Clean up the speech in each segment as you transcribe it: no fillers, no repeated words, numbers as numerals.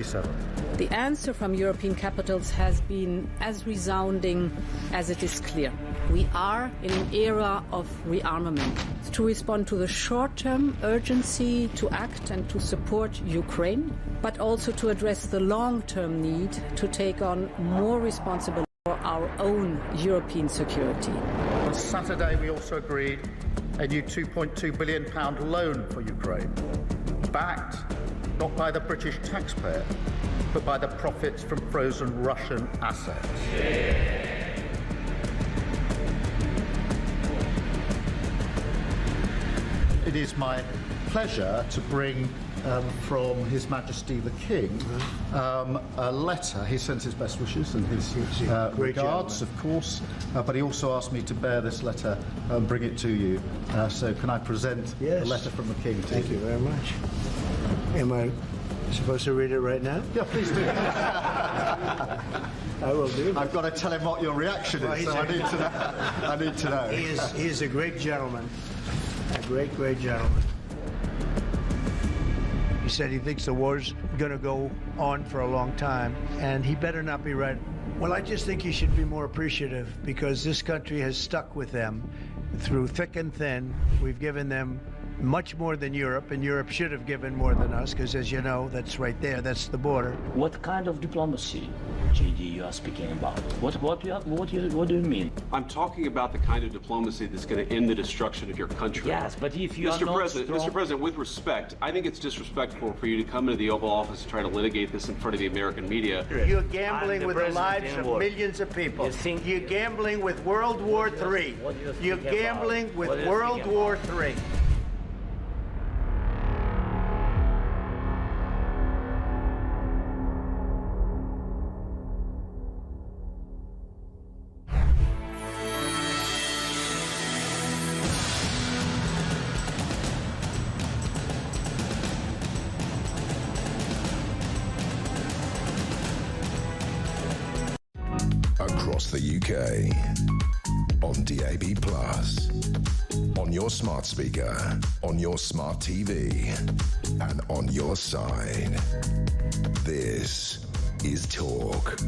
The answer from European capitals has been as resounding as it is clear. We are in an era of rearmament to respond to the short-term urgency to act and to support Ukraine, but also to address the long-term need to take on more responsibility for our own European security. On Saturday, we also agreed a new £2.2 billion loan for Ukraine, backed not by the British taxpayer, but by the profits from frozen Russian assets. It is my pleasure to bring from His Majesty the King a letter. He sends his best wishes and his regards, of course, but he also asked me to bear this letter and bring it to you. So can I present the letter from the King to you? Thank you very much. Am I supposed to read it right now? Yeah, please do. I will do. I've got to tell him what your reaction is, so I need to know. I need to know. He is a great gentleman. A great, great gentleman. He said he thinks the war's going to go on for a long time, and he better not be right. Well, I just think he should be more appreciative, because this country has stuck with them through thick and thin. We've given them much more than Europe, and Europe should have given more than us, because as you know, that's right there, that's the border. What kind of diplomacy, JD, you are speaking about? What do you mean? I'm talking about the kind of diplomacy that's going to end the destruction of your country. Yes, but if you Mr. are not Mr. President, with respect, I think it's disrespectful for you to come into the Oval Office and try to litigate this in front of the American media. You're gambling with the lives of millions of people. You're gambling with World War III. You're gambling with World War III. Across the UK, on DAB+, on your smart speaker, on your smart TV, and on your side. This is Talk.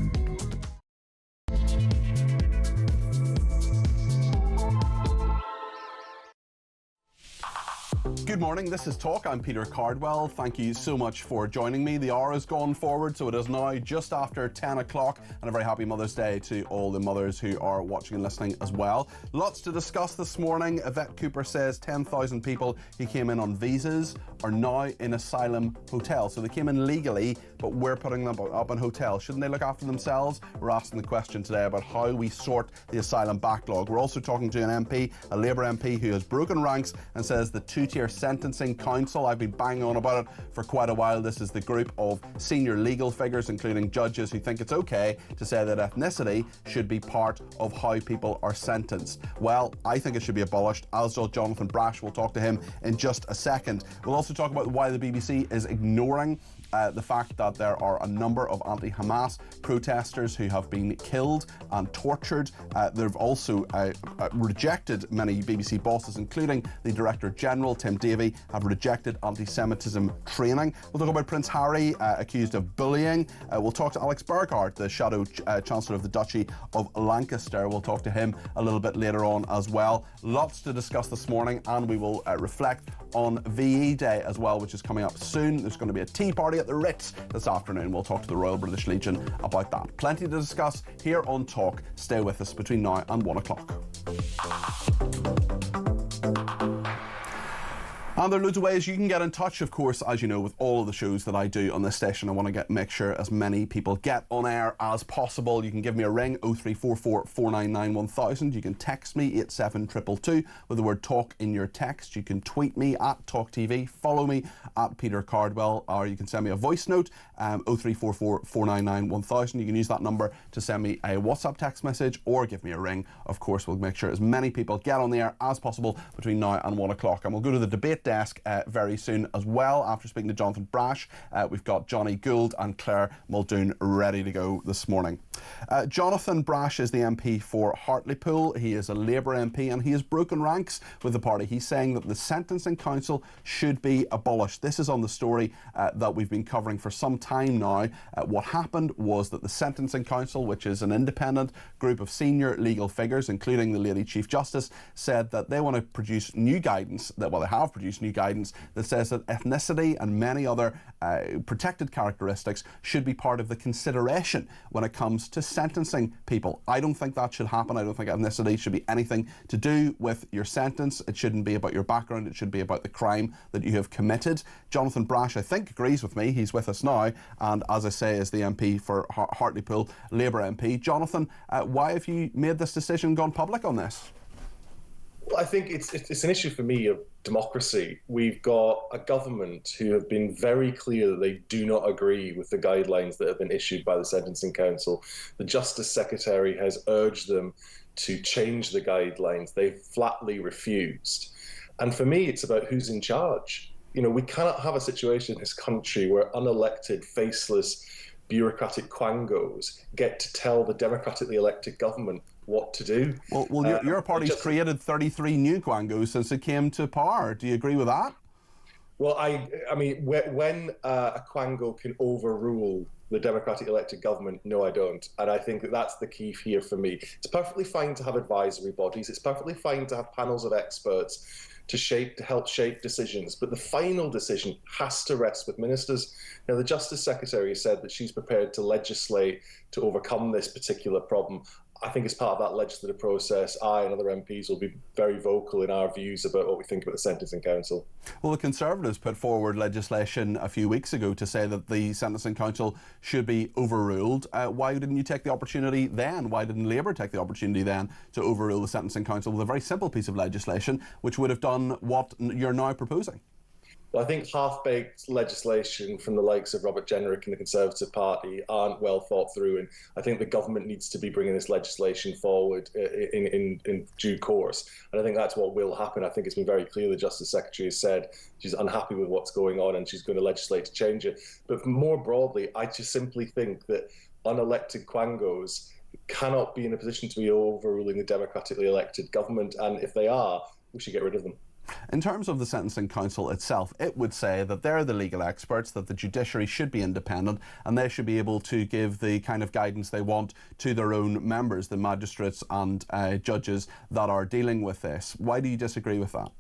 Good morning, this is Talk. I'm Peter Cardwell. Thank you so much for joining me. The hour has gone forward, so it is now just after 10 o'clock, and a very happy Mother's Day to all the mothers who are watching and listening as well. Lots to discuss this morning. Yvette Cooper says 10,000 people who came in on visas are now in asylum hotels. So they came in legally, but we're putting them up in hotels. Shouldn't they look after themselves? We're asking the question today about how we sort the asylum backlog. We're also talking to an MP, a Labour MP, who has broken ranks and says the two-tier sentencing council, I've been banging on about it for quite a while. This is the group of senior legal figures, including judges, who think it's okay to say that ethnicity should be part of how people are sentenced. Well, I think it should be abolished, as does Jonathan Brash. We'll talk to him in just a second. We'll also talk about why the BBC is ignoring the fact that there are a number of anti-Hamas protesters who have been killed and tortured. They've also rejected, many BBC bosses, including the Director General, Tim Davie, have rejected anti-Semitism training. We'll talk about Prince Harry, accused of bullying. We'll talk to Alex Burghardt, the Shadow Chancellor of the Duchy of Lancaster. We'll talk to him a little bit later on as well. Lots to discuss this morning, and we will reflect on VE Day as well, which is coming up soon. There's going to be a tea party at the Ritz this afternoon. We'll talk to the Royal British Legion about that. Plenty to discuss here on Talk. Stay with us between now and 1 o'clock. And there are loads of ways you can get in touch, of course, as you know, with all of the shows that I do on this station. I want to make sure as many people get on air as possible. You can give me a ring, 0344 499 1000. You can text me, 87222, with the word Talk in your text. You can tweet me at talkTV, follow me at Peter Cardwell, or you can send me a voice note, 0344 499 1000. You can use that number to send me a WhatsApp text message or give me a ring. Of course, we'll make sure as many people get on the air as possible between now and 1 o'clock. And we'll go to the debate day desk very soon as well. After speaking to Jonathan Brash, we've got Johnny Gould and Claire Muldoon ready to go this morning. Jonathan Brash is the MP for Hartlepool. He is a Labour MP and he has broken ranks with the party. He's saying that the Sentencing Council should be abolished. This is on the story that we've been covering for some time now. What happened was that the Sentencing Council, which is an independent group of senior legal figures, including the Lady Chief Justice, said that they want to produce new guidance, they have produced new guidance that says that ethnicity and many other protected characteristics should be part of the consideration when it comes to sentencing people. I don't think that should happen. I don't think ethnicity should be anything to do with your sentence. It shouldn't be about your background. It should be about the crime that you have committed. Jonathan Brash, I think, agrees with me. He's with us now, and as I say, is the MP for Hartlepool, Labour MP. Jonathan, why have you made this decision, gone public on this? Well, I think it's an issue for me of democracy. We've got a government who have been very clear that they do not agree with the guidelines that have been issued by the Sentencing Council. The Justice Secretary has urged them to change the guidelines. They've flatly refused. And for me, it's about who's in charge. You know, we cannot have a situation in this country where unelected, faceless, bureaucratic quangos get to tell the democratically elected government what to do. Well, your party's created 33 new quangos since it came to power. Do you agree with that? Well, I mean, when a quango can overrule the democratic elected government, no, I don't. And I think that that's the key here for me. It's perfectly fine to have advisory bodies. It's perfectly fine to have panels of experts to help shape decisions. But the final decision has to rest with ministers. Now, the Justice Secretary said that she's prepared to legislate to overcome this particular problem. I think as part of that legislative process, I and other MPs will be very vocal in our views about what we think about the Sentencing Council. Well, the Conservatives put forward legislation a few weeks ago to say that the Sentencing Council should be overruled. Why didn't you take the opportunity then? Why didn't Labour take the opportunity then to overrule the Sentencing Council with a very simple piece of legislation which would have done what you're now proposing? Well, I think half-baked legislation from the likes of Robert Jenrick and the Conservative Party aren't well thought through, and I think the government needs to be bringing this legislation forward in due course. And I think that's what will happen. I think it's been very clear the Justice Secretary has said she's unhappy with what's going on and she's going to legislate to change it. But more broadly, I just simply think that unelected quangos cannot be in a position to be overruling the democratically elected government, and if they are, we should get rid of them. In terms of the Sentencing Council itself, it would say that they're the legal experts, that the judiciary should be independent and they should be able to give the kind of guidance they want to their own members, the magistrates and judges that are dealing with this. Why do you disagree with that?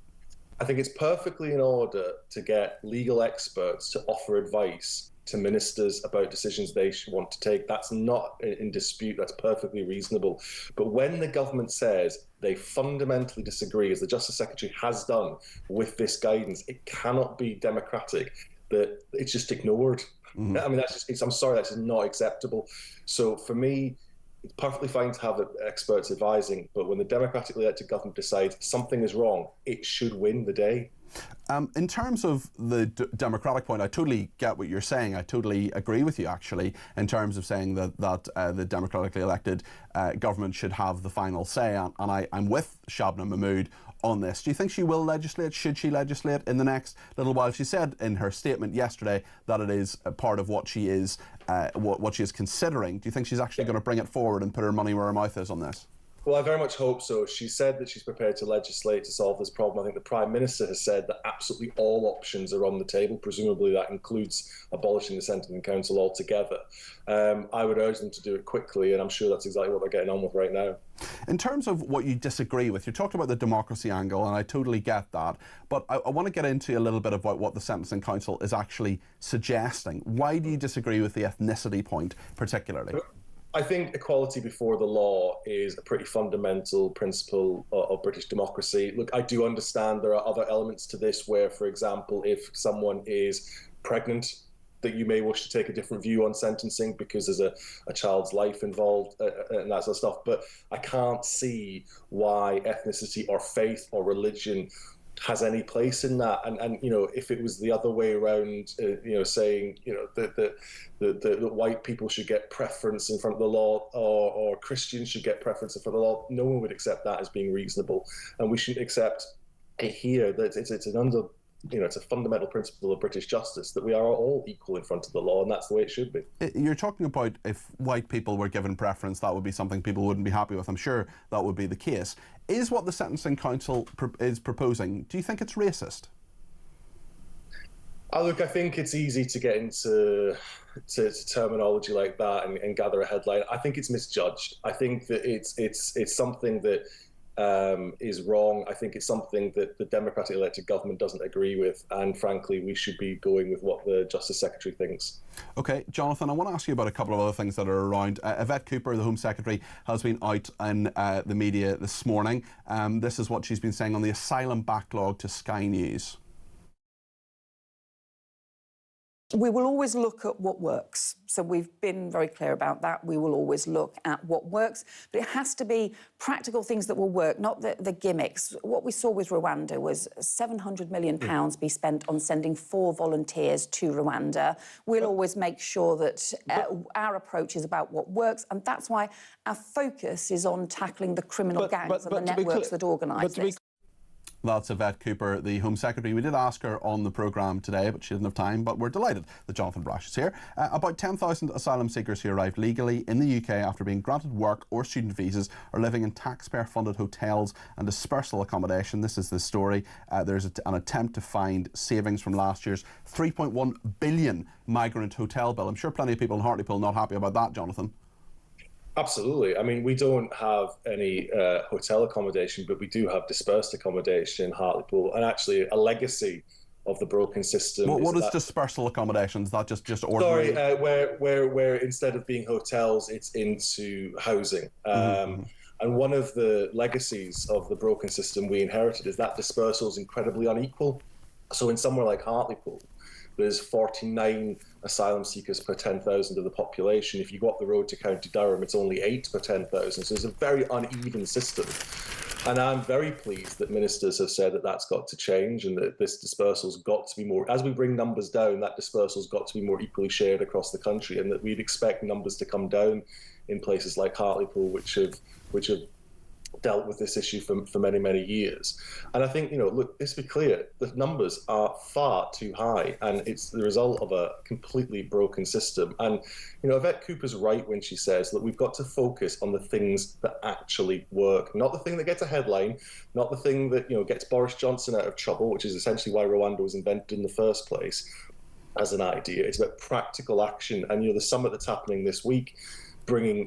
I think it's perfectly in order to get legal experts to offer advice to ministers about decisions they want to take. That's not in dispute. That's perfectly reasonable. But when the government says they fundamentally disagree, as the Justice Secretary has done with this guidance, it cannot be democratic that it's just ignored. Mm-hmm. I mean, that's just, I'm sorry, that's just not acceptable. So for me, it's perfectly fine to have experts advising, but when the democratically elected government decides something is wrong, it should win the day. In terms of the democratic point, I totally get what you're saying. I totally agree with you, actually, in terms of saying that the democratically elected government should have the final say. And I'm with Shabnam Mahmood on this. Do you think she will legislate? Should she legislate in the next little while? She said in her statement yesterday that it is a part of what she is what she is considering. Do you think she's actually going to bring it forward and put her money where her mouth is on this? Well, I very much hope so. She said that she's prepared to legislate to solve this problem. I think the Prime Minister has said that absolutely all options are on the table. Presumably that includes abolishing the Sentencing Council altogether. I would urge them to do it quickly, and I'm sure that's exactly what they're getting on with right now. In terms of what you disagree with, you talked about the democracy angle, and I totally get that, but I want to get into a little bit about what the Sentencing Council is actually suggesting. Why do you disagree with the ethnicity point particularly? I think equality before the law is a pretty fundamental principle of British democracy. Look, I do understand there are other elements to this where, for example, if someone is pregnant, that you may wish to take a different view on sentencing because there's a child's life involved and that sort of stuff. But I can't see why ethnicity or faith or religion has any place in that. And you know, if it was the other way around, you know, saying, you know, that white people should get preference in front of the law or Christians should get preference in front of the law, no one would accept that as being reasonable. And we shouldn't accept it here. That it's an it's a fundamental principle of British justice that we are all equal in front of the law, and that's the way it should be. You're talking about if white people were given preference, that would be something people wouldn't be happy with. I'm sure that would be the case. Is what the Sentencing Council is proposing, do you think it's racist? Look, I think it's easy to get into terminology like that and gather a headline. I think it's misjudged. I think that it's something that is wrong. I think it's something that the democratically elected government doesn't agree with, and frankly, we should be going with what the Justice Secretary thinks. Okay, Jonathan, I want to ask you about a couple of other things that are around. Yvette Cooper, the Home Secretary, has been out in the media this morning. This is what she's been saying on the asylum backlog to Sky News. We will always look at what works. So we've been very clear about that. We will always look at what works, but it has to be practical things that will work, not the gimmicks. What we saw with Rwanda was £700 million be spent on sending 4 volunteers to Rwanda. We'll always make sure that our approach is about what works, and that's why our focus is on tackling the criminal gangs and the networks that organise this. That's Yvette Cooper, the Home Secretary. We did ask her on the programme today, but she didn't have time. But we're delighted that Jonathan Brash is here. About 10,000 asylum seekers who arrived legally in the UK after being granted work or student visas are living in taxpayer-funded hotels and dispersal accommodation. This is the story. There's an attempt to find savings from last year's £3.1 billion migrant hotel bill. I'm sure plenty of people in Hartlepool are not happy about that, Jonathan. Absolutely. I mean, we don't have any hotel accommodation, but we do have dispersed accommodation in Hartlepool, and actually a legacy of the broken system. What is dispersal accommodation? Is that just ordinary? Sorry, where instead of being hotels, it's into housing. And one of the legacies of the broken system we inherited is that dispersal is incredibly unequal. So in somewhere like Hartlepool, there's 49 asylum seekers per 10,000 of the population. If you go up the road to County Durham, it's only 8 per 10,000. So it's a very uneven system. And I'm very pleased that ministers have said that that's got to change and that this dispersal's got to be more, as we bring numbers down, that dispersal's got to be more equally shared across the country, and that we'd expect numbers to come down in places like Hartlepool, which have dealt with this issue for many, many years. And I think, look, let's be clear, the numbers are far too high, and it's the result of a completely broken system. And, Yvette Cooper's right when she says that we've got to focus on the things that actually work, not the thing that gets a headline, not the thing that, gets Boris Johnson out of trouble, which is essentially why Rwanda was invented in the first place as an idea. It's about practical action. And, the summit that's happening this week, bringing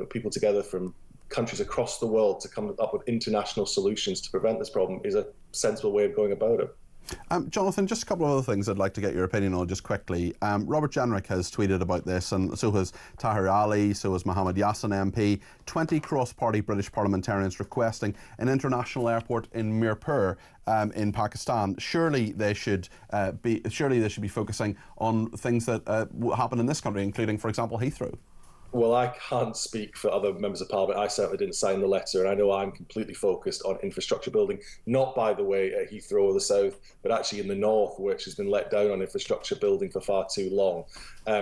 people together from countries across the world to come up with international solutions to prevent this problem is a sensible way of going about it. Jonathan, just a couple of other things I'd like to get your opinion on just quickly. Robert Jenrick has tweeted about this, and so has Tahir Ali, so has Mohammed Yassin MP. 20 cross-party British parliamentarians requesting an international airport in Mirpur in Pakistan. Surely they should be focusing on things that happen in this country, including, for example, Heathrow. Well, I can't speak for other members of Parliament. I certainly didn't sign the letter, and I know I'm completely focused on infrastructure building, not, by the way, at Heathrow or the South, but actually in the North, which has been let down on infrastructure building for far too long.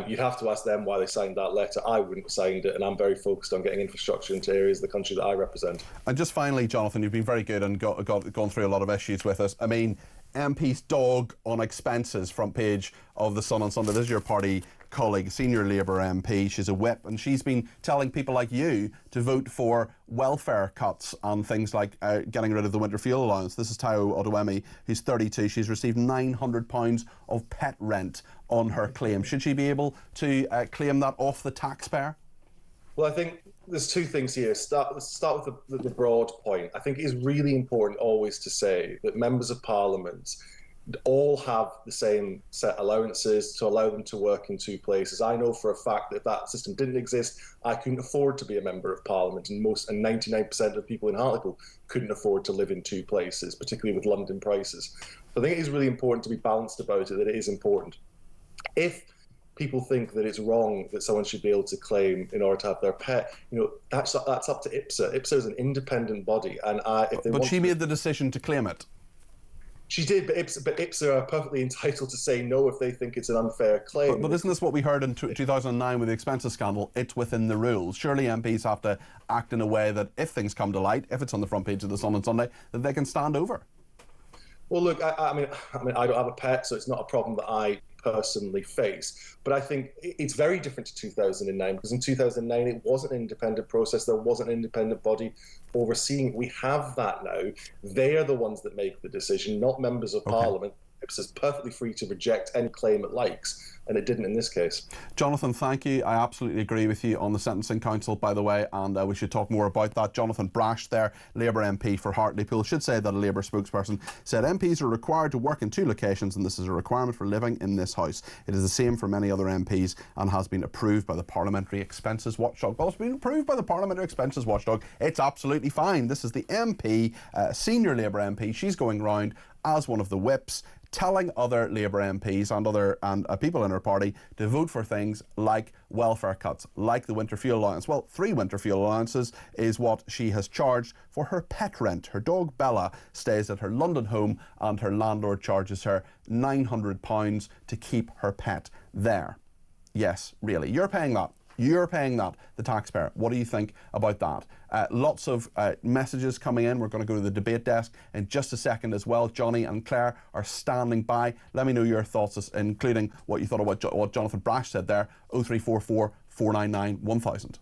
You'd have to ask them why they signed that letter. I wouldn't have signed it, and I'm very focused on getting infrastructure into areas of the country that I represent. And just finally, Jonathan, you've been very good and gone through a lot of issues with us. I mean, MP's dog on expenses, front page of The Sun on Sunday. This is your party colleague, senior Labour MP. She's a whip, and she's been telling people like you to vote for welfare cuts on things like getting rid of the winter fuel allowance. This is Taiwo Odewemi, who's 32. She's received £900 of pet rent on her claim. Should she be able to claim that off the taxpayer? Well, I think there's two things here. Let's start with the broad point. I think it is really important always to say that members of Parliament all have the same set allowances to allow them to work in 2 places. I know for a fact that if that system didn't exist, I couldn't afford to be a member of Parliament, and 99% of people in Hartlepool couldn't afford to live in 2 places, particularly with London prices. So I think it is really important to be balanced about it, that it is important. If people think that it's wrong that someone should be able to claim in order to have their pet, that's up to IPSA. IPSA is an independent body, and but she made the decision to claim it. She did, but IPSA are perfectly entitled to say no if they think it's an unfair claim. But isn't this what we heard in 2009 with the expenses scandal? It's within the rules. Surely MPs have to act in a way that if things come to light, if it's on the front page of The Sun on Sunday, that they can stand over. Well, look, I mean, I don't have a pet, so it's not a problem that I personally face. But I think it's very different to 2009, because in 2009 it wasn't an independent process. There wasn't an independent body overseeing it. We have that now. They are the ones that make the decision, not members of Parliament. It's perfectly free to reject any claim it likes, and it didn't in this case. Jonathan, thank you. I absolutely agree with you on the Sentencing Council, by the way, and we should talk more about that. Jonathan Brash there, Labour MP for Hartlepool, should say that a Labour spokesperson said MPs are required to work in 2 locations, and this is a requirement for living in this House. It is the same for many other MPs and has been approved by the Parliamentary Expenses Watchdog. Well, it's been approved by the Parliamentary Expenses Watchdog. It's absolutely fine. This is the MP, senior Labour MP. She's going round as one of the whips, telling other Labour MPs and people in her party to vote for things like welfare cuts, like the winter fuel allowance. Well, 3 winter fuel allowances is what she has charged for her pet rent. Her dog Bella stays at her London home, and her landlord charges her £900 to keep her pet there. Yes, really, you're paying that. You're paying that, the taxpayer. What do you think about that? Lots of messages coming in. We're going to go to the debate desk in just a second as well. Johnny and Claire are standing by. Let me know your thoughts, including what you thought about what Jonathan Brash said there. 0344 499 1000.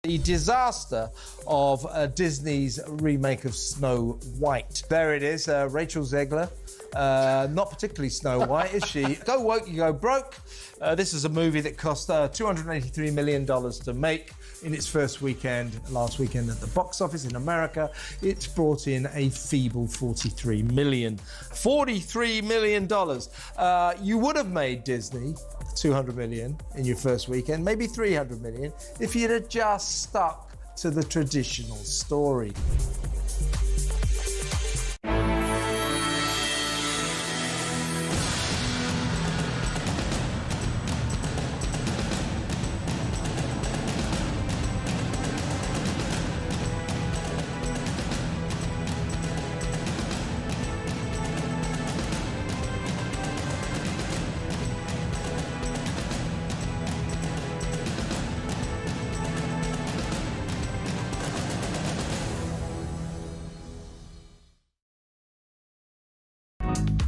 The disaster of Disney's remake of Snow White. There it is, Rachel Zegler. Not particularly Snow White, is she? Go woke, you go broke. This is a movie that cost $283 million to make in its first weekend, last weekend at the box office in America. It's brought in a feeble $43 million. $43 million. You would have made Disney $200 million in your first weekend, maybe $300 million, if you'd have just stuck to the traditional story.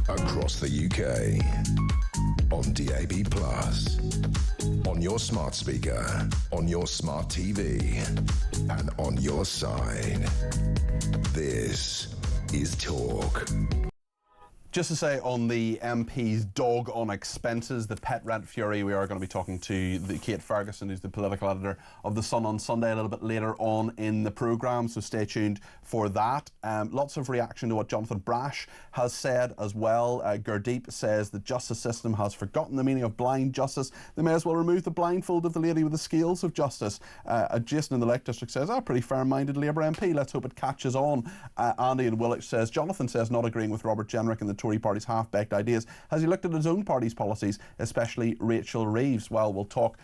Across the UK, on DAB+, on your smart speaker, on your smart TV, and on your side. This is Talk. Just to say on the MP's dog on expenses, the pet rent fury, we are going to be talking to Kate Ferguson, who's the political editor of The Sun on Sunday, a little bit later on in the programme, so stay tuned for that. Lots of reaction to what Jonathan Brash has said as well. Gurdeep says the justice system has forgotten the meaning of blind justice. They may as well remove the blindfold of the lady with the scales of justice. Jason in the Lake District says, pretty fair-minded Labour MP. Let's hope it catches on. Andy in Woolwich says, Jonathan says not agreeing with Robert Jenrick and the Tory party's half-baked ideas. Has he looked at his own party's policies, especially Rachel Reeves? Well, we'll talk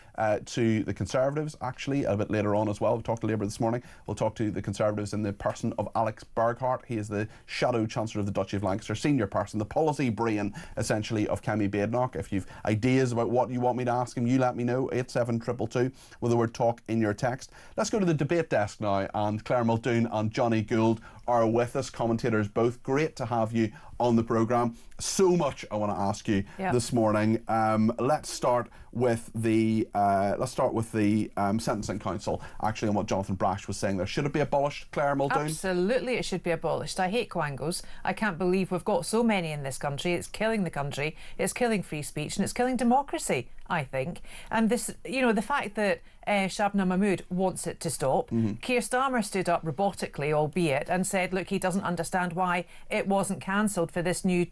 to the Conservatives, actually, a bit later on as well. We talked to Labour this morning. We'll talk to the Conservatives in the person of Alex Burghardt. He is the Shadow Chancellor of the Duchy of Lancaster, senior person, the policy brain, essentially, of Kemi Badenoch. If you've ideas about what you want me to ask him, you let me know, 87222, with the word talk in your text. Let's go to the debate desk now, and Claire Muldoon and Johnny Gould are with us, commentators both. Great to have you on the programme. So much I want to ask you this morning. Let's start with the Sentencing Council, actually, on what Jonathan Brash was saying there. Should it be abolished, Claire Muldoon? Absolutely, it should be abolished. I hate quangos. I can't believe we've got so many in this country. It's killing the country. It's killing free speech, and it's killing democracy, I think. And this, you know, the fact that Shabnam Mahmood wants it to stop. Keir Starmer stood up robotically, albeit, and said, look, he doesn't understand why it wasn't cancelled for this new,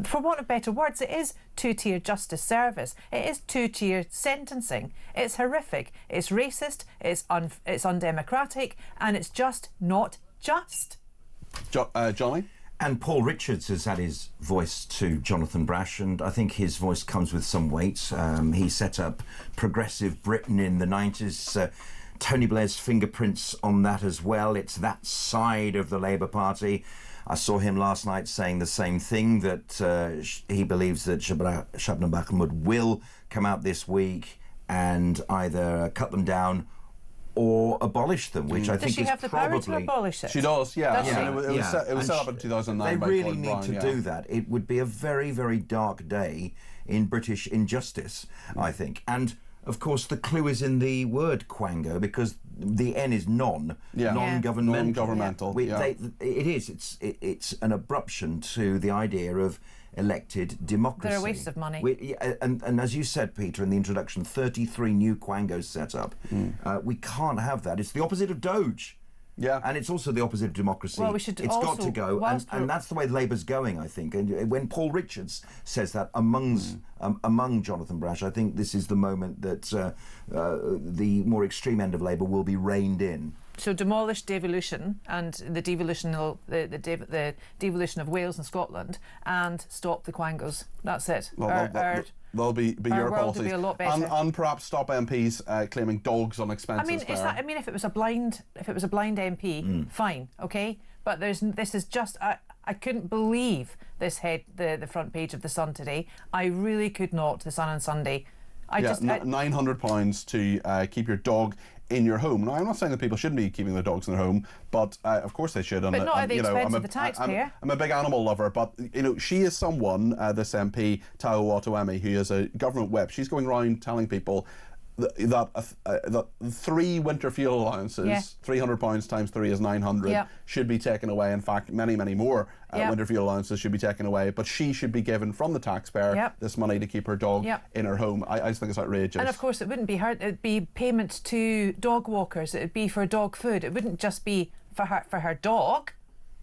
for want of better words, it is two-tier justice service. It is two-tier sentencing. It's horrific. It's racist. It's undemocratic, and it's just not just. Johnny? And Paul Richards has had his voice to Jonathan Brash, and I think his voice comes with some weight. He set up Progressive Britain in the 90s. Tony Blair's fingerprints on that as well. It's that side of the Labour Party. I saw him last night saying the same thing, that he believes that Shabnam Mahmood will come out this week and either cut them down or abolish them, which I think is probably... Does she have the power to abolish it? She does, yeah. It was set up in 2009 by They really Gordon need Brown, to do that. It would be a very, very dark day in British injustice, I think. And, of course, the clue is in the word quango, because the N is non-governmental. Non-governmental, It is. It's an abruption to the idea of elected democracy. They're a waste of money. And as you said, Peter, in the introduction, 33 new quangos set up. We can't have that. It's the opposite of Doge. Yeah. And it's also the opposite of democracy. Well, we should it's got to go. And that's the way Labour's going, I think. And when Paul Richards says that among Jonathan Brash, I think this is the moment that the more extreme end of Labour will be reined in. So demolish devolution and the devolution of Wales and Scotland, and stop the quangos. That's it. They'll be your policies. Be a lot better. And perhaps stop MPs claiming dogs on expenses. I mean, if it was a blind MP, fine, okay. But this is just. I couldn't believe this the front page of The Sun today. I really could not. The Sun on Sunday. £900 to keep your dog in your home. Now, I'm not saying that people shouldn't be keeping their dogs in their home, but of course they should. But not at the expense of the taxpayer. I'm a big animal lover, but she is someone, this MP, Tao Watuemi, who is a government whip. She's going around telling people that 3 winter fuel allowances, £300 times 3 is 900, should be taken away. In fact, many more winter fuel allowances should be taken away, but she should be given from the taxpayer this money to keep her dog in her home. I just think it's outrageous. And of course it wouldn't be her, it'd be payments to dog walkers, it'd be for dog food, it wouldn't just be for her dog.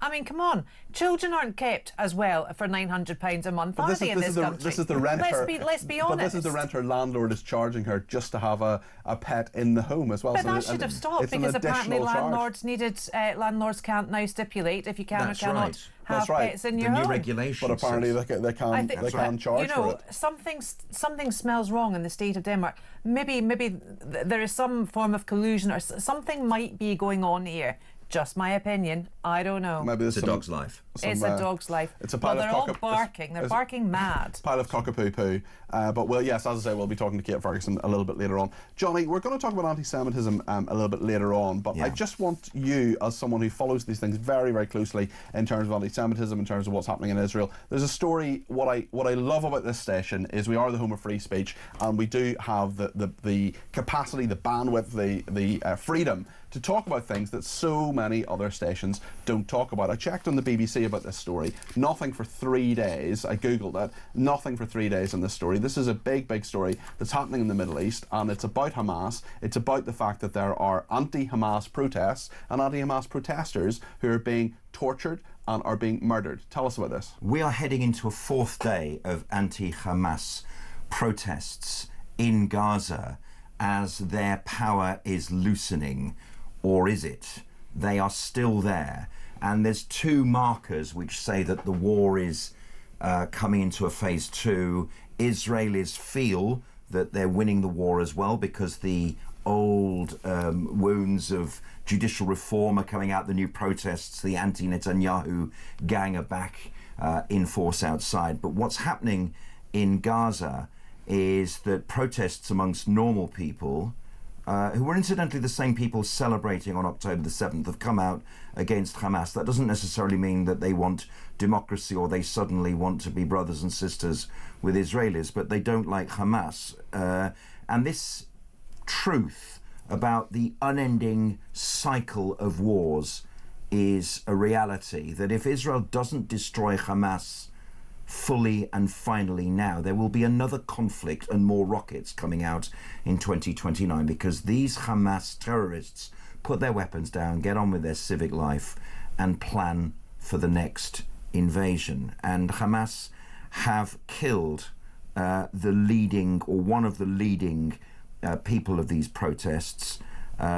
I mean, come on. Children aren't kept as well for £900 a month, are they, in this country? This is the rent. Let's be honest. But this is the rent her landlord is charging her just to have a pet in the home as well. But that should have stopped, because apparently landlords can't now stipulate if you can or cannot have pets in your home. New regulations. But apparently they can charge for it. Something smells wrong in the state of Denmark. Maybe there is some form of collusion, or something might be going on here. Just my opinion. I don't know. Maybe it's a dog's life. It's a dog's life. It's a pile they're all barking. They're barking mad. Pile of cockapoo-poo. But well, yes, as I say, we'll be talking to Kate Ferguson a little bit later on. Johnny, we're going to talk about anti-Semitism a little bit later on, but I just want you, as someone who follows these things very, very closely in terms of anti-Semitism, in terms of what's happening in Israel. There's a story. What I love about this station is we are the home of free speech, and we do have the capacity, the bandwidth, the freedom to talk about things that so many other stations don't talk about. I checked on the BBC about this story. Nothing for 3 days. I googled it. Nothing for 3 days in this story. This is a big, big story that's happening in the Middle East, and it's about Hamas. It's about the fact that there are anti-Hamas protests and anti-Hamas protesters who are being tortured and are being murdered. Tell us about this. We are heading into a 4th day of anti-Hamas protests in Gaza as their power is loosening. Or is it? They are still there. And there's 2 markers which say that the war is coming into a phase 2. Israelis feel that they're winning the war as well because the old wounds of judicial reform are coming out, the new protests, the anti-Netanyahu gang are back in force outside. But what's happening in Gaza is that protests amongst normal people, who were incidentally the same people celebrating on October the 7th, have come out against Hamas. That doesn't necessarily mean that they want democracy or they suddenly want to be brothers and sisters with Israelis, but they don't like Hamas. And this truth about the unending cycle of wars is a reality, that if Israel doesn't destroy Hamas fully and finally now, there will be another conflict and more rockets coming out in 2029, because these Hamas terrorists put their weapons down, get on with their civic life and plan for the next invasion. And Hamas have killed the leading, or one of the leading people of these protests,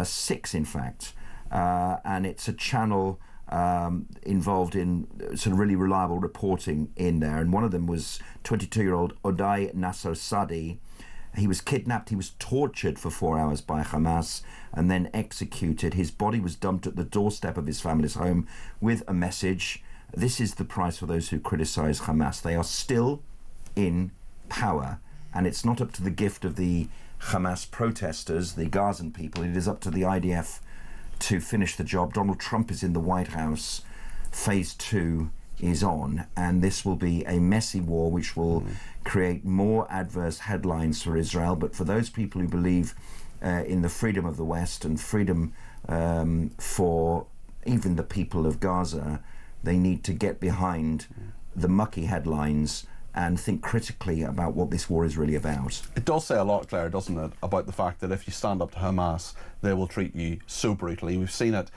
6 in fact, and it's a channel involved in some really reliable reporting in there, and one of them was 22-year-old Odai Nasser Sadi. He was kidnapped, he was tortured for 4 hours by Hamas and then executed. His body was dumped at the doorstep of his family's home with a message: this is the price for those who criticize Hamas. They are still in power, and it's not up to the gift of the Hamas protesters, the Gazan people, it is up to the IDF to finish the job. Donald Trump is in the White House. Phase 2 is on, and this will be a messy war which will create more adverse headlines for Israel. But for those people who believe in the freedom of the West and freedom for even the people of Gaza, they need to get behind the mucky headlines and think critically about what this war is really about. It does say a lot, Claire, doesn't it, about the fact that if you stand up to Hamas, they will treat you so brutally. We've seen it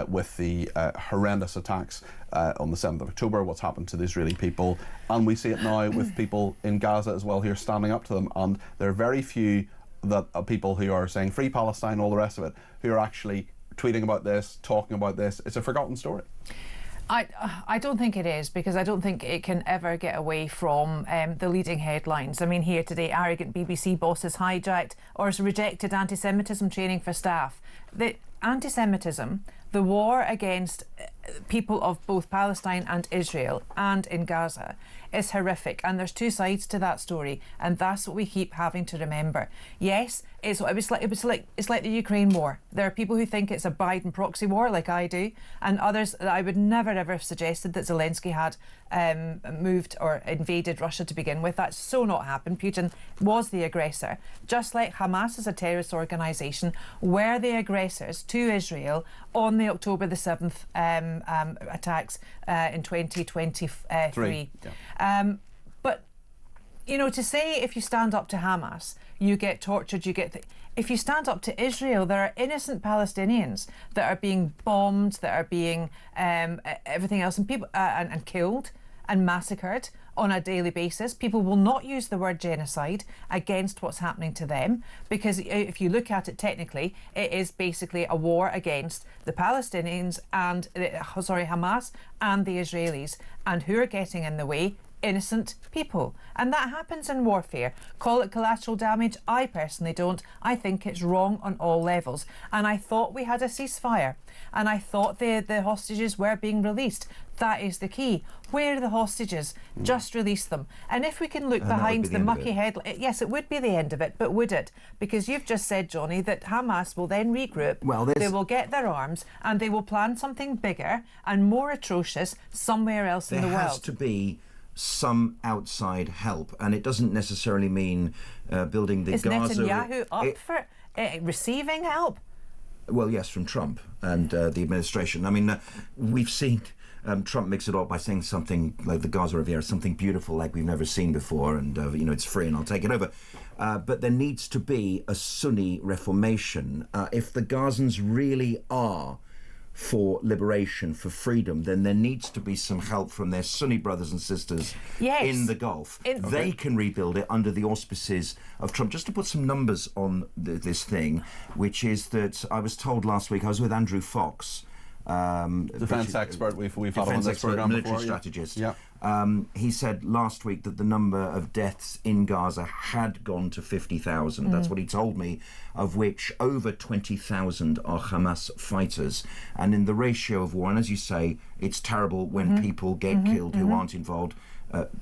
with the horrendous attacks on the 7th of October, what's happened to the Israeli people, and we see it now with people in Gaza as well who are standing up to them, and there are very few people who are saying free Palestine, all the rest of it, who are actually tweeting about this, talking about this. It's a forgotten story. I don't think it is, because I don't think it can ever get away from the leading headlines. I mean, here today, arrogant BBC bosses hijacked or has rejected anti-Semitism training for staff. The anti-Semitism, the war against people of both Palestine and Israel and in Gaza is horrific, and there's 2 sides to that story, and that's what we keep having to remember. Yes, it's like the Ukraine war. There are people who think it's a Biden proxy war, like I do, and others that I would never ever have suggested that Zelensky had moved or invaded Russia to begin with. That's so not happened. Putin was the aggressor, just like Hamas is a terrorist organisation, were the aggressors to Israel on the October the 7th attacks in 2023. But, you know, to say if you stand up to Hamas, you get tortured, you get... If you stand up to Israel, there are innocent Palestinians that are being bombed, that are being everything else, and people and killed and massacred on a daily basis. People will not use the word genocide against what's happening to them, because if you look at it technically, it is basically a war against the Palestinians and Hamas and the Israelis, and who are getting in the way? Innocent people. And that happens in warfare. Call it collateral damage. I personally don't. I think it's wrong on all levels. And I thought we had a ceasefire, and I thought the hostages were being released. That is the key. Where are the hostages? Just release them. And if we can look behind the mucky headline, yes, it would be the end of it, but would it? Because you've just said, Johnny, that Hamas will then regroup, they will get their arms, and they will plan something bigger and more atrocious somewhere else in the world. There has to be some outside help, and it doesn't necessarily mean building the Gaza... Is Netanyahu up for receiving help? Well, yes, from Trump and the administration. I mean, we've seen Trump mix it up by saying something like the Gaza Riviera, something beautiful like we've never seen before, and it's free and I'll take it over. But there needs to be a Sunni reformation. If the Gazans really are for liberation, for freedom, then there needs to be some help from their Sunni brothers and sisters in the Gulf. They can rebuild it under the auspices of Trump. Just to put some numbers on this thing, which is that I was told last week, I was with Andrew Fox, defence expert we've had on this program military before, strategist. Yeah. He said last week that the number of deaths in Gaza had gone to 50,000. That's what he told me, of which over 20,000 are Hamas fighters. And in the ratio of war, and as you say, it's terrible when people get killed who aren't involved.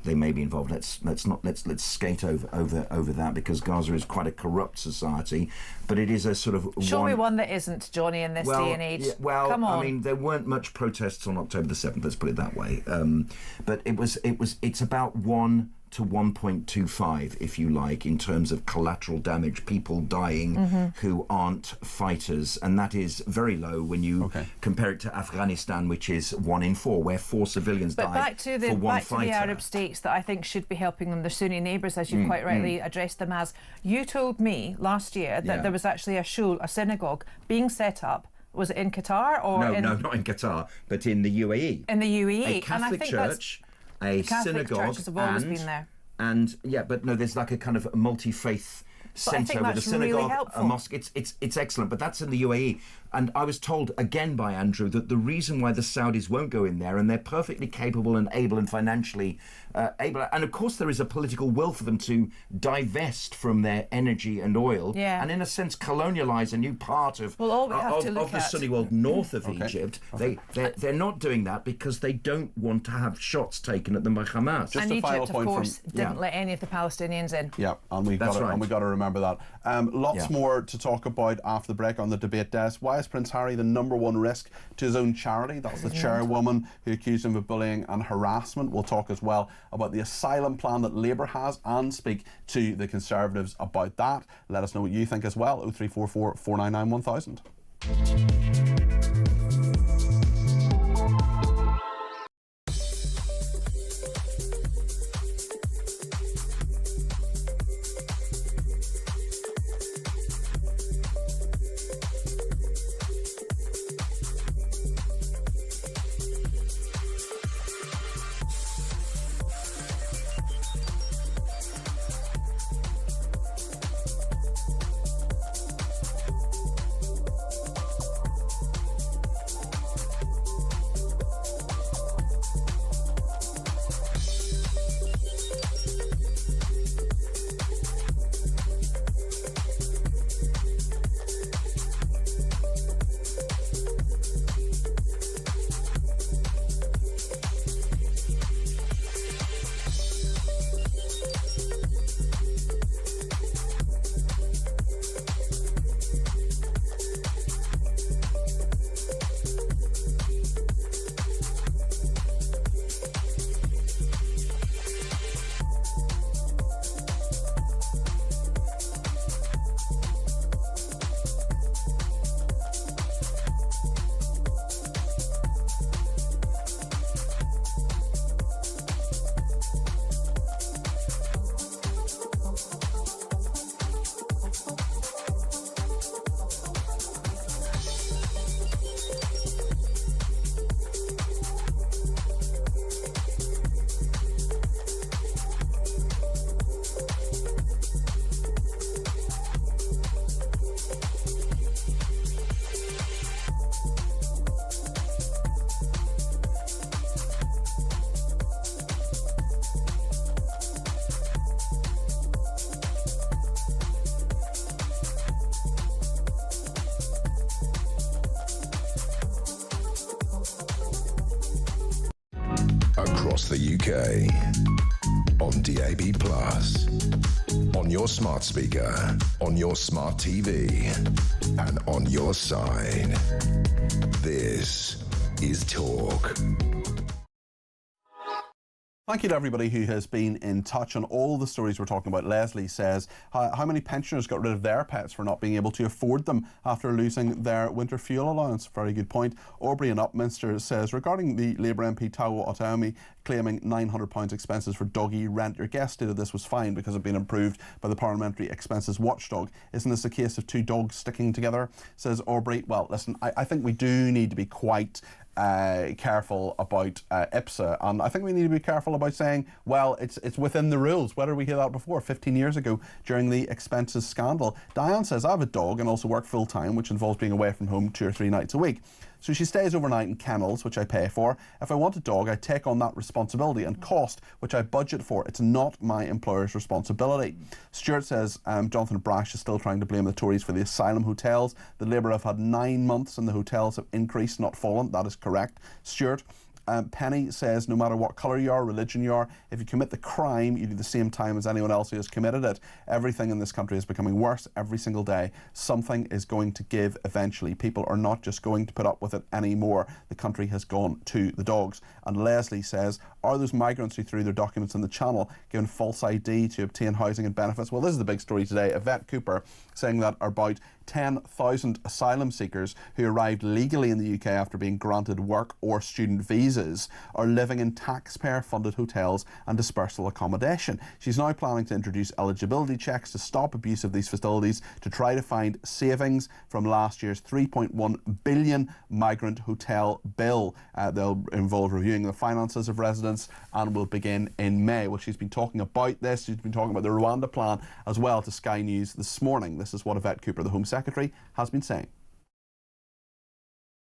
They may be involved. Let's skate over that, because Gaza is quite a corrupt society, but it is a sort of show me one that isn't, Johnny, in this day and age. Yeah, well, come on. I mean, there weren't much protests on October the 7th. Let's put it that way. But it's about 1 to 1.25, if you like, in terms of collateral damage, people dying who aren't fighters, and that is very low when you compare it to Afghanistan, which is 1 in 4, where 4 civilians die for one fighter. To the Arab states that I think should be helping them, their Sunni neighbours, as you quite rightly addressed them as. You told me last year that there was actually a shul, a synagogue, being set up. Was it in Qatar or no, not in Qatar, but in the UAE. In the UAE, a Catholic church. A Catholic synagogue, churches have always been there. And but no, there's like a kind of multi-faith centre with a synagogue, really a mosque. It's excellent, but that's in the UAE. And I was told again by Andrew that the reason why the Saudis won't go in there, and they're perfectly capable and able and financially able, and of course there is a political will for them to divest from their energy and oil, and in a sense colonialise a new part of the Sunni world north of Egypt. They're not doing that because they don't want to have shots taken at them by Hamas. Just and Egypt, of course, didn't let any of the Palestinians in. Yeah, and we got to remember that. Lots more to talk about after the break on the debate desk. Why is Prince Harry the #1 risk to his own charity? That's the chairwoman who accused him of bullying and harassment. We'll talk as well about the asylum plan that Labour has and speak to the Conservatives about that. Let us know what you think as well. 0344 499 1000. Across the UK, on DAB+, on your smart speaker, on your smart TV, and on your side. This is Talk. Thank you to everybody who has been in touch on all the stories we're talking about. Leslie says, how many pensioners got rid of their pets for not being able to afford them after losing their winter fuel allowance? Very good point. Aubrey in Upminster says, regarding the Labour MP Taiwo Otaomi claiming £900 expenses for doggy rent, your guest stated this was fine because it had been approved by the Parliamentary Expenses Watchdog. Isn't this a case of two dogs sticking together? Says Aubrey. Well, listen, I think we do need to be quite careful about IPSA, and I think we need to be careful about saying, well, it's within the rules. Whether we hear that before 15 years ago during the expenses scandal. Diane says, I have a dog and also work full-time, which involves being away from home 2 or 3 nights a week. So she stays overnight in kennels, which I pay for. If I want a dog, I take on that responsibility and cost, which I budget for. It's not my employer's responsibility. Stuart says Jonathan Brash is still trying to blame the Tories for the asylum hotels. The Labour have had 9 months and the hotels have increased, not fallen. That is correct. Stuart. Penny says, no matter what colour you are, religion you are, if you commit the crime, you do the same time as anyone else who has committed it. Everything in this country is becoming worse every single day. Something is going to give eventually. People are not just going to put up with it anymore. The country has gone to the dogs. And Leslie says, are those migrants who threw their documents in the Channel given false ID to obtain housing and benefits? Well, this is the big story today. Yvette Cooper saying that about 10,000 asylum seekers who arrived legally in the UK after being granted work or student visas are living in taxpayer-funded hotels and dispersal accommodation. She's now planning to introduce eligibility checks to stop abuse of these facilities to try to find savings from last year's £3.1 billion migrant hotel bill. They'll involve reviewing the finances of residents and will begin in May. Well, she's been talking about this. She's been talking about the Rwanda plan as well to Sky News this morning. This is what Yvette Cooper, the Home Secretary, has been saying.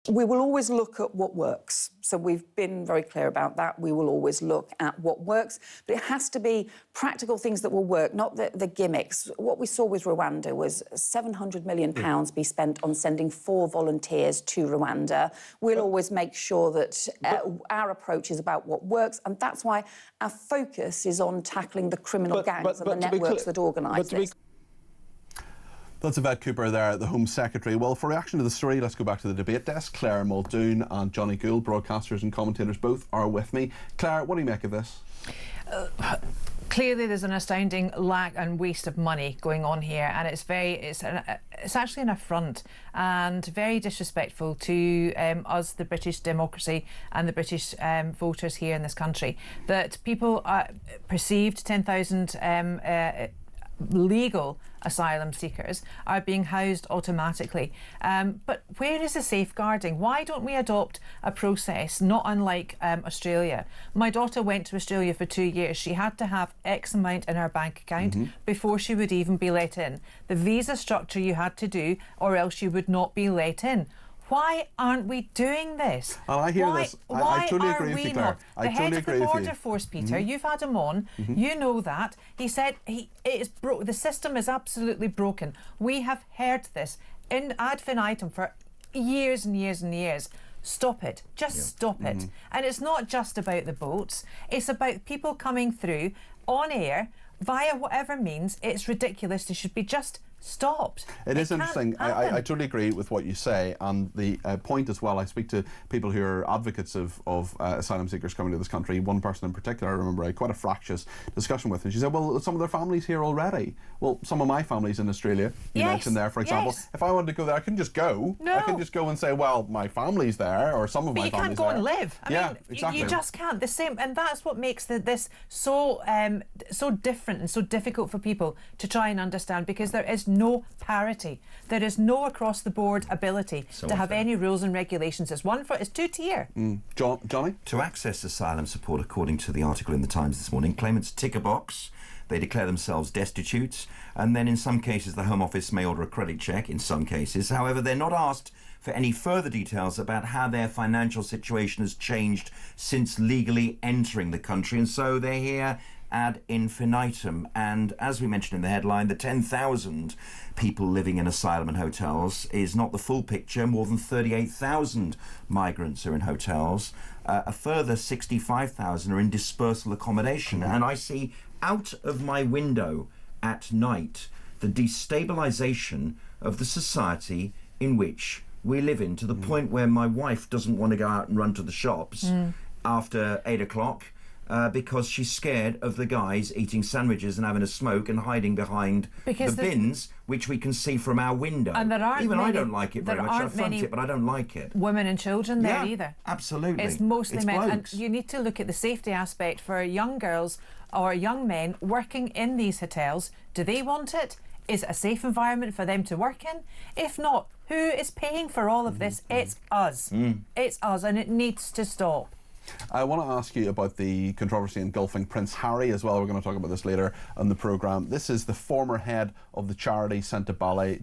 We will always look at what works. So we've been very clear about that. We will always look at what works. But it has to be practical things that will work, not the gimmicks. What we saw with Rwanda was £700 million be spent on sending 4 volunteers to Rwanda. We'll always make sure that our approach is about what works. And that's why our focus is on tackling the criminal gangs and the networks that organise this. That's Yvette Cooper there, the Home Secretary. Well, for reaction to the story, let's go back to the debate desk. Claire Muldoon and Johnny Gould, broadcasters and commentators, both are with me. Claire, what do you make of this? Clearly, there's an astounding lack and waste of money going on here, and it's actually an affront and very disrespectful to us, the British democracy, and the British voters here in this country. That people perceived 10,000 legal asylum seekers are being housed automatically. But where is the safeguarding? Why don't we adopt a process not unlike Australia? My daughter went to Australia for 2 years. She had to have X amount in her bank account before she would even be let in. The visa structure you had to do, or else you would not be let in. Why aren't we doing this? And I hear this. I totally agree with you, Claire. The head of the Border Force, Peter, you've had him on. You know that. He said the system is absolutely broken. We have heard this in ad infinitum for years and years and years. Stop it. Just stop it. And it's not just about the boats. It's about people coming through on air via whatever means. It's ridiculous. They should be just stopped. It is interesting. I totally agree with what you say, and the point as well, I speak to people who are advocates of asylum seekers coming to this country. One person in particular, I remember I had quite a fractious discussion with, and she said, well, some of their families here already. Well, some of my family's in Australia, you mentioned there, for example. If I wanted to go there, I couldn't just go. No. I can just go and say, well, my family's there, or some of my family's there. But you can't go and live. I mean, exactly. You just can't. The same, and that's what makes this so different and so difficult for people to try and understand, because there is no parity. There is no across-the-board ability to have any rules and regulations. It's two-tier. Johnny? To access asylum support, according to the article in the Times this morning, claimants tick a box. They declare themselves destitute, and then in some cases the Home Office may order a credit check, in some cases. However, they're not asked for any further details about how their financial situation has changed since legally entering the country, and so they're here ad infinitum. And as we mentioned in the headline, the 10,000 people living in asylum and hotels is not the full picture. More than 38,000 migrants are in hotels. A further 65,000 are in dispersal accommodation. And I see out of my window at night the destabilisation of the society in which we live in, to the point where my wife doesn't want to go out and run to the shops after 8 o'clock. because she's scared of the guys eating sandwiches and having a smoke and hiding behind the bins, which we can see from our window. And there aren't Even many, I don't like it very much. I front it, but I don't like it. Women and children there either. Absolutely. It's mostly men. Blokes. And you need to look at the safety aspect for young girls or young men working in these hotels. Do they want it? Is it a safe environment for them to work in? If not, who is paying for all of this? It's us. It's us, and it needs to stop. I want to ask you about the controversy engulfing Prince Harry as well. We're going to talk about this later on the programme. This is the former head of the charity Santa Ballet,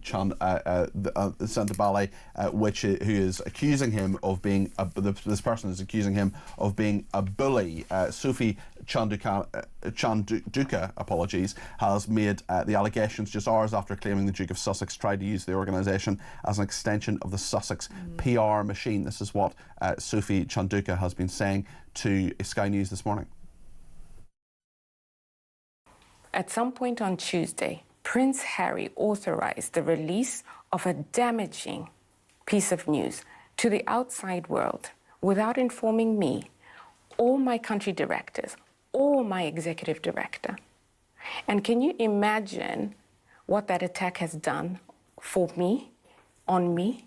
who is accusing him of being this person is accusing him of being a bully. Sophie Chanduka, has made the allegations just hours after claiming the Duke of Sussex tried to use the organisation as an extension of the Sussex PR machine. This is what Sophie Chanduka has been saying to Sky News this morning. At some point on Tuesday, Prince Harry authorized the release of a damaging piece of news to the outside world without informing me, or my country directors, or my executive director. And can you imagine what that attack has done for me, on me,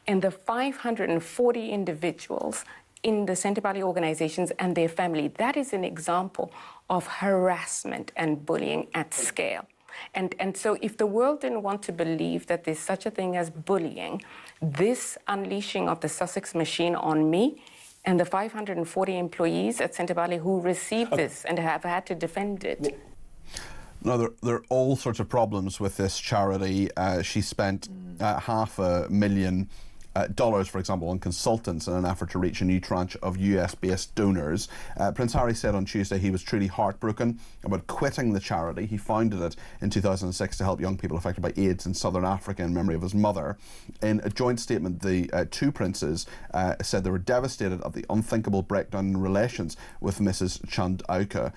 and the 540 individuals in the Santa Ballet organizations and their family? That is an example of harassment and bullying at scale. And so if the world didn't want to believe that there's such a thing as bullying, this unleashing of the Sussex machine on me and the 540 employees at Santa Ballet who received this and have had to defend it. Now, there are all sorts of problems with this charity. She spent $500,000, for example, on consultants in an effort to reach a new tranche of US-based donors. Prince Harry said on Tuesday he was truly heartbroken about quitting the charity. He founded it in 2006 to help young people affected by AIDS in southern Africa in memory of his mother. In a joint statement, the two princes said they were devastated at the unthinkable breakdown in relations with Mrs. Chanduka.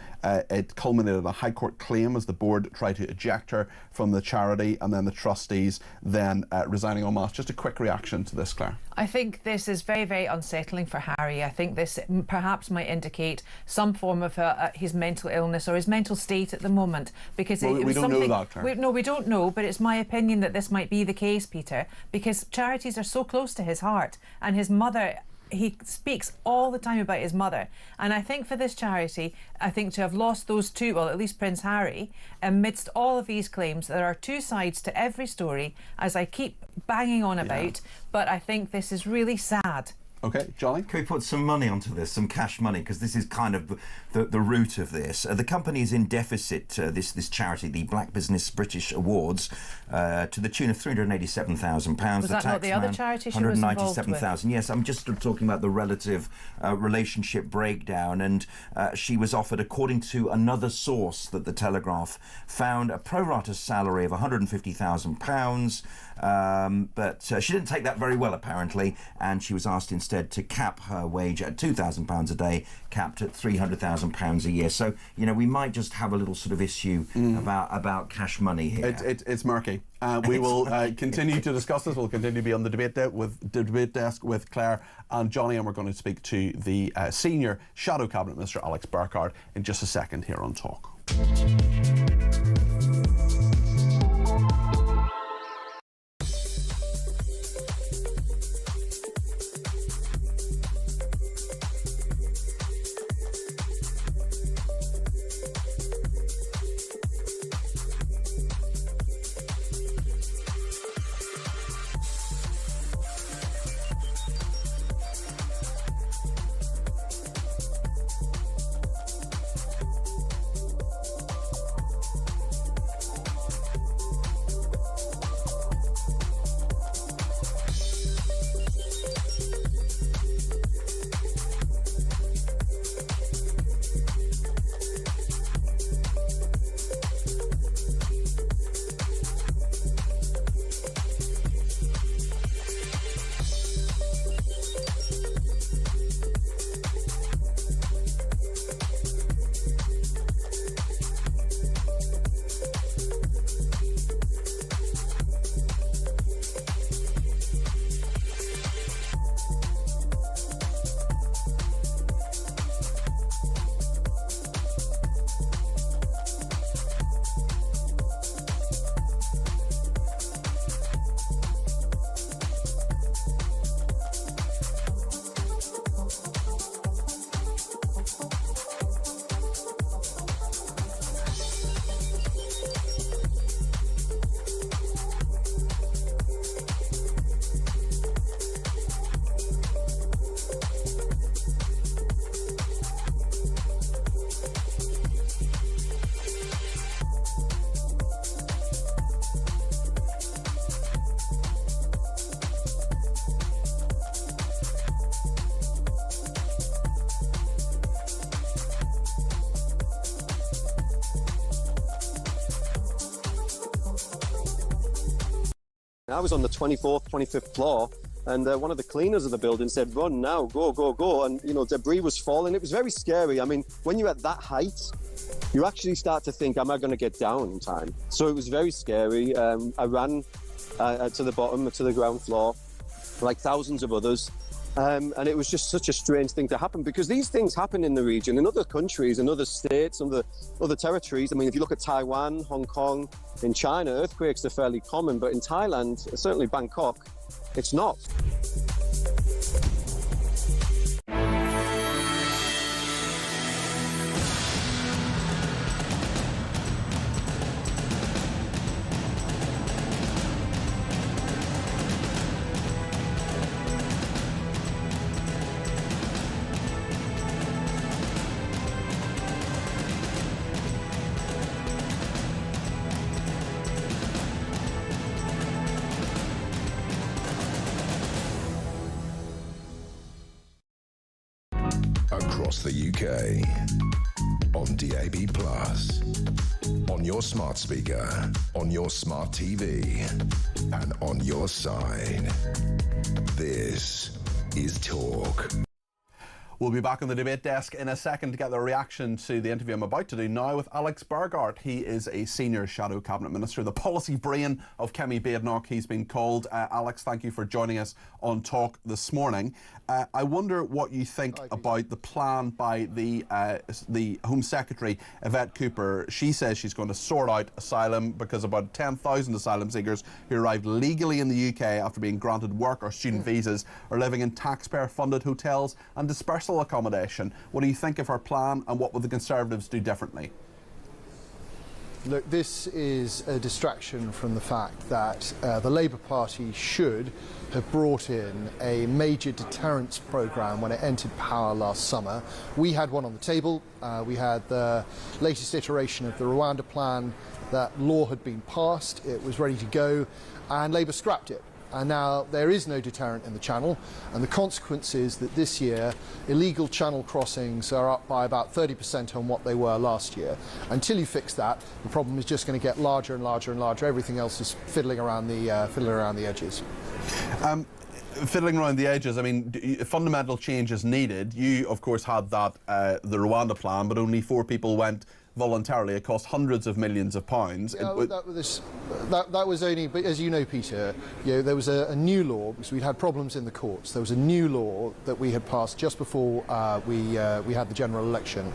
It culminated in a High Court claim as the board tried to eject her from the charity, and then the trustees then resigning en masse. Just a quick reaction to this, Claire. I think this is very, very unsettling for Harry. I think this perhaps might indicate some form of his mental illness or his mental state at the moment. Because we don't know that, Claire. No, we don't know, but it's my opinion that this might be the case, Peter, because charities are so close to his heart, and his mother, he speaks all the time about his mother. And I think for this charity, I think to have lost those two, well, at least Prince Harry, amidst all of these claims, there are two sides to every story, as I keep banging on about, but I think this is really sad. Okay, Johnny? Can we put some money onto this, some cash money, because this is kind of the root of this. The company is in deficit, this charity, the Black Business British Awards, to the tune of £387,000. Was that not the other charity she was involved with? £197,000, yes. I'm just talking about the relative relationship breakdown, and she was offered, according to another source that the Telegraph found, a pro rata salary of £150,000, but she didn't take that very well, apparently, and she was asked instead to cap her wage at £2,000 a day, capped at £300,000 a year. So, you know, we might just have a little sort of issue about cash money here. It's murky. We will continue to discuss this. We'll continue to be on the debate desk with Claire and Johnny, and we're going to speak to the senior Shadow Cabinet Minister, Alex Burkhardt, in just a second here on Talk. I was on the 24th, 25th floor, and one of the cleaners of the building said, "Run now, go, go, go." And, you know, debris was falling. It was very scary. I mean, when you're at that height, you actually start to think, am I going to get down in time? So it was very scary. I ran to the bottom, to the ground floor, like thousands of others. And it was just such a strange thing to happen, because these things happen in the region, in other countries, in other states, other territories. I mean, if you look at Taiwan, Hong Kong, in China, earthquakes are fairly common, but in Thailand, certainly Bangkok, it's not. Across the UK, on DAB+, on your smart speaker, on your smart TV, and on your side. This is Talk. We'll be back on the debate desk in a second to get the reaction to the interview I'm about to do now with Alex Burghardt. He is a senior shadow cabinet minister, the policy brain of Kemi Badenoch, he's been called. Alex, thank you for joining us on Talk this morning. I wonder what you think about the plan by the Home Secretary, Yvette Cooper. She says she's going to sort out asylum because about 10,000 asylum seekers who arrived legally in the UK after being granted work or student visas are living in taxpayer-funded hotels and dispersal accommodation. What do you think of her plan, and what would the Conservatives do differently? Look, this is a distraction from the fact that the Labour Party should have brought in a major deterrence programme when it entered power last summer. We had one on the table. We had the latest iteration of the Rwanda plan. That law had been passed. It was ready to go, and Labour scrapped it. And now there is no deterrent in the Channel, and the consequence is that this year illegal Channel crossings are up by about 30% on what they were last year. Until you fix that, the problem is just going to get larger and larger and larger. Everything else is fiddling around the edges. Fiddling around the edges, I mean, fundamental change is needed. You, of course, had that, the Rwanda plan, but only 4 people went voluntarily. It cost hundreds of millions of pounds. Yeah, that was only, but as you know, Peter, there was a new law, because we'd had problems in the courts. There was a new law that we had passed just before we had the general election,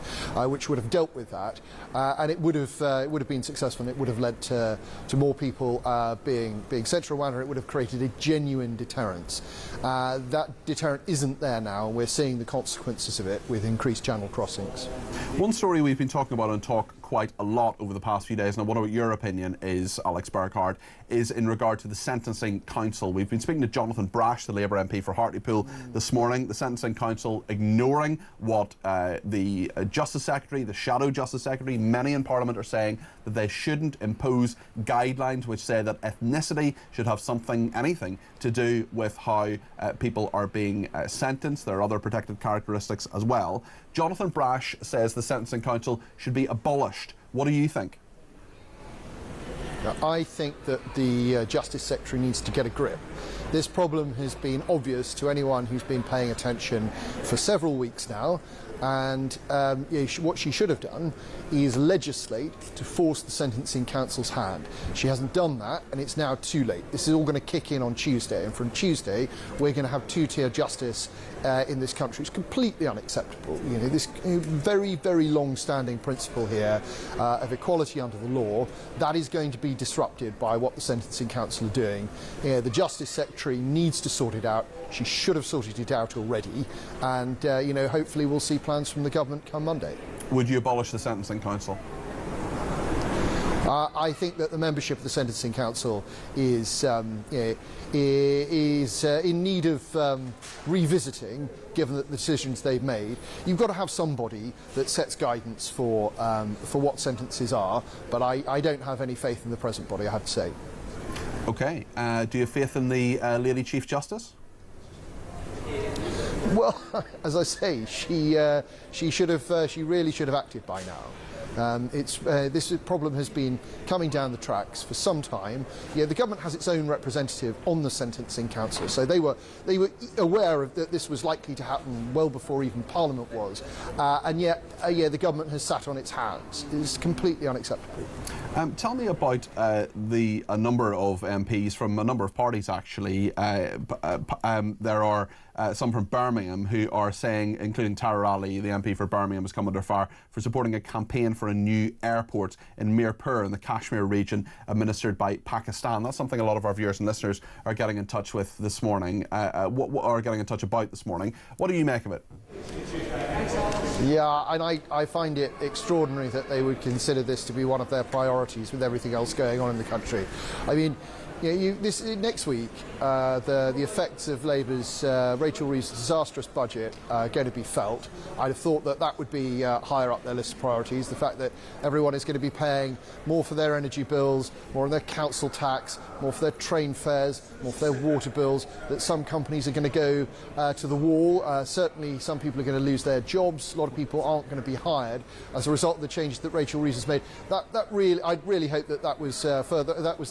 which would have dealt with that, and it would have been successful, and it would have led to more people being sent to Rwanda. It would have created a genuine deterrence. That deterrent isn't there now, and we're seeing the consequences of it with increased Channel crossings. One story we've been talking about on Talk quite a lot over the past few days, and I wonder what your opinion is, Alex Burghardt, is in regard to the Sentencing Council. We've been speaking to Jonathan Brash, the Labour MP for Hartlepool, this morning. The Sentencing Council ignoring what the Justice Secretary, the Shadow Justice Secretary, many in Parliament are saying, that they shouldn't impose guidelines which say that ethnicity should have anything to do with how people are being sentenced. There are other protected characteristics as well. Jonathan Brash says the Sentencing Council should be abolished. What do you think? I think that the Justice Secretary needs to get a grip. This problem has been obvious to anyone who's been paying attention for several weeks now, and what she should have done is legislate to force the Sentencing Council's hand. She hasn't done that, and it's now too late. This is all going to kick in on Tuesday, and from Tuesday we're going to have two-tier justice in this country. It's completely unacceptable. This very, very long-standing principle here of equality under the law, that is going to be disrupted by what the Sentencing Council are doing. The Justice Secretary needs to sort it out. She should have sorted it out already, and hopefully we'll see plans from the government come Monday. Would you abolish the Sentencing Council? I think that the membership of the Sentencing Council is in need of revisiting, given that the decisions they've made. You've got to have somebody that sets guidance for what sentences are, but I don't have any faith in the present body, I have to say. OK. Do you have faith in the Lady Chief Justice? Well, as I say, she really should have acted by now. This problem has been coming down the tracks for some time. Yeah, the government has its own representative on the Sentencing Council, so they were aware of that this was likely to happen well before even Parliament was, and yet the government has sat on its hands. It's completely unacceptable. Tell me about a number of MPs from a number of parties, actually. There are some from Birmingham who are saying, including Tara Ali, the MP for Birmingham, has come under fire for supporting a campaign for a new airport in Mirpur in the Kashmir region administered by Pakistan. That's something a lot of our viewers and listeners are getting in touch with this morning, what are getting in touch about this morning. What do you make of it? Yeah, and I find it extraordinary that they would consider this to be one of their priorities with everything else going on in the country. I mean, next week, the effects of Labour's Rachel Reeves' disastrous budget are going to be felt. I'd have thought that would be higher up their list of priorities. The fact that everyone is going to be paying more for their energy bills, more on their council tax, more for their train fares, more for their water bills, that some companies are going to go to the wall. Certainly some people are going to lose their jobs. A lot of people aren't going to be hired as a result of the changes that Rachel Reeves has made. I'd really hope that was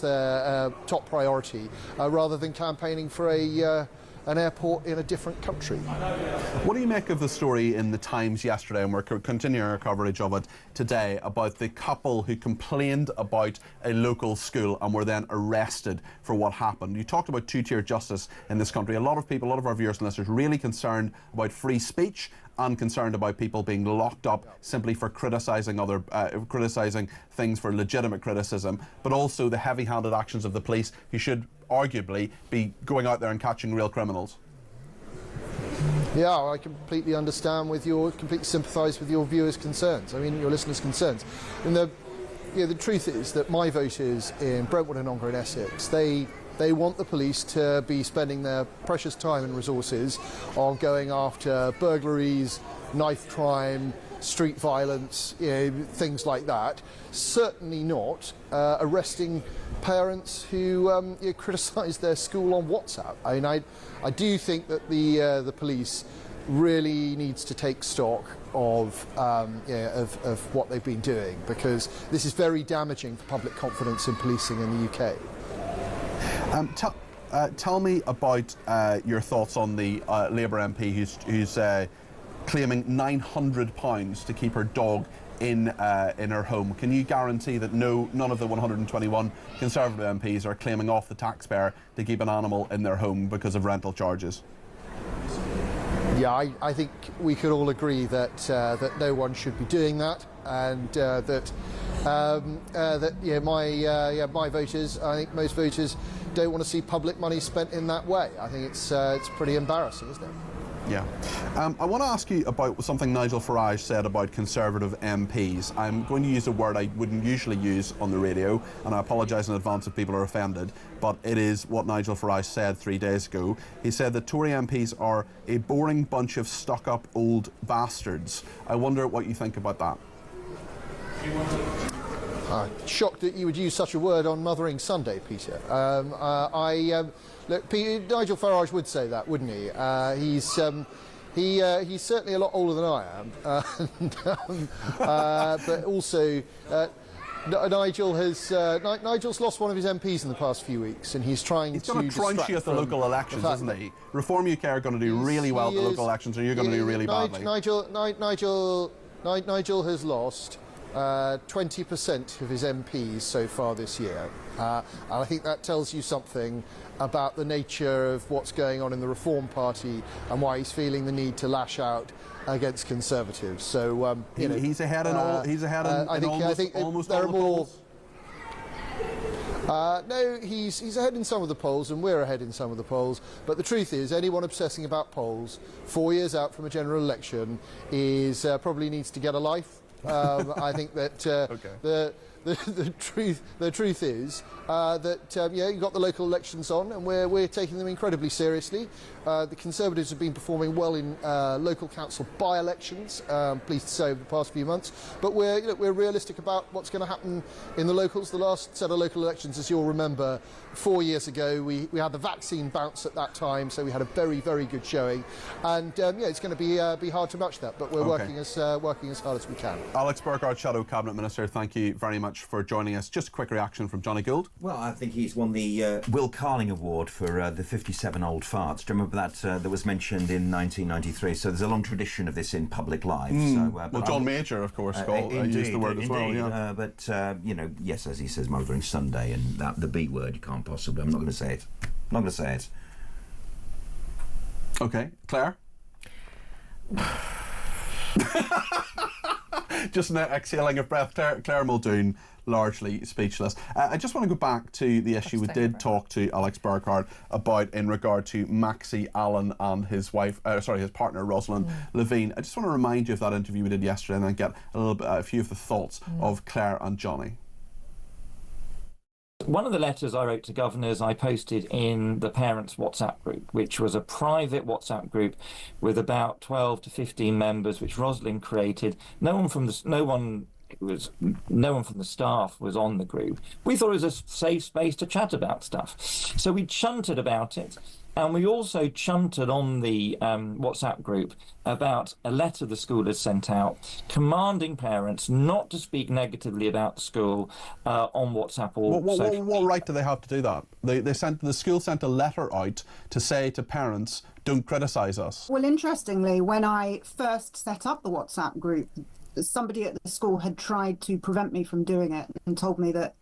their top priority, rather than campaigning for an airport in a different country. What do you make of the story in the Times yesterday, and we're continuing our coverage of it today, about the couple who complained about a local school and were then arrested for what happened? You talked about two-tier justice in this country. A lot of people, a lot of our viewers and listeners, really concerned about free speech and concerned about people being locked up simply for criticising criticising things for legitimate criticism, but also the heavy-handed actions of the police, who should arguably be going out there and catching real criminals. Yeah, I completely understand completely sympathise with your viewers' concerns. I mean, your listeners' concerns. And the truth is that my voters in Brentwood and Ongar in Essex, they want the police to be spending their precious time and resources on going after burglaries, knife crime, street violence, things like that. Certainly not arresting parents who criticise their school on WhatsApp. I mean, I do think that the police really needs to take stock of what they've been doing, because this is very damaging for public confidence in policing in the UK. Tell me about your thoughts on the Labour MP who's claiming £900 to keep her dog in her home. Can you guarantee that none of the 121 Conservative MPs are claiming off the taxpayer to keep an animal in their home because of rental charges? Yeah, I think we could all agree that no one should be doing that, and my voters, I think most voters, don't want to see public money spent in that way. I think it's pretty embarrassing, isn't it? Yeah. I want to ask you about something Nigel Farage said about Conservative MPs. I'm going to use a word I wouldn't usually use on the radio, and I apologise in advance if people are offended, but it is what Nigel Farage said 3 days ago. He said that Tory MPs are a boring bunch of stuck-up old bastards. I wonder what you think about that. Shocked that you would use such a word on Mothering Sunday, Peter. Look, Nigel Farage would say that, wouldn't he? He's certainly a lot older than I am, but also Nigel's lost one of his MPs in the past few weeks, and he's trying to distract. He's going to crunchy at the local elections, isn't he? Reform UK are going to do really well at the local elections, or you're going to do really badly. Nigel has lost 20% of his MPs so far this year. And I think that tells you something about the nature of what's going on in the Reform Party and why he's feeling the need to lash out against Conservatives. So he's ahead in all. He's ahead in almost all the polls. No, he's ahead in some of the polls, and we're ahead in some of the polls. But the truth is, anyone obsessing about polls 4 years out from a general election probably needs to get a life. I think that the truth is that you've got the local elections on, and we're taking them incredibly seriously. The Conservatives have been performing well in local council by-elections, pleased to say, over the past few months. But we're realistic about what's going to happen in the locals. The last set of local elections, as you'll remember, 4 years ago, we had the vaccine bounce at that time, so we had a very, very good showing. And it's going to be hard to match that, but we're working as hard as we can. Alex Burghardt, Shadow Cabinet Minister, thank you very much for joining us. Just a quick reaction from Johnny Gould. Well, I think he's won the Will Carling Award for the 57 Old Farts. Do you remember that was mentioned in 1993? So there's a long tradition of this in public life. So, well, John Major, of course, used the word as well. Yeah. But yes, as he says, Mothering Sunday, and that the B word you can't possibly. I'm not going to say it. I'm not going to say it. Okay, Claire. Just an exhaling of breath. Claire Muldoon, largely speechless. I just want to go back to the issue we did talk to Alex Burghardt about in regard to Maxie Allen and his wife, his partner Rosalind Levine. I just want to remind you of that interview we did yesterday, and then get a few of the thoughts of Claire and Johnny. One of the letters I wrote to governors I posted in the parents' WhatsApp group, which was a private WhatsApp group with about 12 to 15 members, which Rosalind created. No one from the staff was on the group. We thought it was a safe space to chat about stuff, so we chunted about it. And we also chunted on the WhatsApp group about a letter the school had sent out commanding parents not to speak negatively about the school on WhatsApp or social what right do they have to do that? The school sent a letter out to say to parents, don't criticise us. Well, interestingly, when I first set up the WhatsApp group, somebody at the school had tried to prevent me from doing it and told me that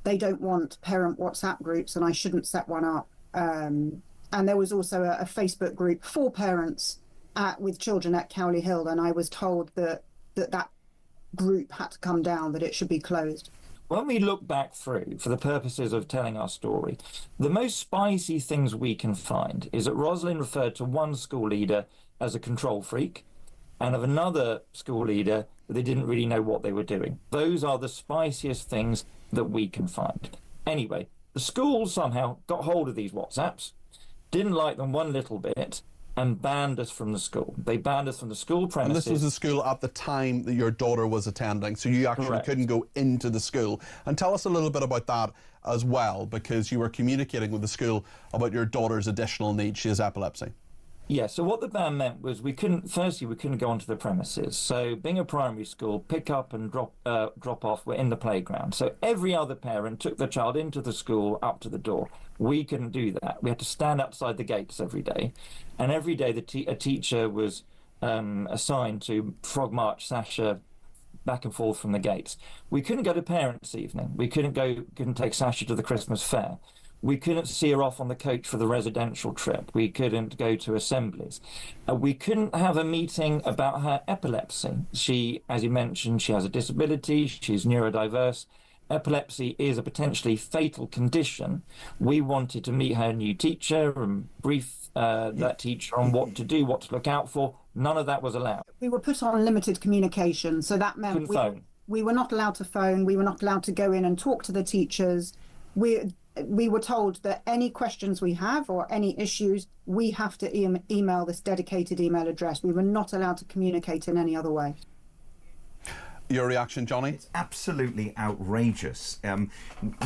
they don't want parent WhatsApp groups and I shouldn't set one up. And there was also a Facebook group for parents with children at Cowley Hill, and I was told that group had to come down, that it should be closed. When we look back through, for the purposes of telling our story, the most spicy things we can find is that Rosalind referred to one school leader as a control freak, and of another school leader that they didn't really know what they were doing. Those are the spiciest things that we can find. Anyway, the school somehow got hold of these WhatsApps, didn't like them one little bit, and banned us from the school. They banned us from the school premises. And this was the school at the time that your daughter was attending, so you actually couldn't go into the school. And tell us a little bit about that as well, because you were communicating with the school about your daughter's additional needs. She has epilepsy. Yeah, so what the ban meant was we couldn't go onto the premises. So being a primary school, pick up and drop off were in the playground. So every other parent took their child into the school up to the door. We couldn't do that. We had to stand outside the gates every day. And every day a teacher was assigned to frog march Sasha back and forth from the gates. We couldn't go to parents' evening. We couldn't take Sasha to the Christmas fair. We couldn't see her off on the coach for the residential trip. We couldn't go to assemblies. We couldn't have a meeting about her epilepsy. She, as you mentioned, she has a disability. She's neurodiverse. Epilepsy is a potentially fatal condition. We wanted to meet her new teacher and brief that teacher on what to do, what to look out for. None of that was allowed. We were put on limited communication, so that meant we were not allowed to phone. We were not allowed to go in and talk to the teachers. We were told that any questions we have or any issues, we have to email this dedicated email address. We were not allowed to communicate in any other way. Your reaction, Johnny? It's absolutely outrageous.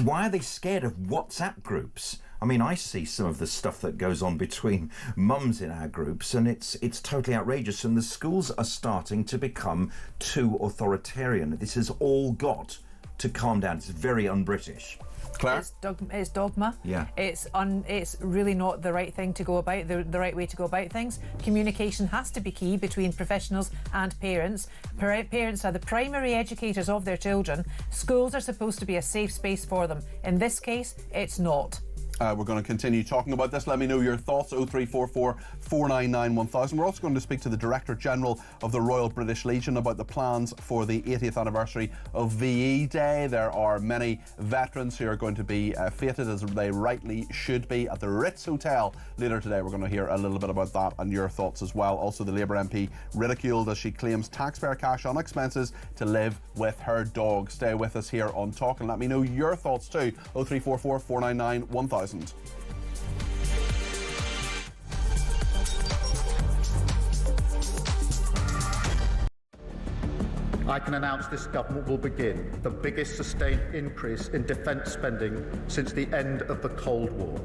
Why are they scared of WhatsApp groups? I mean, I see some of the stuff that goes on between mums in our groups, and it's totally outrageous. And the schools are starting to become too authoritarian. This has all got to calm down. It's very un-British. Claire? It's dogma. Yeah. It's really not the right thing to go about, the right way to go about things. Communication has to be key between professionals and parents. Parents are the primary educators of their children. Schools are supposed to be a safe space for them. In this case, it's not. We're going to continue talking about this. Let me know your thoughts. 0344 499 1000. We're also going to speak to the Director General of the Royal British Legion about the plans for the 80th anniversary of VE Day. There are many veterans who are going to be feted, as they rightly should be, at the Ritz Hotel later today. We're going to hear a little bit about that and your thoughts as well. Also, the Labour MP ridiculed as she claims taxpayer cash on expenses to live with her dog. Stay with us here on Talk and let me know your thoughts too. 0344 499 1000. I can announce this government will begin the biggest sustained increase in defence spending since the end of the Cold War.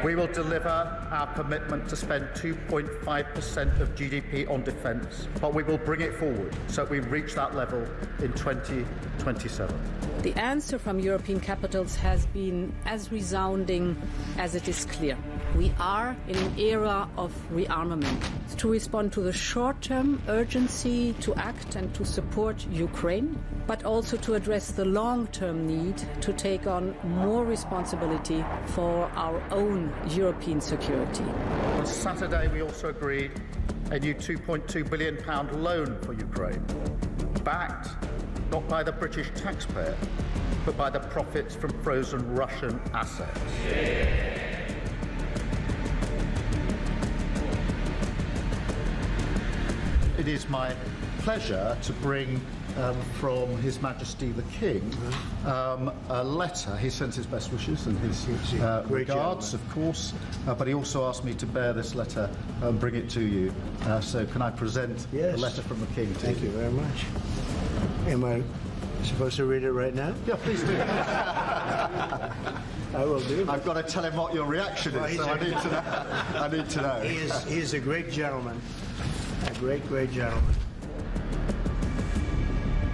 We will deliver our commitment to spend 2.5% of GDP on defence, but we will bring it forward so we reach that level in 2027. The answer from European capitals has been as resounding as it is clear. We are in an era of rearmament to respond to the short-term urgency to act and to support Ukraine, but also to address the long-term need to take on more responsibility for our own European security. On Saturday, we also agreed a new £2.2 billion loan for Ukraine, backed not by the British taxpayer, but by the profits from frozen Russian assets. It is my pleasure to bring from His Majesty the King a letter. He sends his best wishes and his regards, of course, but he also asked me to bear this letter and bring it to you. So can I present the letter from the King to Thank you very much. Am I supposed to read it right now? Yeah, please do. I will do. I've got to tell him what your reaction is, so I need to know. I need to know. He is a great gentleman. A great, great gentleman.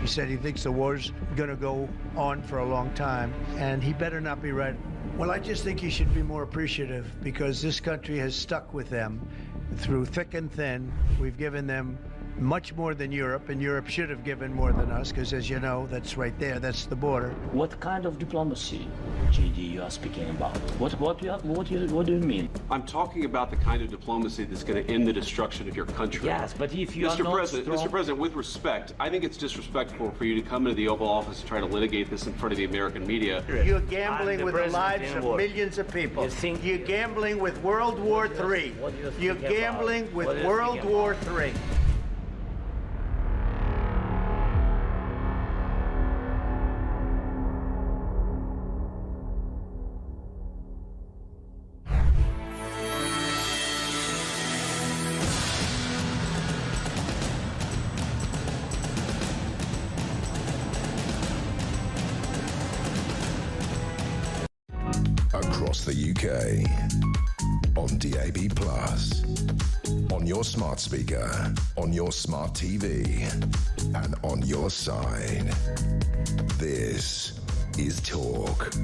He said he thinks the war's going to go on for a long time, and he better not be right. Well, I just think he should be more appreciative, because this country has stuck with them through thick and thin. We've given them much more than Europe, and Europe should have given more than us, because as you know, that's right there, that's the border. What kind of diplomacy, JD, you are speaking about? What do you mean? I'm talking about the kind of diplomacy that's going to end the destruction of your country. Yes, but if you are not strong... Mr. President, with respect, I think it's disrespectful for you to come into the Oval Office and try to litigate this in front of the American media. You're gambling with the lives of millions of people. You're gambling with World War III. You're gambling with World War III. Across the UK, on DAB+, on your smart speaker, on your smart TV, and on your side. This is Talk.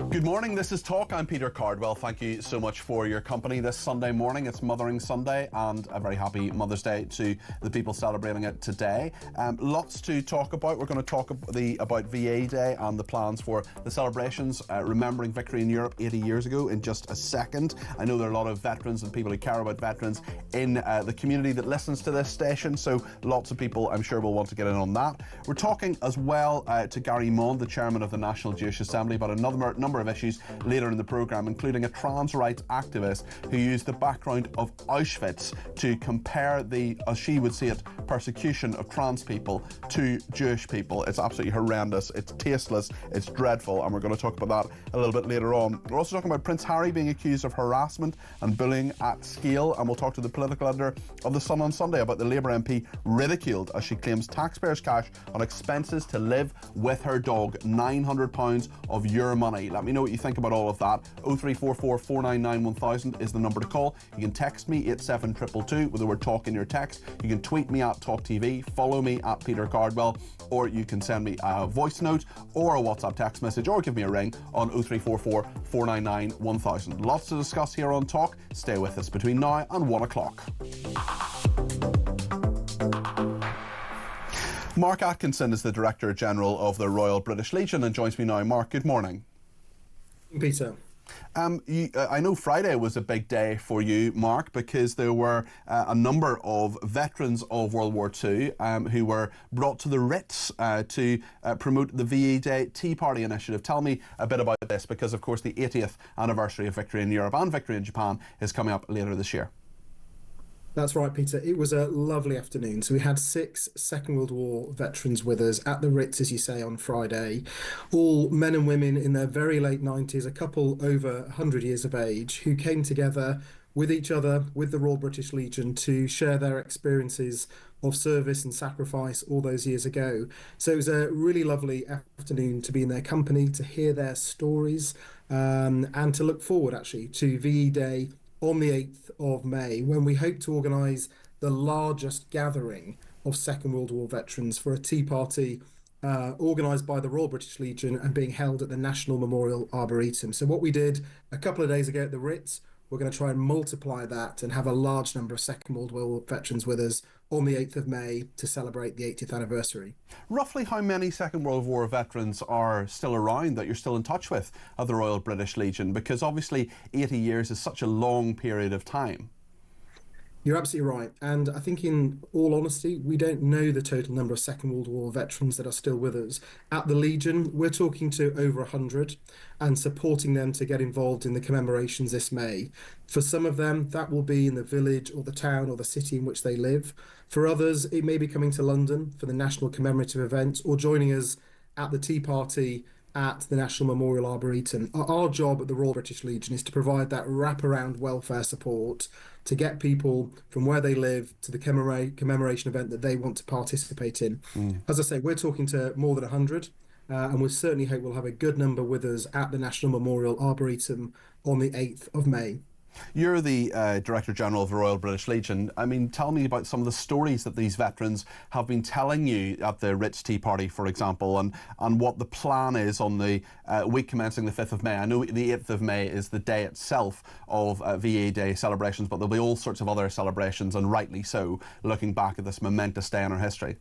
Good morning, this is Talk. I'm Peter Cardwell. Thank you so much for your company this Sunday morning. It's Mothering Sunday, and a very happy Mother's Day to the people celebrating it today. Lots to talk about. We're going to talk about VA Day and the plans for the celebrations, remembering victory in Europe 80 years ago in just a second. I know there are a lot of veterans and people who care about veterans in the community that listens to this station, so lots of people I'm sure will want to get in on that. We're talking as well to Gary Mond, the chairman of the National Jewish Assembly, about another number of issues later in the programme, including a trans rights activist who used the background of Auschwitz to compare the, as she would see it, persecution of trans people to Jewish people. It's absolutely horrendous, it's tasteless, it's dreadful, and we're going to talk about that a little bit later on. We're also talking about Prince Harry being accused of harassment and bullying at scale, and we'll talk to the political editor of The Sun on Sunday about the Labour MP ridiculed as she claims taxpayers' cash on expenses to live with her dog. £900 of your money. Let me know what you think about all of that. 0344 499 1000 is the number to call. You can text me 87222 with the word talk in your text. You can tweet me at talkTV, follow me at Peter Cardwell, or you can send me a voice note or a WhatsApp text message, or give me a ring on 0344 499 1000. Lots to discuss here on Talk. Stay with us between now and 1 o'clock. Mark Atkinson is the Director General of the Royal British Legion and joins me now. Mark, good morning. Peter. I know Friday was a big day for you, Mark, because there were a number of veterans of World War II who were brought to the Ritz to promote the VE Day Tea Party initiative. Tell me a bit about this, because of course the 80th anniversary of victory in Europe and victory in Japan is coming up later this year. That's right, Peter. It was a lovely afternoon. So we had 6 Second World War veterans with us at the Ritz, as you say, on Friday. All men and women in their very late 90s, a couple over 100 years of age, who came together with each other, with the Royal British Legion, to share their experiences of service and sacrifice all those years ago. So it was a really lovely afternoon to be in their company, to hear their stories, and to look forward, actually, to VE Day on the 8th of May, when we hope to organise the largest gathering of Second World War veterans for a tea party organised by the Royal British Legion and being held at the National Memorial Arboretum. So what we did a couple of days ago at the Ritz, we're going to try and multiply that and have a large number of Second World War veterans with us on the 8th of May to celebrate the 80th anniversary. Roughly how many Second World War veterans are still around that you're still in touch with at the Royal British Legion? Because obviously 80 years is such a long period of time. You're absolutely right. And I think, in all honesty, we don't know the total number of Second World War veterans that are still with us. At the Legion, we're talking to over 100 and supporting them to get involved in the commemorations this May. For some of them, that will be in the village or the town or the city in which they live. For others, it may be coming to London for the national commemorative event or joining us at the tea party at the National Memorial Arboretum. Our job at the Royal British Legion is to provide that wraparound welfare support to get people from where they live to the commemoration event that they want to participate in. As I say, we're talking to more than 100, and we certainly hope we'll have a good number with us at the National Memorial Arboretum on the 8th of May. You're the Director General of the Royal British Legion. I mean, tell me about some of the stories that these veterans have been telling you at the Ritz Tea Party, for example, and what the plan is on the week commencing the 5th of May. I know the 8th of May is the day itself of VE Day celebrations, but there'll be all sorts of other celebrations, and rightly so, looking back at this momentous day in our history.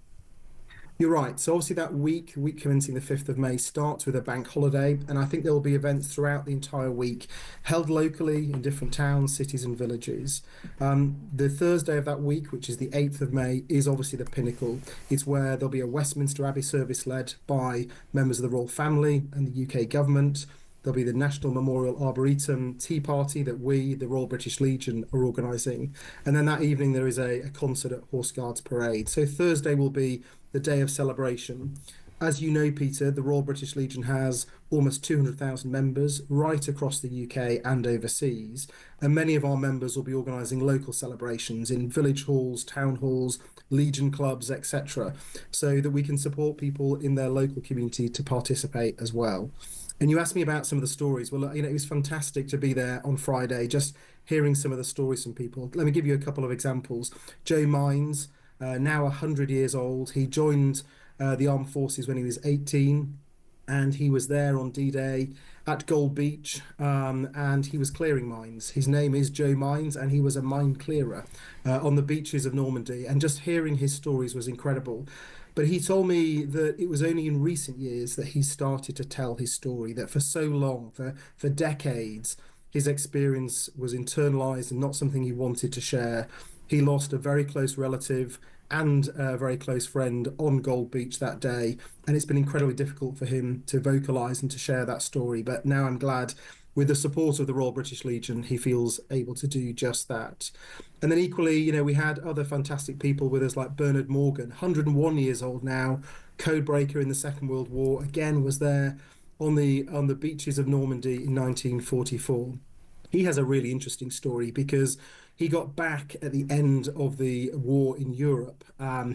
You're right. So obviously that week commencing the 5th of May starts with a bank holiday, and I think there will be events throughout the entire week held locally in different towns, cities and villages. The Thursday of that week, which is the 8th of May, is obviously the pinnacle. It's where there'll be a Westminster Abbey service led by members of the royal family and the UK government. There'll be the National Memorial Arboretum Tea Party that we, the Royal British Legion, are organising. And then that evening there is a concert at Horse Guards Parade. So Thursday will be the day of celebration. As you know, Peter, the Royal British Legion has almost 200,000 members right across the UK and overseas. And many of our members will be organising local celebrations in village halls, town halls, Legion clubs, etc., so that we can support people in their local community to participate as well. And you asked me about some of the stories. Well, it was fantastic to be there on Friday, just hearing some of the stories from people. Let me give you a couple of examples. Joe Mines, now 100 years old. He joined the armed forces when he was 18, and he was there on D-Day at Gold Beach, and he was clearing mines. His name is Joe Mines, and he was a mine clearer on the beaches of Normandy. And just hearing his stories was incredible. But he told me that it was only in recent years that he started to tell his story, that for so long, for decades, his experience was internalised and not something he wanted to share. He lost a very close relative and a very close friend on Gold Beach that day, and it's been incredibly difficult for him to vocalise and to share that story. But now I'm glad, with the support of the Royal British Legion, he feels able to do just that. And then equally, we had other fantastic people with us, like Bernard Morgan, 101 years old now, codebreaker in the Second World War, again was there on the beaches of Normandy in 1944. He has a really interesting story because he got back at the end of the war in Europe.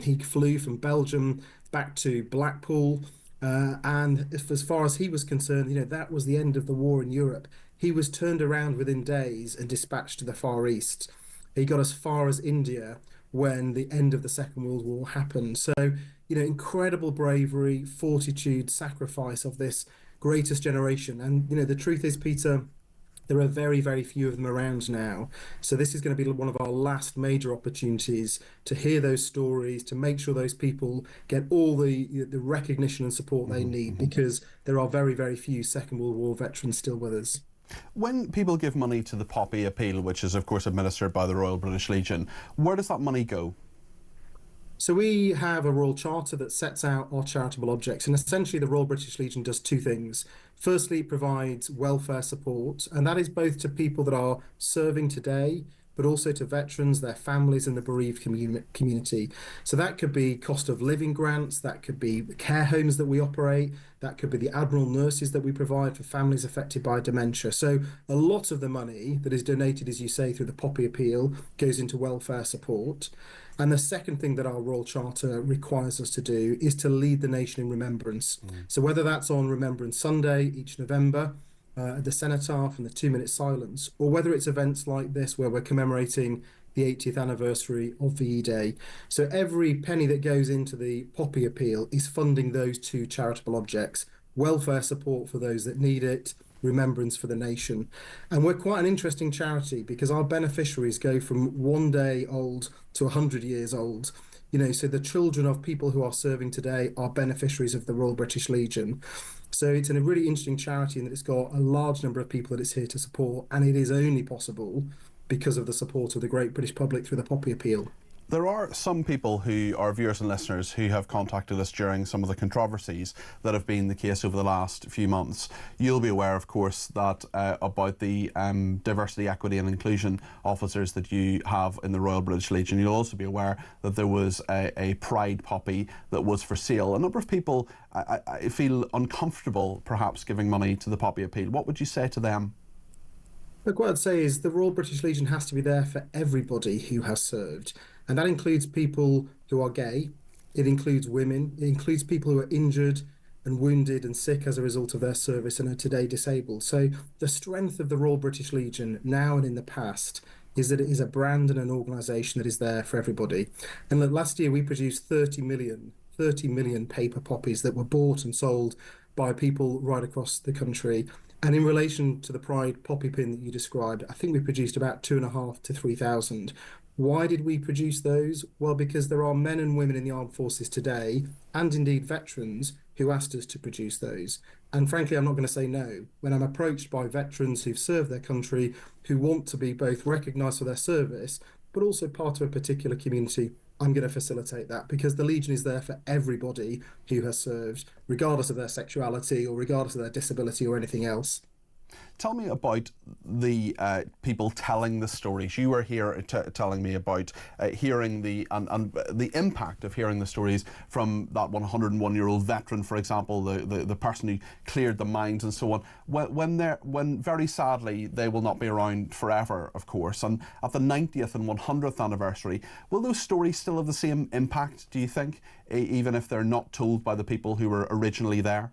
He flew from Belgium back to Blackpool, and as far as he was concerned, that was the end of the war in Europe. He was turned around within days and dispatched to the Far East. He got as far as India when the end of the Second World War happened. So, incredible bravery, fortitude, sacrifice of this greatest generation. And, the truth is, Peter, There are very, very few of them around now. So this is going to be one of our last major opportunities to hear those stories, to make sure those people get all the recognition and support they need, because there are very, very few Second World War veterans still with us. When people give money to the Poppy Appeal, which is of course administered by the Royal British Legion, where does that money go? So we have a Royal Charter that sets out our charitable objects, and essentially the Royal British Legion does two things. Firstly, it provides welfare support, and that is both to people that are serving today, but also to veterans, their families and the bereaved community. So that could be cost of living grants, that could be care homes that we operate, that could be the Admiral nurses that we provide for families affected by dementia. So a lot of the money that is donated, as you say, through the Poppy Appeal goes into welfare support. And the second thing that our Royal Charter requires us to do is to lead the nation in remembrance. So whether that's on Remembrance Sunday each November, the Cenotaph and the 2-minute silence, or whether it's events like this where we're commemorating the 80th anniversary of VE Day. So every penny that goes into the Poppy Appeal is funding those two charitable objects: welfare support for those that need it, remembrance for the nation. And we're quite an interesting charity because our beneficiaries go from 1 day old to 100 years old. You know, so the children of people who are serving today are beneficiaries of the Royal British Legion. So it's a really interesting charity in that it's got a large number of people that it's here to support, and it is only possible because of the support of the great British public through the Poppy Appeal. There are some people who are viewers and listeners who have contacted us during some of the controversies that have been the case over the last few months. You'll be aware, of course, that about the diversity, equity and inclusion officers that you have in the Royal British Legion. You'll also be aware that there was a Pride Poppy that was for sale. A number of people I feel uncomfortable perhaps giving money to the Poppy Appeal. What would you say to them? Look, what I'd say is the Royal British Legion has to be there for everybody who has served. And that includes people who are gay, it includes women, it includes people who are injured and wounded and sick as a result of their service and are today disabled. So the strength of the Royal British Legion now and in the past is that it is a brand and an organisation that is there for everybody. And look, last year we produced 30 million paper poppies that were bought and sold by people right across the country. And in relation to the Pride Poppy pin that you described, I think we produced about 2,500 to 3,000. Why did we produce those? Well, because there are men and women in the armed forces today, and indeed veterans, who asked us to produce those. And frankly, I'm not going to say no. When I'm approached by veterans who've served their country, who want to be both recognised for their service, but also part of a particular community, I'm going to facilitate that, because the Legion is there for everybody who has served, regardless of their sexuality or regardless of their disability or anything else. Tell me about the people telling the stories. You were here telling me about hearing the impact of hearing the stories from that 101-year-old veteran, for example, the person who cleared the mines and so on. When very sadly they will not be around forever, of course. And at the 90th and 100th anniversary, will those stories still have the same impact, do you think, even if they're not told by the people who were originally there?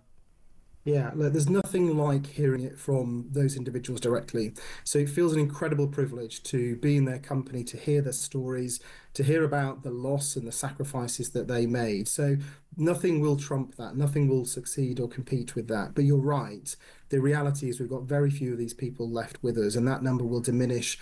Yeah, look, there's nothing like hearing it from those individuals directly. So it feels an incredible privilege to be in their company, to hear their stories, to hear about the loss and the sacrifices that they made. So nothing will trump that. Nothing will succeed or compete with that. But you're right. The reality is we've got very few of these people left with us, and that number will diminish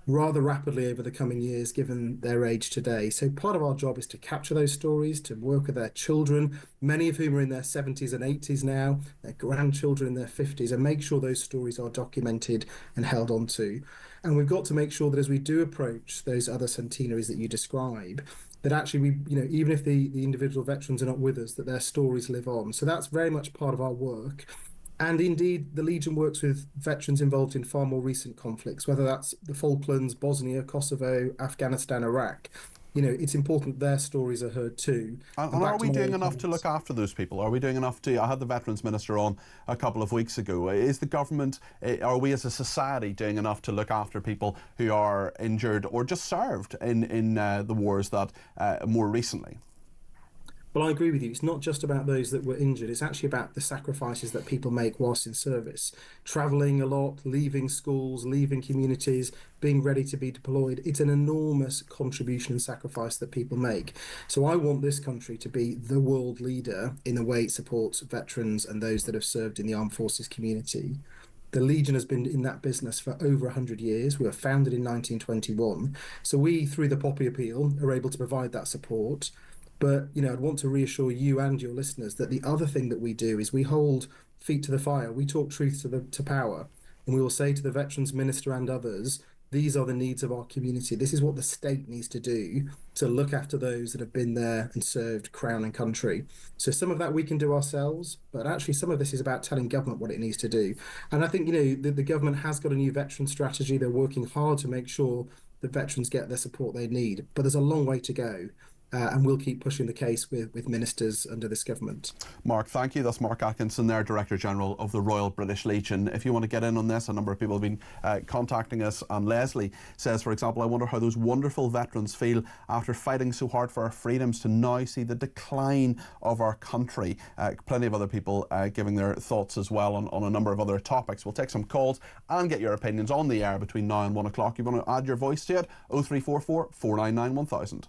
rather rapidly over the coming years, given their age today. So part of our job is to capture those stories, to work with their children, many of whom are in their 70s and 80s now, their grandchildren in their 50s, and make sure those stories are documented and held on to. And we've got to make sure that as we do approach those other centenaries that you describe, that actually we, even if the individual veterans are not with us, that their stories live on. So that's very much part of our work. And indeed, the Legion works with veterans involved in far more recent conflicts, whether that's the Falklands, Bosnia, Kosovo, Afghanistan, Iraq. It's important their stories are heard too. And are we doing enough to look after those people? Are we doing enough to... I had the Veterans Minister on a couple of weeks ago. Is the government, are we as a society doing enough to look after people who are injured or just served in the wars that more recently? Well, I agree with you. It's not just about those that were injured. It's actually about the sacrifices that people make whilst in service. Travelling a lot, leaving schools, leaving communities, being ready to be deployed. It's an enormous contribution and sacrifice that people make. So I want this country to be the world leader in the way it supports veterans and those that have served in the armed forces community. The Legion has been in that business for over 100 years. We were founded in 1921. So we, through the Poppy Appeal, are able to provide that support. But, you know, I'd want to reassure you and your listeners that the other thing that we do is we hold feet to the fire. We talk truth to power. And we will say to the Veterans Minister and others, these are the needs of our community. This is what the state needs to do to look after those that have been there and served Crown and country. So some of that we can do ourselves, but actually some of this is about telling government what it needs to do. And I think, you know, the government has got a new veteran strategy. They're working hard to make sure that veterans get the support they need. But there's a long way to go. And we'll keep pushing the case with ministers under this government. Mark, thank you. That's Mark Atkinson there, Director General of the Royal British Legion. If you want to get in on this, a number of people have been contacting us, and Leslie says, for example, I wonder how those wonderful veterans feel after fighting so hard for our freedoms to now see the decline of our country. Plenty of other people giving their thoughts as well on a number of other topics. We'll take some calls and get your opinions on the air between now and 1 o'clock. You want to add your voice to it? 0344 499 1000.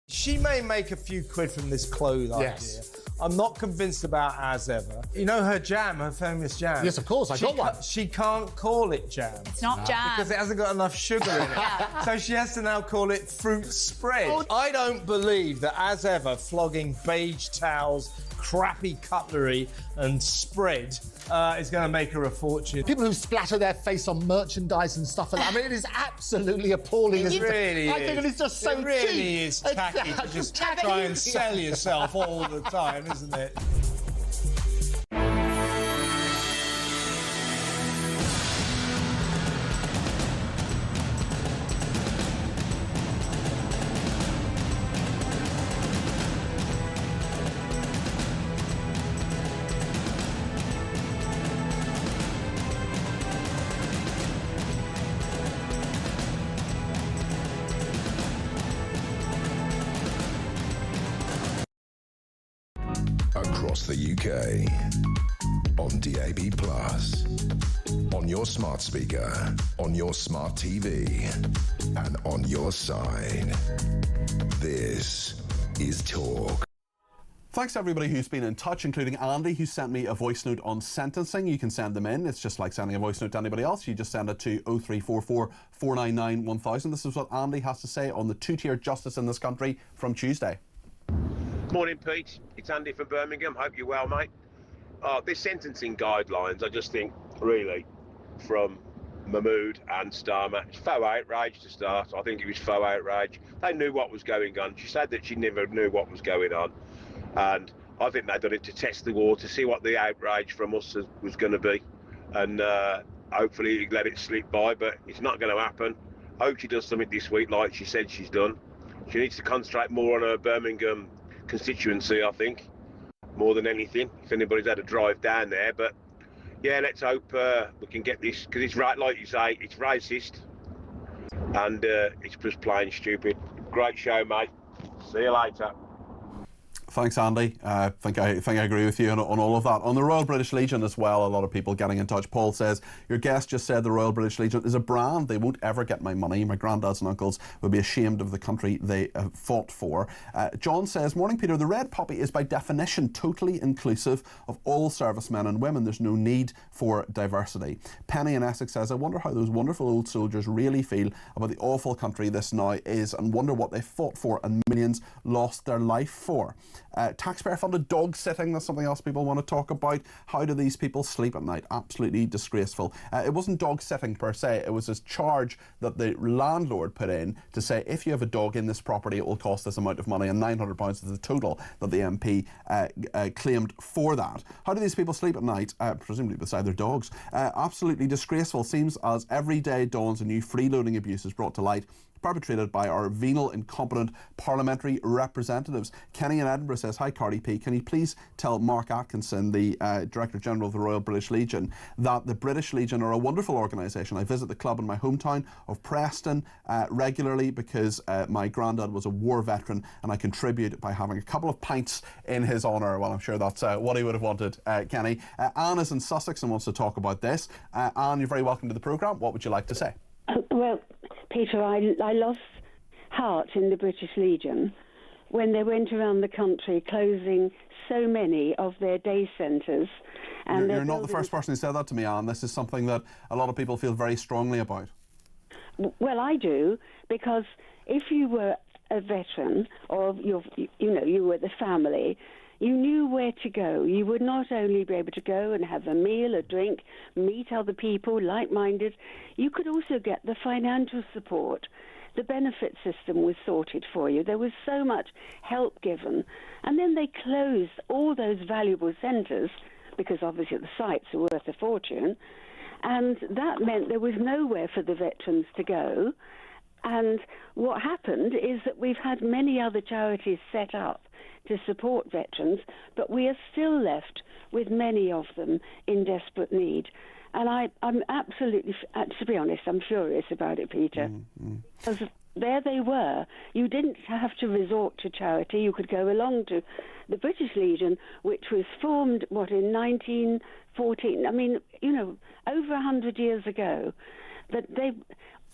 She may make a few quid from this clothes idea. I'm not convinced about As Ever. You know her jam, her famous jam? Yes, of course, I got one. She can't call it jam. It's not jam. Because it hasn't got enough sugar in it. So she has to now call it fruit spread. Oh. I don't believe that As Ever flogging beige towels, crappy cutlery and spread is going to make her a fortune. People who splatter their face on merchandise and stuff like that. I mean, it is absolutely appalling. It really is. I think it's just so cheap. It really is tacky to just try and sell yourself all the time, isn't it? Across the UK, on DAB+, on your smart speaker, on your smart TV, and on your side. This is Talk. Thanks to everybody who's been in touch, including Andy, who sent me a voice note on sentencing. You can send them in. It's just like sending a voice note to anybody else. You just send it to 0344 499 1000. This is what Andy has to say on the two-tier justice in this country from Tuesday. Morning, Pete. It's Andy from Birmingham. Hope you're well, mate. This sentencing guidelines, I just think, really, from Mahmood and Starmer. It's faux outrage to start. I think it was faux outrage. They knew what was going on. She said that she never knew what was going on. And I think they done it to test the water, to see what the outrage from us was going to be. And hopefully let it slip by, but it's not going to happen. I hope she does something this week like she said she's done. She needs to concentrate more on her Birmingham constituency, I think, more than anything, if anybody's had a drive down there. But yeah, let's hope we can get this, because it's right, like you say, it's racist and it's just plain stupid. Great show, mate. See you later. Thanks, Andy. I think I agree with you on all of that. On the Royal British Legion as well, a lot of people getting in touch. Paul says, your guest just said the Royal British Legion is a brand. They won't ever get my money. My granddads and uncles would be ashamed of the country they fought for. John says, morning, Peter. The Red Poppy is by definition totally inclusive of all servicemen and women. There's no need for diversity. Penny in Essex says, I wonder how those wonderful old soldiers really feel about the awful country this now is, and wonder what they fought for and millions lost their life for. Taxpayer-funded dog sitting, that's something else people want to talk about. How do these people sleep at night? Absolutely disgraceful. It wasn't dog sitting per se, it was a charge that the landlord put in to say, if you have a dog in this property, it will cost this amount of money, and £900 is the total that the MP claimed for that. How do these people sleep at night? Presumably beside their dogs. Absolutely disgraceful. Seems as every day dawns a new freeloading abuse is brought to light, perpetrated by our venal, incompetent parliamentary representatives. Kenny in Edinburgh says, hi Cardi P, can you please tell Mark Atkinson, the Director General of the Royal British Legion, that the British Legion are a wonderful organisation. I visit the club in my hometown of Preston regularly because my granddad was a war veteran, and I contribute by having a couple of pints in his honour. Well, I'm sure that's what he would have wanted, Kenny. Anne is in Sussex and wants to talk about this. Anne, you're very welcome to the programme. What would you like to say? Well, Peter, I lost heart in the British Legion when they went around the country closing so many of their day centres. And you're not the first person who said that to me, Anne. This is something that a lot of people feel very strongly about. Well, I do, because if you were a veteran, or you were the family, you knew where to go. You would not only be able to go and have a meal, a drink, meet other people, like-minded, you could also get the financial support. The benefit system was sorted for you. There was so much help given. And then they closed all those valuable centres, because obviously the sites are worth a fortune, and that meant there was nowhere for the veterans to go. And what happened is that we've had many other charities set up to support veterans, but we are still left with many of them in desperate need. And I'm absolutely, to be honest, I'm furious about it, Peter. Because there they were. You didn't have to resort to charity. You could go along to the British Legion, which was formed, in 1914? I mean, over 100 years ago. But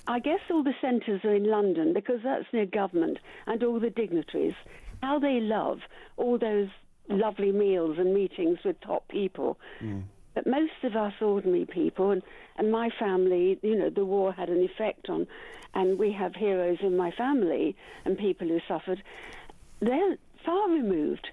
I guess all the centres are in London, because that's near government, and all the dignitaries. How they love all those lovely meals and meetings with top people. But most of us ordinary people, and my family, the war had an effect on, and we have heroes in my family and people who suffered, they're far removed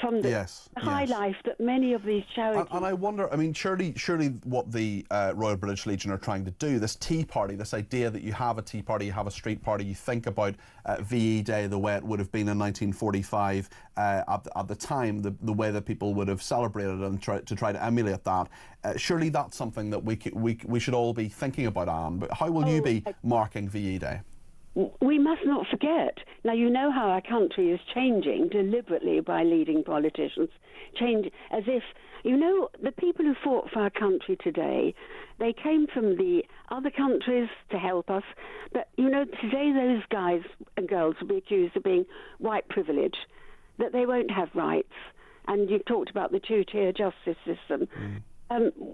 from the high life that many of these charities... And I wonder, I mean, surely what the Royal British Legion are trying to do, this tea party, this idea that you have a tea party, you have a street party, you think about VE Day the way it would have been in 1945 at the time, the way that people would have celebrated and try to emulate that. Surely that's something that we should all be thinking about, Anne. But how will you be marking VE Day? We must not forget. Now, you know how our country is changing deliberately by leading politicians. Change as if, the people who fought for our country today, they came from the other countries to help us. But, today those guys and girls will be accused of being white privilege, that they won't have rights. And you've talked about the two-tier justice system.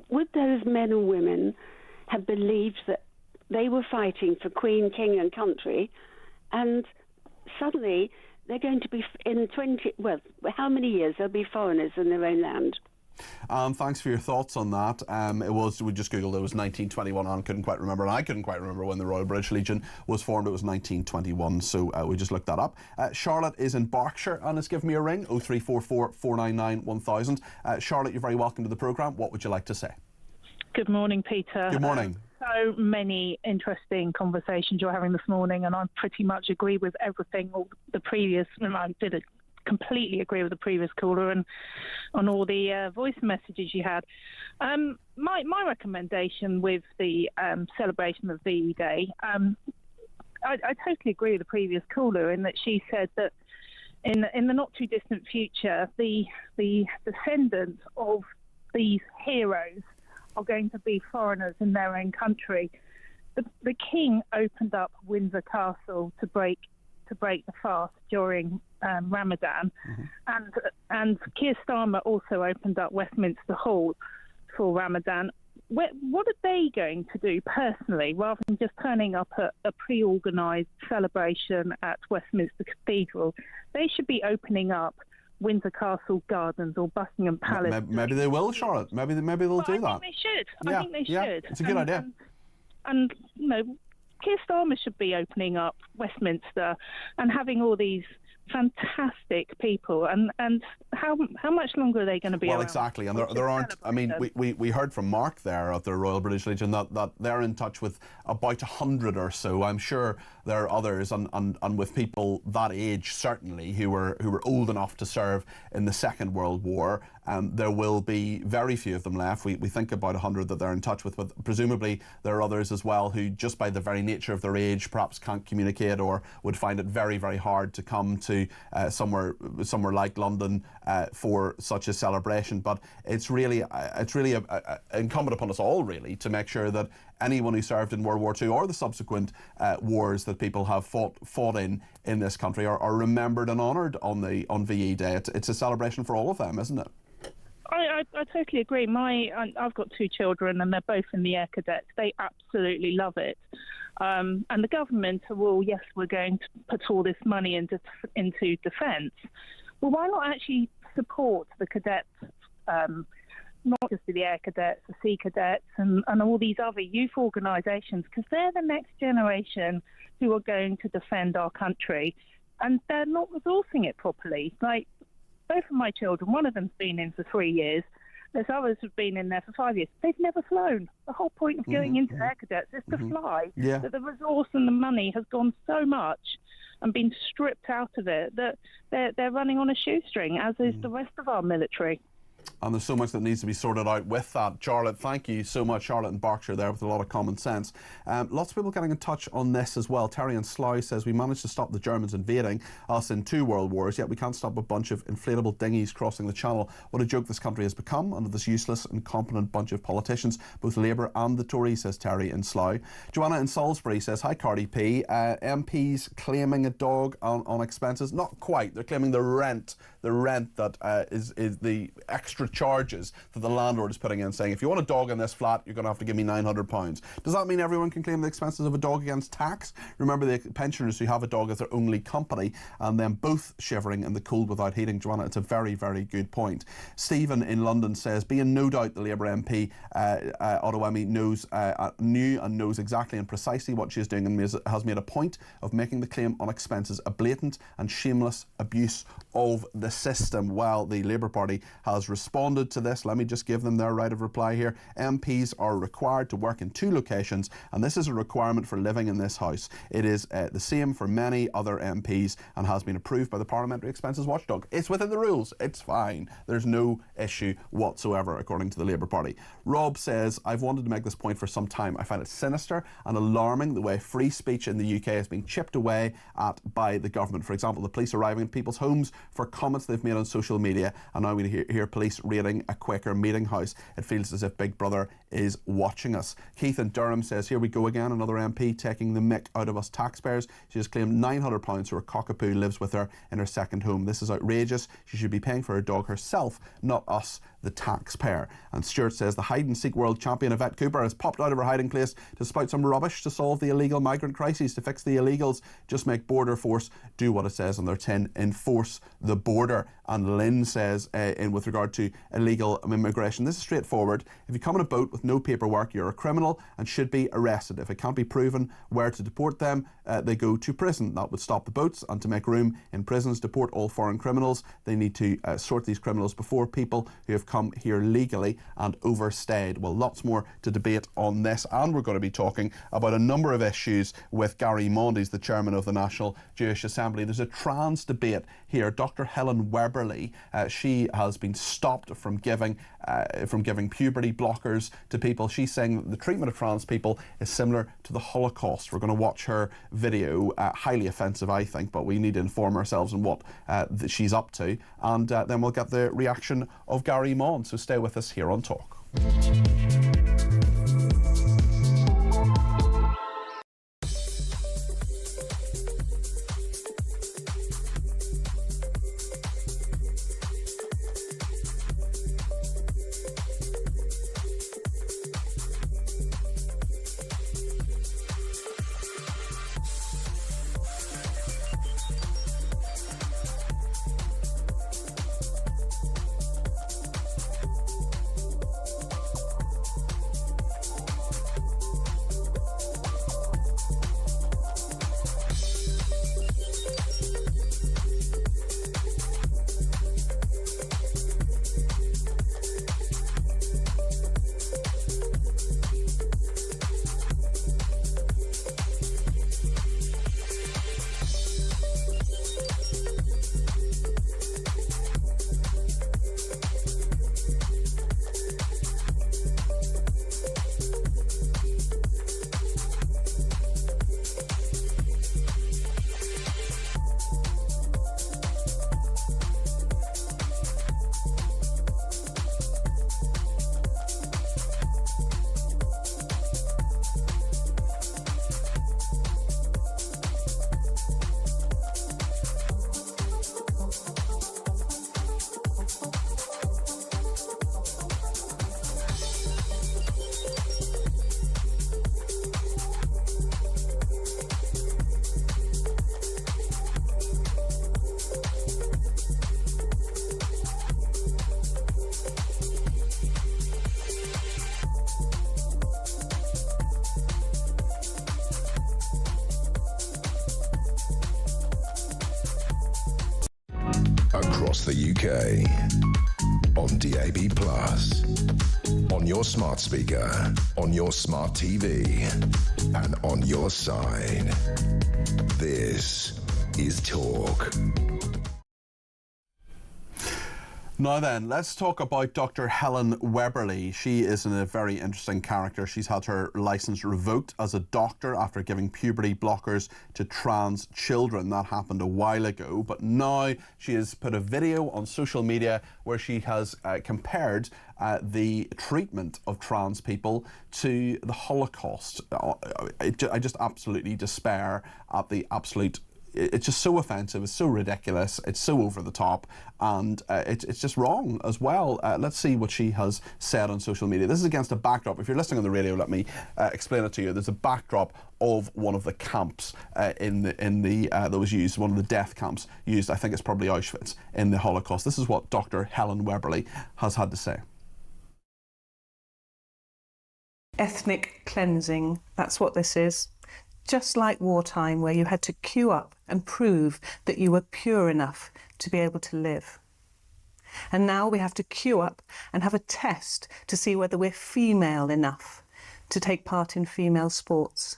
Would those men and women have believed that they were fighting for Queen, King and country, and suddenly they're going to be in how many years they'll be foreigners in their own land? Thanks for your thoughts on that. We just googled, it was 1921. Anne couldn't quite remember, and I couldn't quite remember when the Royal British Legion was formed. It was 1921, so we just looked that up. Charlotte is in Berkshire and has given me a ring, 0344 499 1000. Charlotte, you're very welcome to the programme. What would you like to say? Good morning, Peter. Good morning. so many interesting conversations you're having this morning, and I pretty much agree with everything. All the previous, and I did completely agree with the previous caller and on all the voice messages you had. My recommendation with the celebration of VE Day, I totally agree with the previous caller in that she said that in the not too distant future, the descendants of these heroes are going to be foreigners in their own country. The king opened up Windsor Castle to break the fast during Ramadan, and Keir Starmer also opened up Westminster Hall for Ramadan. What are they going to do personally, rather than just turning up at a pre-organised celebration at Westminster Cathedral? They should be opening up Windsor Castle Gardens or Buckingham Palace. Maybe they will, Charlotte. Maybe they'll do that. I think they should. Yeah, I think they should. Yeah, it's a good idea. And you know, Keir Starmer should be opening up Westminster and having all these fantastic people, and how much longer are they going to be around? Exactly, and there aren't. I mean, we heard from Mark there at the Royal British Legion that they're in touch with about 100 or so. I'm sure there are others, and with people that age certainly who were old enough to serve in the Second World War. There will be very few of them left. We think about 100 that they're in touch with, but presumably there are others as well who, just by the very nature of their age, perhaps can't communicate or would find it very, very hard to come to somewhere like London for such a celebration. But it's really incumbent upon us all, really, to make sure that anyone who served in World War II or the subsequent wars that people have fought in this country are remembered and honoured on VE Day. It's a celebration for all of them, isn't it? I totally agree. I've got two children and they're both in the Air Cadets. They absolutely love it. And the government will, yes, we're going to put all this money into defence. Well, why not actually support the cadets, not just the Air Cadets, the Sea Cadets and all these other youth organisations, because they're the next generation who are going to defend our country, and they're not resourcing it properly. Like, both of my children, one of them's been in for 3 years, there's others who've been in there for 5 years. They've never flown. The whole point of going into Air Cadets is to fly. Yeah. That the resource and the money has gone so much and been stripped out of it that they're running on a shoestring, as is the rest of our military. And there's so much that needs to be sorted out with that. Charlotte, thank you so much. Charlotte in Berkshire there with a lot of common sense. Lots of people getting in touch on this as well. Terry in Slough says, we managed to stop the Germans invading us in 2 world wars, yet we can't stop a bunch of inflatable dinghies crossing the channel. What a joke this country has become under this useless, incompetent bunch of politicians, both Labour and the Tories, says Terry in Slough. Joanna in Salisbury says, hi Cardi P. MPs claiming a dog on expenses. Not quite. They're claiming the rent that is the extra charges that the landlord is putting in, saying if you want a dog in this flat you're going to have to give me £900. Does that mean everyone can claim the expenses of a dog against tax? Remember the pensioners who have a dog as their only company and then both shivering in the cold without heating. Joanna, it's a very, very good point. Stephen in London says, be in no doubt the Labour MP Ottawemi knew and knows exactly and precisely what she is doing and has made a point of making the claim on expenses a blatant and shameless abuse of the system. Well, the Labour Party has responded to this. Let me just give them their right of reply here. MPs are required to work in 2 locations, and this is a requirement for living in this House. It is the same for many other MPs and has been approved by the Parliamentary Expenses Watchdog. It's within the rules. It's fine. There's no issue whatsoever, according to the Labour Party. Rob says, I've wanted to make this point for some time. I find it sinister and alarming the way free speech in the UK is being chipped away at by the government. For example, the police arriving in people's homes for comments they've made on social media, and now we hear police raiding a Quaker meeting house. It feels as if Big Brother is watching us. Keith in Durham says, here we go again, another MP taking the mick out of us taxpayers. She has claimed £900 for a cockapoo lives with her in her second home. This is outrageous. She should be paying for her dog herself, not us, the taxpayer. And Stuart says, the hide-and-seek world champion Yvette Cooper has popped out of her hiding place to spout some rubbish to solve the illegal migrant crisis, to fix the illegals. Just make Border Force do what it says on their tin, enforce the border. And Lynn says, with regard to illegal immigration. This is straightforward. If you come on a boat with no paperwork, you're a criminal and should be arrested. If it can't be proven where to deport them, they go to prison. That would stop the boats, and to make room in prisons to deport all foreign criminals, they need to sort these criminals before people who have come here legally and overstayed. Well, lots more to debate on this, and we're going to be talking about a number of issues with Gary Maund. He's the chairman of the National Jewish Assembly. There's a trans debate here. Dr. Helen Weberly, she has been stopped from giving puberty blockers to people. She's saying that the treatment of trans people is similar to the Holocaust. We're going to watch her video, highly offensive, I think, but we need to inform ourselves on what she's up to, and then we'll get the reaction of Gary Maund. So stay with us here on Talk. Across the UK, on DAB+, on your smart speaker, on your smart TV, and on your side. This is Talk. Now then, let's talk about Dr. Helen Weberly. She is a very interesting character. She's had her licence revoked as a doctor after giving puberty blockers to trans children. That happened a while ago, but now she has put a video on social media where she has compared the treatment of trans people to the Holocaust. I just absolutely despair at the absolute. It's just so offensive, it's so ridiculous, it's so over the top, and it's just wrong as well. Let's see what she has said on social media. This is against a backdrop. If you're listening on the radio, let me explain it to you. There's a backdrop of one of the camps that was used, one of the death camps used, I think it's probably Auschwitz, in the Holocaust. This is what Dr. Helen Weberly has had to say. Ethnic cleansing, that's what this is. Just like wartime, where you had to queue up and prove that you were pure enough to be able to live. And now we have to queue up and have a test to see whether we're female enough to take part in female sports.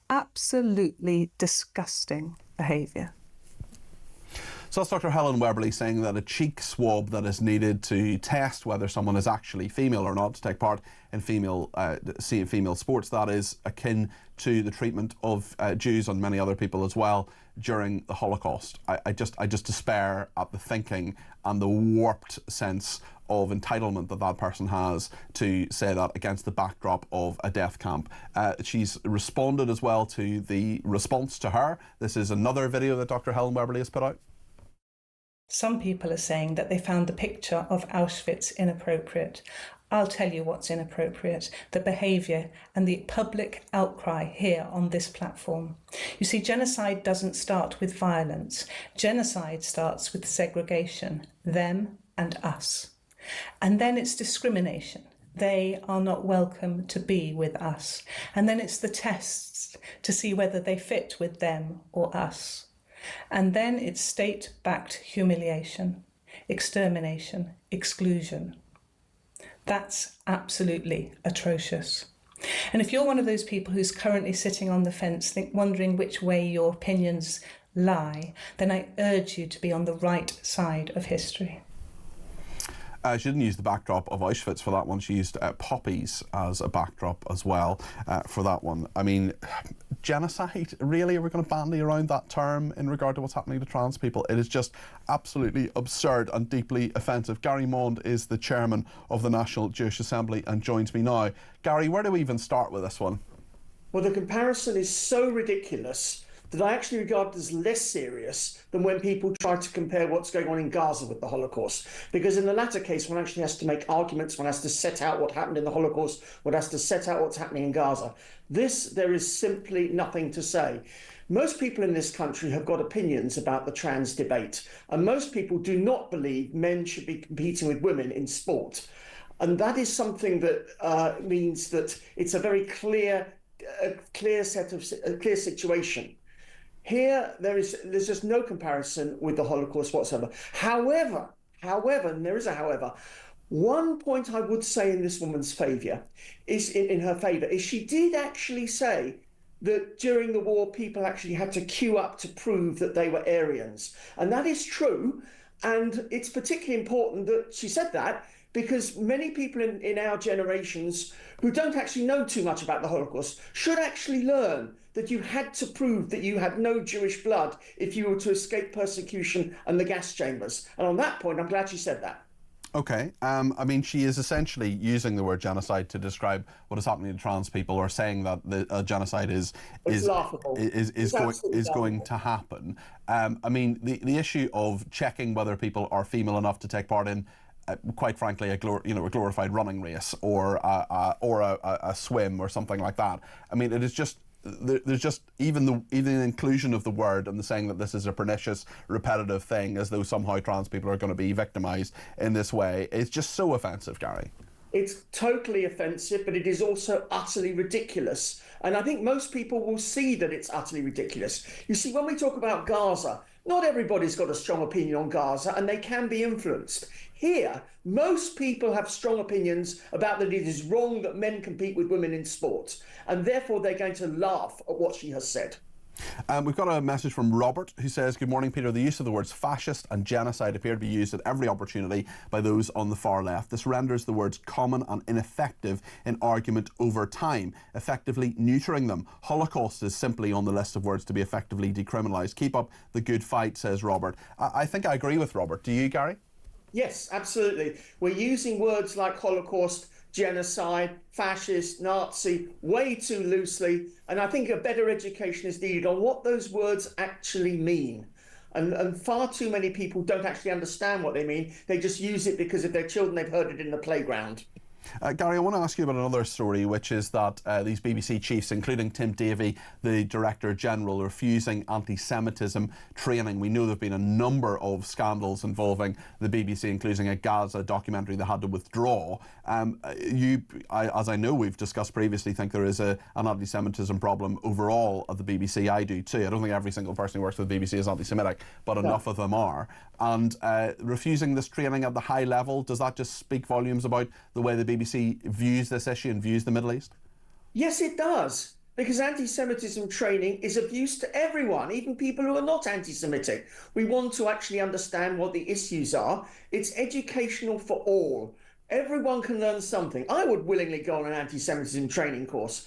Absolutely disgusting behaviour. So that's Dr. Helen Weberly saying that a cheek swab that is needed to test whether someone is actually female or not to take part in female sports, that is akin to the treatment of Jews and many other people as well during the Holocaust. I just despair at the thinking and the warped sense of entitlement that person has to say that against the backdrop of a death camp. She's responded as well to the response to her. This is another video that Dr. Helen Weberly has put out. Some people are saying that they found the picture of Auschwitz inappropriate. I'll tell you what's inappropriate, the behaviour and the public outcry here on this platform. You see, genocide doesn't start with violence. Genocide starts with segregation, them and us. And then it's discrimination. They are not welcome to be with us. And then it's the tests to see whether they fit with them or us. And then it's state-backed humiliation, extermination, exclusion. That's absolutely atrocious. And if you're one of those people who's currently sitting on the fence, wondering which way your opinions lie, then I urge you to be on the right side of history. She didn't use the backdrop of Auschwitz for that one. She used poppies as a backdrop as well for that one. I mean, genocide, really? Are we going to bandy around that term in regard to what's happening to trans people? It is just absolutely absurd and deeply offensive. Gary Mond is the chairman of the National Jewish Assembly and joins me now. Gary, where do we even start with this one? Well, the comparison is so ridiculous that I actually regard it as less serious than when people try to compare what's going on in Gaza with the Holocaust. Because in the latter case, one actually has to make arguments, one has to set out what happened in the Holocaust, one has to set out what's happening in Gaza. There is simply nothing to say. Most people in this country have got opinions about the trans debate, and most people do not believe men should be competing with women in sport. And that is something that means that it's a very clear situation. Here, there's just no comparison with the Holocaust whatsoever. However, and there is a however, one point I would say in this woman's favour is she did actually say that during the war, people actually had to queue up to prove that they were Aryans. And that is true. And it's particularly important that she said that, because many people in our generations who don't actually know too much about the Holocaust should actually learn that you had to prove that you had no Jewish blood if you were to escape persecution and the gas chambers. And on that point, I'm glad she said that. Okay, I mean, she is essentially using the word genocide to describe what is happening to trans people, or saying that the genocide is going to happen. I mean, the issue of checking whether people are female enough to take part in, quite frankly, a glorified running race or a swim or something like that. I mean, it is just. There's just even the inclusion of the word and the saying that this is a pernicious, repetitive thing, as though somehow trans people are going to be victimised in this way. It's just so offensive, Gary. It's totally offensive, but it is also utterly ridiculous. And I think most people will see that it's utterly ridiculous. You see, when we talk about Gaza, not everybody's got a strong opinion on Gaza, and they can be influenced. Here, most people have strong opinions about that it is wrong that men compete with women in sport, and therefore they're going to laugh at what she has said. We've got a message from Robert, who says, "Good morning, Peter. The use of the words fascist and genocide appear to be used at every opportunity by those on the far left. This renders the words common and ineffective in argument over time, effectively neutering them. Holocaust is simply on the list of words to be effectively decriminalised. Keep up the good fight," says Robert. I think I agree with Robert. Do you, Gary? Yes, absolutely. We're using words like Holocaust, genocide, fascist, Nazi way too loosely, and I think a better education is needed on what those words actually mean. And far too many people don't actually understand what they mean. They just use it because of their children, they've heard it in the playground. Gary, I want to ask you about another story, which is that these BBC chiefs, including Tim Davie, the Director General, are refusing anti-Semitism training. We know there have been a number of scandals involving the BBC, including a Gaza documentary they had to withdraw. As I know we've discussed previously, think there is an anti-Semitism problem overall at the BBC. I do too. I don't think every single person who works for the BBC is anti-Semitic, but enough of them are. And refusing this training at the high level, does that just speak volumes about the way the BBC views this issue and views the Middle East? Yes, it does. Because anti-Semitism training is of use to everyone, even people who are not anti-Semitic. We want to actually understand what the issues are. It's educational for all. Everyone can learn something. I would willingly go on an anti-Semitism training course.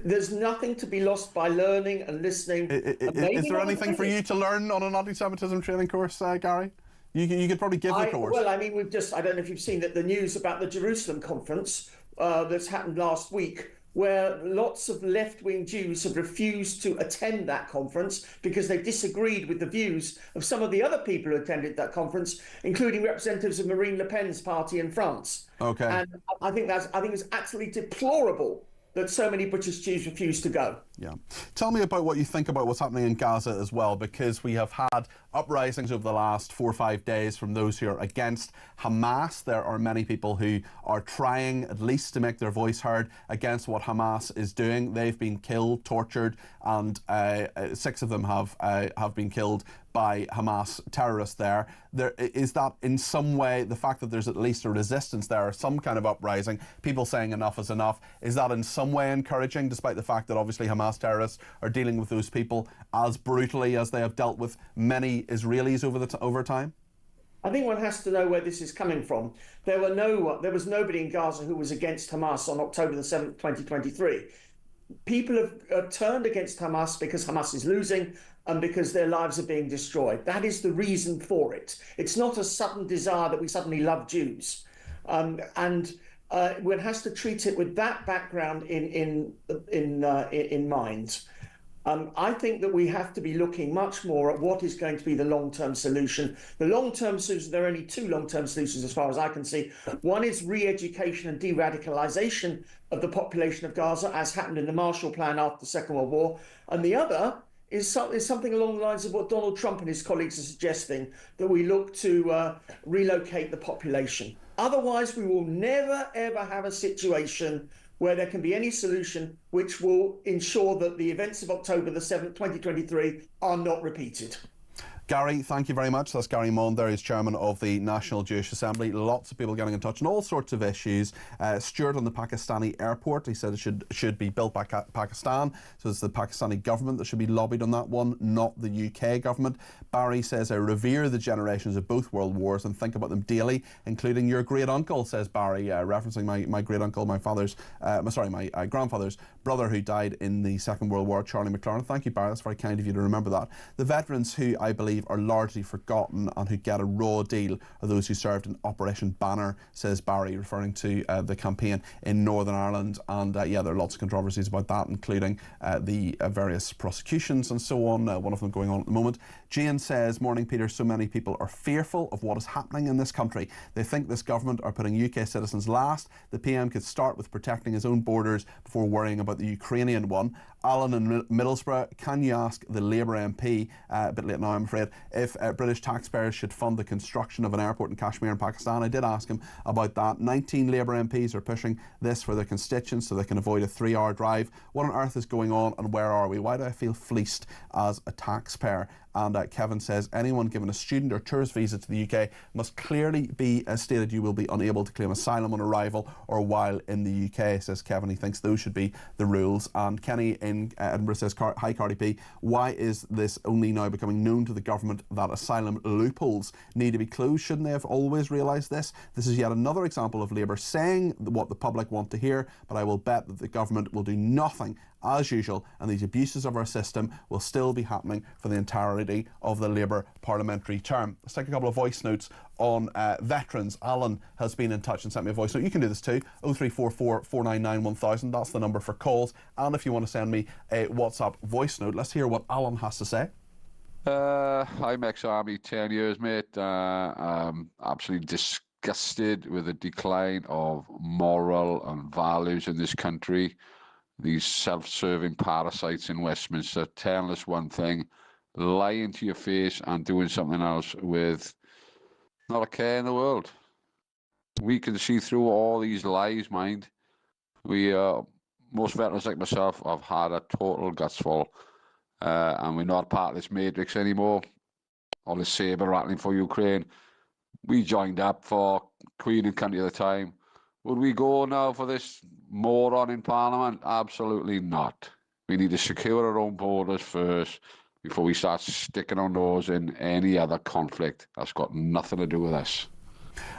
There's nothing to be lost by learning and listening. Is there anything for you to learn on an anti-Semitism training course, Gary? You could probably give the course. Well, I mean, I don't know if you've seen the news about the Jerusalem conference that's happened last week, where lots of left-wing Jews have refused to attend that conference because they disagreed with the views of some of the other people who attended that conference, including representatives of Marine Le Pen's party in France. Okay. And I think it's absolutely deplorable that so many British Jews refuse to go. Yeah. Tell me about what you think about what's happening in Gaza as well, because we have had uprisings over the last 4 or 5 days from those who are against Hamas. There are many people who are trying at least to make their voice heard against what Hamas is doing. They've been killed, tortured, and 6 of them have been killed by Hamas terrorists there. Is that in some way, the fact that there's at least a resistance there, or some kind of uprising, people saying enough is enough, is that in some way encouraging, despite the fact that obviously Hamas terrorists are dealing with those people as brutally as they have dealt with many Israelis over time? I think one has to know where this is coming from. There was nobody in Gaza who was against Hamas on October the 7th, 2023. People have turned against Hamas because Hamas is losing and because their lives are being destroyed. That is the reason for it. It's not a sudden desire that we suddenly love Jews. One has to treat it with that background in mind. I think that we have to be looking much more at what is going to be the long-term solution. The long-term solution, there are only 2 long-term solutions as far as I can see. One is re-education and de-radicalisation of the population of Gaza, as happened in the Marshall Plan after the Second World War. And the other is something along the lines of what Donald Trump and his colleagues are suggesting, that we look to relocate the population. Otherwise, we will never, ever have a situation where there can be any solution which will ensure that the events of October the 7th, 2023 are not repeated. Gary, thank you very much. That's Gary Mond there. He's chairman of the National Jewish Assembly. Lots of people getting in touch on all sorts of issues. Stuart on the Pakistani airport, he said it should be built by Pakistan. So it's the Pakistani government that should be lobbied on that one, not the UK government. Barry says, I revere the generations of both world wars and think about them daily, including your great uncle, says Barry, referencing my great uncle, my grandfather's brother who died in the Second World War, Charlie McLaren. Thank you, Barry. That's very kind of you to remember that. The veterans who I believe are largely forgotten and who get a raw deal are those who served in Operation Banner, says Barry, referring to the campaign in Northern Ireland. And yeah, there are lots of controversies about that, including the various prosecutions and so on, one of them going on at the moment. Jane says, morning Peter, so many people are fearful of what is happening in this country. They think this government are putting UK citizens last. The PM could start with protecting his own borders before worrying about the Ukrainian one. Alan in Middlesbrough, can you ask the Labour MP, a bit late now I'm afraid, if British taxpayers should fund the construction of an airport in Kashmir in Pakistan? I did ask him about that. 19 Labour MPs are pushing this for their constituents so they can avoid a 3-hour drive. What on earth is going on and where are we? Why do I feel fleeced as a taxpayer? And Kevin says, anyone given a student or tourist visa to the UK must clearly be stated you will be unable to claim asylum on arrival or while in the UK, says Kevin. He thinks those should be the rules. And Kenny in Edinburgh says, hi Cardi P, why is this only now becoming known to the government that asylum loopholes need to be closed? Shouldn't they have always realised this? This is yet another example of Labour saying what the public want to hear, but I will bet that the government will do nothing as usual, and these abuses of our system will still be happening for the entirety of the Labour parliamentary term. Let's take a couple of voice notes on veterans. Alan has been in touch and sent me a voice note. You can do this too, 0344 499 1000. That's the number for calls. And if you want to send me a WhatsApp voice note, let's hear what Alan has to say. I'm ex-army 10 years, mate. I'm absolutely disgusted with the decline of moral and values in this country. These self-serving parasites in Westminster telling us one thing, lying to your face and doing something else with not a care in the world. We can see through all these lies, mind. Most veterans like myself have had a total gutsful, and we're not part of this matrix anymore. All this saber rattling for Ukraine. We joined up for Queen and country at the time. Would we go now for this moron in Parliament? Absolutely not. We need to secure our own borders first before we start sticking our nose in any other conflict that's got nothing to do with us.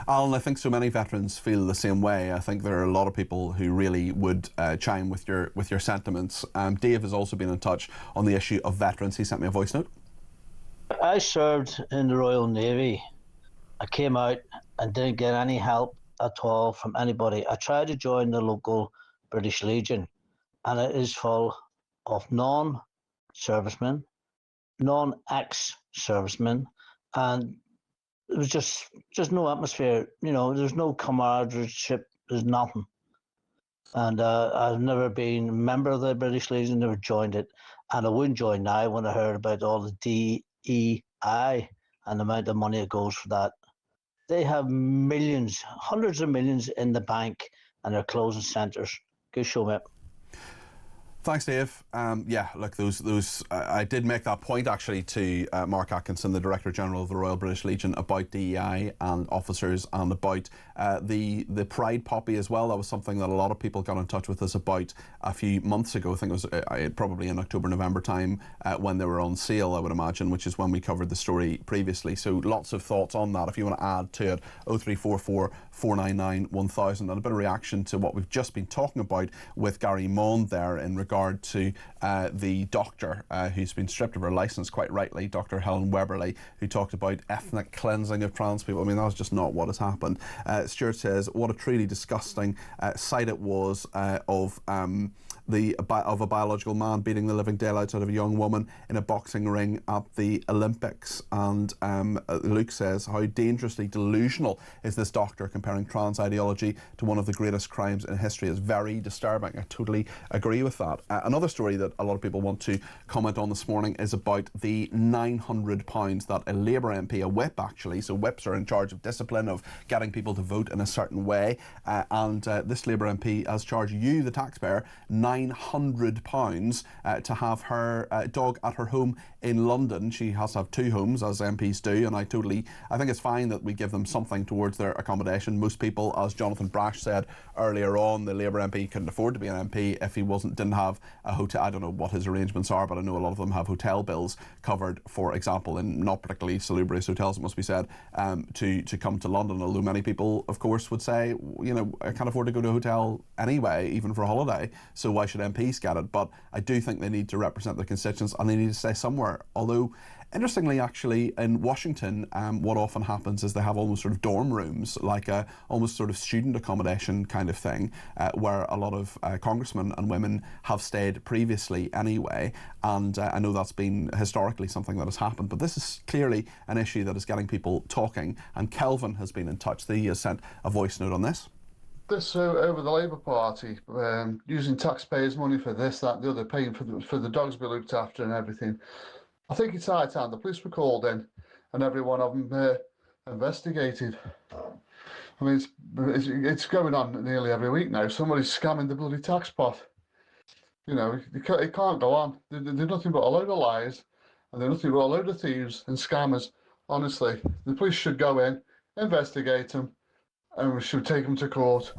Alan, I think so many veterans feel the same way. I think there are a lot of people who really would chime with your sentiments. Dave has also been in touch on the issue of veterans. He sent me a voice note. I served in the Royal Navy. I came out and didn't get any help at all from anybody. I tried to join the local British Legion, and it is full of non-servicemen, non-ex-servicemen, and there was just no atmosphere. You know, there's no camaraderie, there's nothing. And I've never been a member of the British Legion, never joined it. And I wouldn't join now when I heard about all the DEI and the amount of money that goes for that. They have millions, hundreds of millions in the bank, and they're closing centres. Good show, mate. Thanks, Dave. Yeah, look, I did make that point actually to Mark Atkinson, the Director General of the Royal British Legion, about DEI and officers, and about the Pride Poppy as well. That was something that a lot of people got in touch with us about a few months ago. I think it was probably in October, November time when they were on sale, I would imagine, which is when we covered the story previously. So lots of thoughts on that. If you want to add to it, 0344 499 1000, and a bit of reaction to what we've just been talking about with Gary Maund there in regard to the doctor who's been stripped of her licence, quite rightly, Dr. Helen Weberly, who talked about ethnic cleansing of trans people. I mean, that's just not what has happened. Stuart says, what a truly disgusting sight it was of a biological man beating the living daylights out of a young woman in a boxing ring at the Olympics. And Luke says, how dangerously delusional is this doctor comparing trans ideology to one of the greatest crimes in history? Is very disturbing. I totally agree with that. Another story that a lot of people want to comment on this morning is about the £900 that a Labour MP, a whip actually, so whips are in charge of discipline, of getting people to vote in a certain way, and this Labour MP has charged you, the taxpayer, £900 to have her dog at her home in London. She has to have two homes, as MPs do, and I think it's fine that we give them something towards their accommodation. Most people, as Jonathan Brash said earlier on, the Labour MP couldn't afford to be an MP if he didn't have a hotel. I don't know what his arrangements are, but I know a lot of them have hotel bills covered, for example, in not particularly salubrious hotels, it must be said, to come to London, although many people, of course, would say, you know, I can't afford to go to a hotel anyway, even for a holiday, so why should MPs get it? But I do think they need to represent their constituents, and they need to stay somewhere. Although, interestingly, actually, in Washington, what often happens is they have almost sort of dorm rooms, like a almost sort of student accommodation kind of thing, where a lot of congressmen and women have stayed previously anyway. And I know that's been historically something that has happened, but this is clearly an issue that is getting people talking. And Kelvin has been in touch. He has sent a voice note on this. This over the Labour Party, using taxpayers' money for this, that, and the other, paying for the dogs to be looked after and everything. I think it's high time the police were called in and every one of them investigated. I mean, it's going on nearly every week now. Somebody's scamming the bloody tax pot. You know, it can't go on. They're nothing but a load of lies, and they're nothing but a load of thieves and scammers. Honestly, the police should go in, investigate them, and we should take them to court.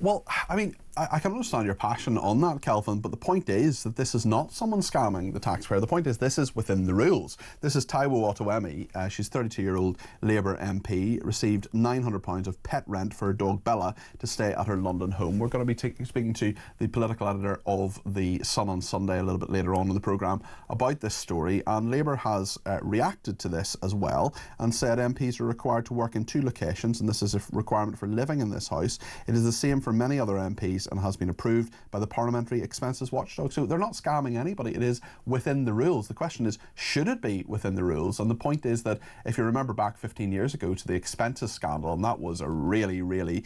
Well, I mean, I can understand your passion on that, Kelvin, but the point is that this is not someone scamming the taxpayer. The point is this is within the rules. This is Taiwo Otoemi. She's 32-year-old Labour MP, received £900 of pet rent for her dog Bella to stay at her London home. We're going to be speaking to the political editor of The Sun on Sunday a little bit later on in the programme about this story, and Labour has reacted to this as well and said MPs are required to work in two locations, and this is a requirement for living in this house. It is the same for many other MPs and has been approved by the Parliamentary Expenses Watchdog. So they're not scamming anybody. It is within the rules. The question is, should it be within the rules? And the point is that if you remember back 15 years ago to the expenses scandal, and that was a really, really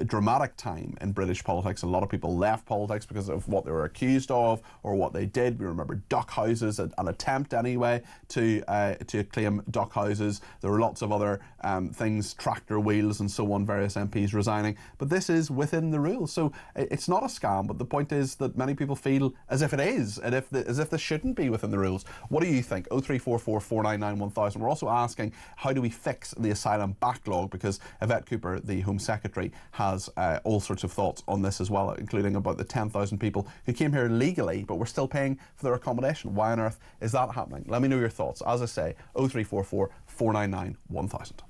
dramatic time in British politics. A lot of people left politics because of what they were accused of or what they did. We remember duck houses, an attempt anyway to claim duck houses. There were lots of other things, tractor wheels and so on, various MPs resigning. But this is within the rules. So it's not a scam, but the point is that many people feel as if it is, and as if this shouldn't be within the rules. What do you think? 0344 499 1000. We're also asking, how do we fix the asylum backlog? Because Yvette Cooper, the Home Secretary, has all sorts of thoughts on this as well, including about the 10,000 people who came here legally, but we're still paying for their accommodation. Why on earth is that happening? Let me know your thoughts. As I say, 0344 499 1000.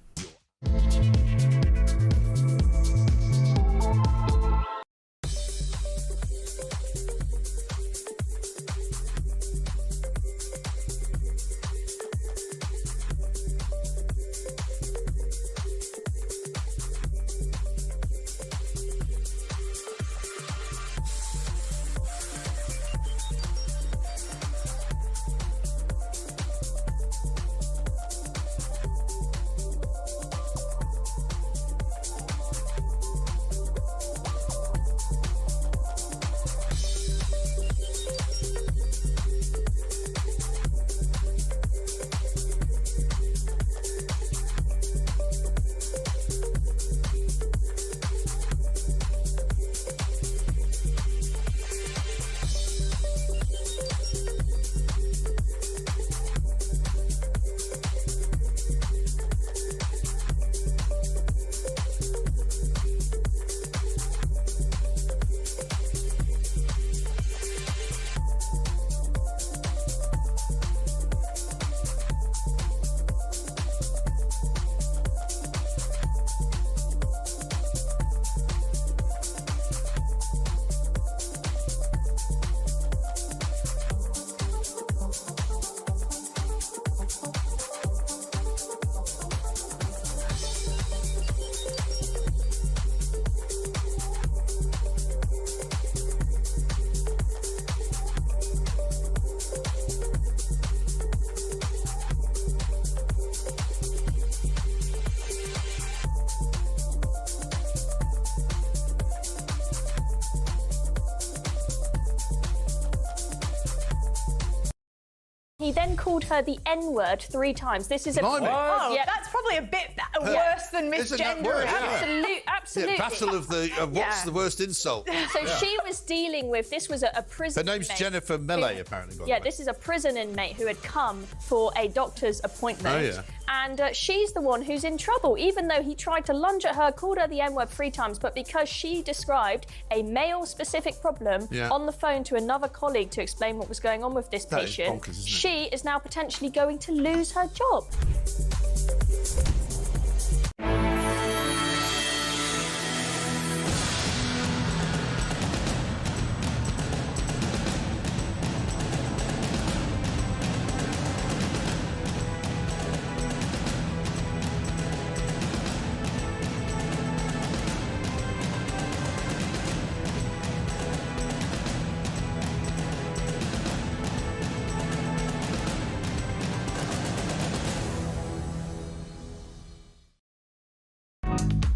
He then called her the N-word 3 times. This is a... Blimey. Oh, yeah, that's probably a bit worse than Isn't that misgendering. worse? Yeah. Absolutely. Yeah, battle of the what's the worst insult? So she was dealing with, this was a prison Her name's inmate Jennifer Melee, apparently. By the way. this is a prison inmate who had come for a doctor's appointment. Oh, yeah. And she's the one who's in trouble, even though he tried to lunge at her, called her the N-word 3 times, but because she described a male-specific problem on the phone to another colleague to explain what was going on with this patient, bonkers, isn't it? she is now potentially going to lose her job.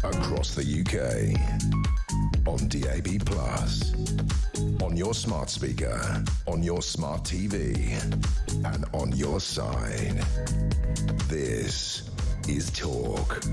Across the UK, on DAB+, on your smart speaker, on your smart TV, and on your side. This is Talk.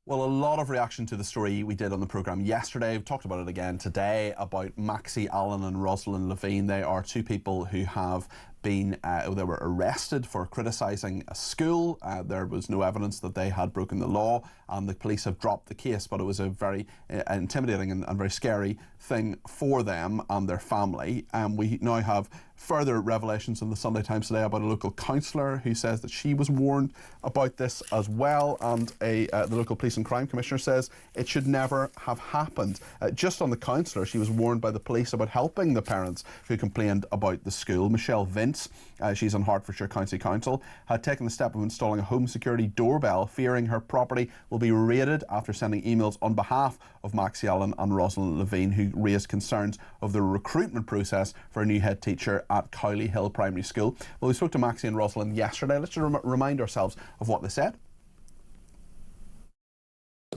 Well, a lot of reaction to the story we did on the programme yesterday. We've talked about it again today, about Maxie Allen and Rosalind Levine. They are 2 people who have been, they were arrested for criticising a school. There was no evidence that they had broken the law, and the police have dropped the case, but it was a very intimidating and very scary thing for them and their family. We now have further revelations in the Sunday Times today about a local councillor who says that she was warned about this as well, and the local police and crime commissioner says it should never have happened. Just on the councillor, she was warned by the police about helping the parents who complained about the school. Michelle Vince, she's on Hertfordshire County Council, had taken the step of installing a home security doorbell, fearing her property will be raided after sending emails on behalf of Maxie Allen and Rosalind Levine, who raised concerns of the recruitment process for a new head teacher at Cowley Hill Primary School. Well, we spoke to Maxie and Rosalind yesterday. Let's just remind ourselves of what they said.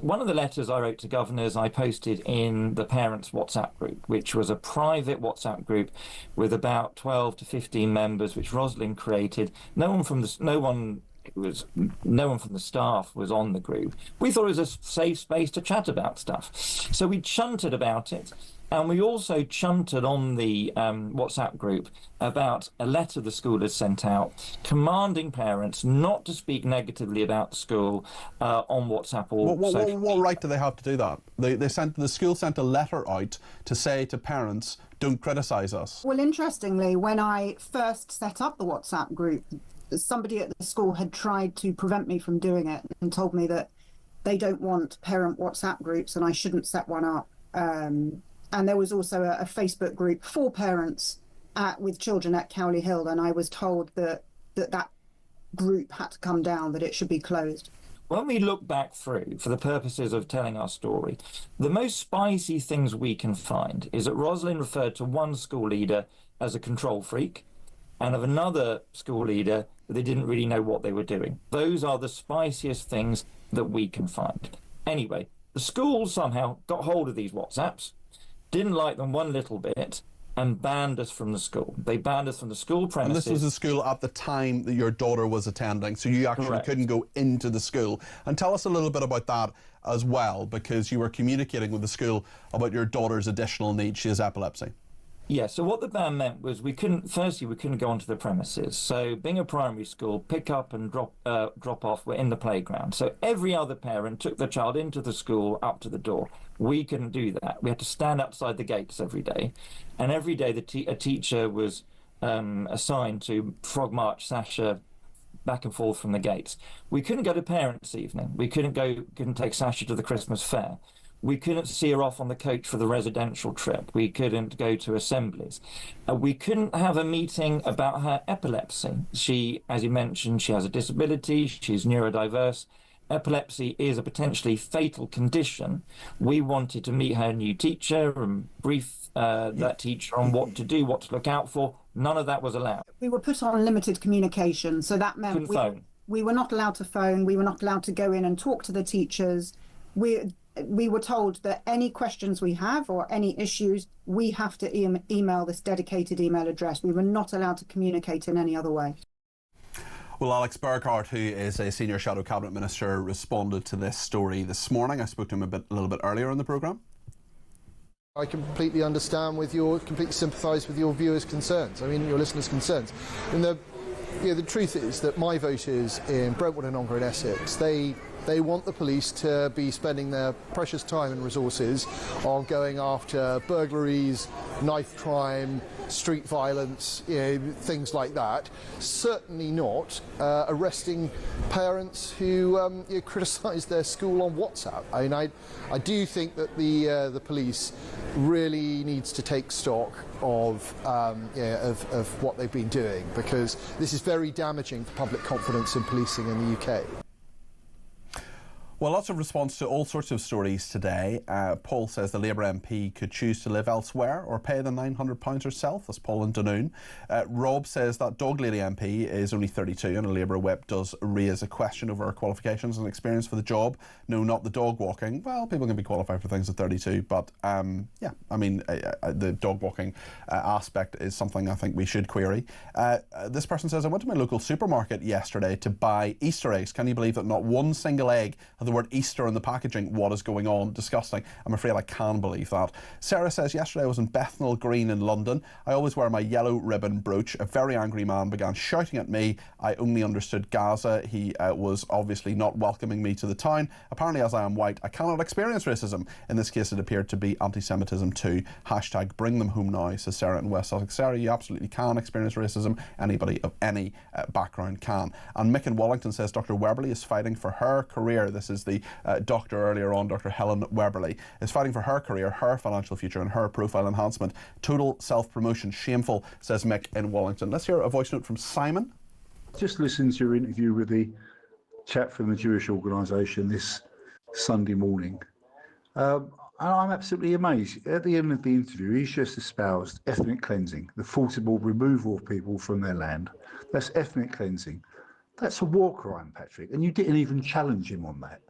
One of the letters I wrote to governors I posted in the parents' WhatsApp group, which was a private WhatsApp group with about 12 to 15 members, which Rosalind created. No one from the staff was on the group. We thought it was a safe space to chat about stuff. So we chunted about it. And we also chunted on the WhatsApp group about a letter the school has sent out commanding parents not to speak negatively about the school on WhatsApp or what right do they have to do that? The school sent a letter out to say to parents, don't criticise us. Well, interestingly, when I first set up the WhatsApp group, somebody at the school had tried to prevent me from doing it and told me that they don't want parent WhatsApp groups and I shouldn't set one up. And there was also a Facebook group for parents with children at Cowley Hill, and I was told that group had to come down, that it should be closed. When we look back through, for the purposes of telling our story, the most spicy things we can find is that Rosalind referred to one school leader as a control freak, and of another school leader that they didn't really know what they were doing. Those are the spiciest things that we can find. Anyway, the school somehow got hold of these WhatsApps, didn't like them one little bit, and banned us from the school. They banned us from the school premises. And this was a school at the time that your daughter was attending, so you actually couldn't go into the school. And tell us a little bit about that as well, because you were communicating with the school about your daughter's additional needs. She has epilepsy. Yeah, so what the ban meant was we couldn't go onto the premises. So being a primary school, pick up and drop off were in the playground. So every other parent took their child into the school up to the door. We couldn't do that. We had to stand outside the gates every day. And every day a teacher was assigned to frog march Sasha back and forth from the gates. We couldn't go to parents' evening. We couldn't take Sasha to the Christmas fair. We couldn't see her off on the coach for the residential trip. We couldn't go to assemblies. We couldn't have a meeting about her epilepsy. She, as you mentioned, she has a disability. She's neurodiverse. Epilepsy is a potentially fatal condition. We wanted to meet her new teacher and brief that teacher on what to do, what to look out for. None of that was allowed. We were put on limited communication, so that meant we were not allowed to phone. We were not allowed to go in and talk to the teachers. We were told that any questions we have or any issues, we have to email this dedicated email address. We were not allowed to communicate in any other way. Well, Alex Burghardt, who is a senior shadow cabinet minister, responded to this story this morning. I spoke to him a little bit earlier in the programme. I completely understand completely sympathise with your viewers' concerns. I mean, your listeners' concerns. And the truth is that my voters in Brentwood and Ongar in Essex, they want the police to be spending their precious time and resources on going after burglaries, knife crime, street violence, things like that. Certainly not arresting parents who criticise their school on WhatsApp. I mean, I do think that the police really needs to take stock of what they've been doing, because this is very damaging for public confidence in policing in the UK. Well, lots of response to all sorts of stories today. Paul says the Labour MP could choose to live elsewhere or pay the £900 herself. That's Paul in Dunoon. Rob says that Dog Lady MP is only 32 and a Labour whip does raise a question over her qualifications and experience for the job. No, not the dog walking. Well, people can be qualified for things at 32, but yeah, I mean, the dog walking aspect is something I think we should query. This person says, I went to my local supermarket yesterday to buy Easter eggs. Can you believe that not one single egg had the word Easter in the packaging? What is going on? Disgusting. I'm afraid I can believe that. Sarah says, yesterday I was in Bethnal Green in London. I always wear my yellow ribbon brooch. A very angry man began shouting at me. I only understood Gaza. He was obviously not welcoming me to the town. Apparently, as I am white, I cannot experience racism. In this case, it appeared to be anti-Semitism too. Hashtag bring them home now, says Sarah in West Sussex. Sarah, you absolutely can experience racism. Anybody of any background can. And Mick in Wellington says Dr. Weberly is fighting for her career. This is the doctor earlier on, Dr. Helen Weberly, is fighting for her career, her financial future and her profile enhancement. Total self-promotion. Shameful, says Mick in Wellington. Let's hear a voice note from Simon. Just listened to your interview with the chap from the Jewish organisation this Sunday morning. I'm absolutely amazed. At the end of the interview, he's just espoused ethnic cleansing, the forcible removal of people from their land. That's ethnic cleansing. That's a war crime, Patrick, and you didn't even challenge him on that.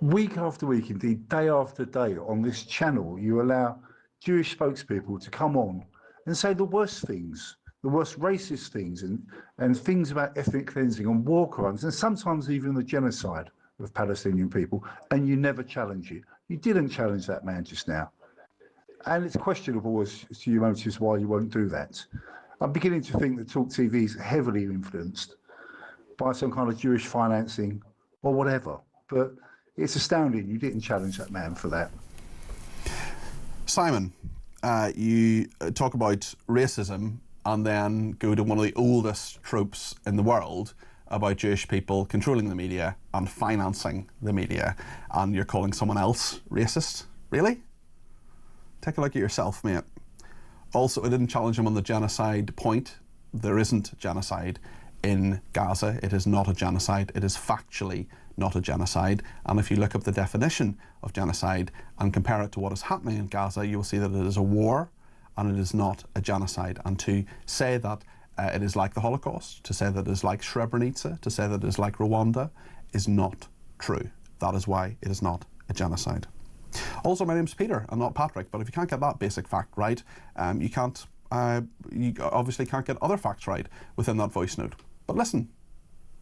Week after week, indeed, day after day on this channel, you allow Jewish spokespeople to come on and say the worst things, the worst racist things and things about ethnic cleansing and war crimes, and sometimes even the genocide of Palestinian people, and you never challenge it. You didn't challenge that man just now. And it's questionable as to your motives why you won't do that. I'm beginning to think that talkTV is heavily influenced by some kind of Jewish financing or whatever. But it's astounding you didn't challenge that man for that. Simon, you talk about racism and then go to one of the oldest tropes in the world about Jewish people controlling the media and financing the media, and you're calling someone else racist? Really? Take a look at yourself, mate. Also, I didn't challenge him on the genocide point. There isn't genocide in Gaza. It is not a genocide. It is factually not a genocide. And if you look up the definition of genocide and compare it to what is happening in Gaza, you will see that it is a war and it is not a genocide. And to say that it is like the Holocaust, to say that it is like Srebrenica, to say that it is like Rwanda is not true. That is why it is not a genocide. Also, my name's Peter and not Patrick, but if you can't get that basic fact right, you obviously can't get other facts right within that voice note. But listen,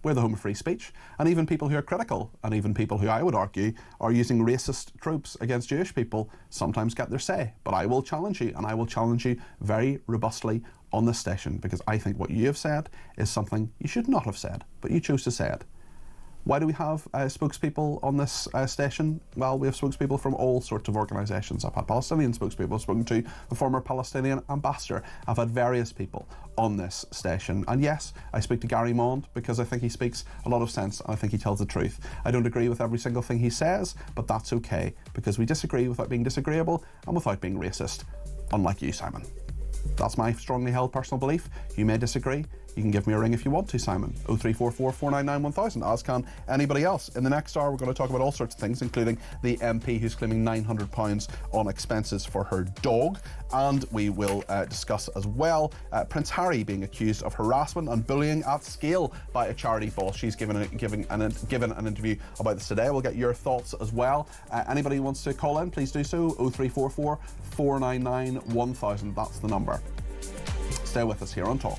we're the home of free speech, and even people who are critical, and even people who I would argue are using racist tropes against Jewish people sometimes get their say. But I will challenge you, and I will challenge you very robustly on this station, because I think what you have said is something you should not have said, but you chose to say it. Why do we have spokespeople on this station? Well, we have spokespeople from all sorts of organisations. I've had Palestinian spokespeople. I've spoken to the former Palestinian ambassador. I've had various people on this station. And yes, I speak to Gary Mond because I think he speaks a lot of sense and I think he tells the truth. I don't agree with every single thing he says, but that's okay, because we disagree without being disagreeable and without being racist, unlike you, Simon. That's my strongly held personal belief. You may disagree. You can give me a ring if you want to, Simon. 0344 499 1000, as can anybody else. In the next hour, we're going to talk about all sorts of things, including the MP who's claiming £900 on expenses for her dog. And we will discuss as well Prince Harry being accused of harassment and bullying at scale by a charity boss. She's given an interview about this today. We'll get your thoughts as well. Anybody who wants to call in, please do so. 0344 499 1000. That's the number. Stay with us here on Talk.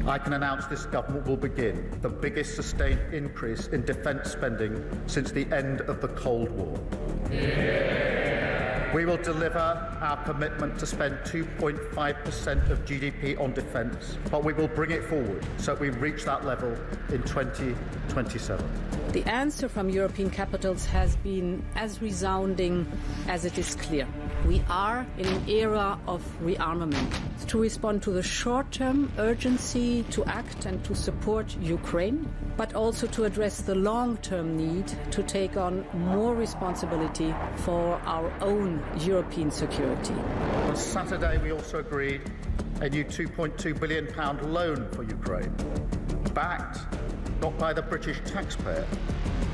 I can announce this government will begin the biggest sustained increase in defence spending since the end of the Cold War. We will deliver our commitment to spend 2.5% of GDP on defence, but we will bring it forward so that we reach that level in 2027. The answer from European capitals has been as resounding as it is clear. We are in an era of rearmament to respond to the short-term urgency to act and to support Ukraine, but also to address the long-term need to take on more responsibility for our own European security. On Saturday, we also agreed a new £2.2 billion loan for Ukraine, backed not by the British taxpayer,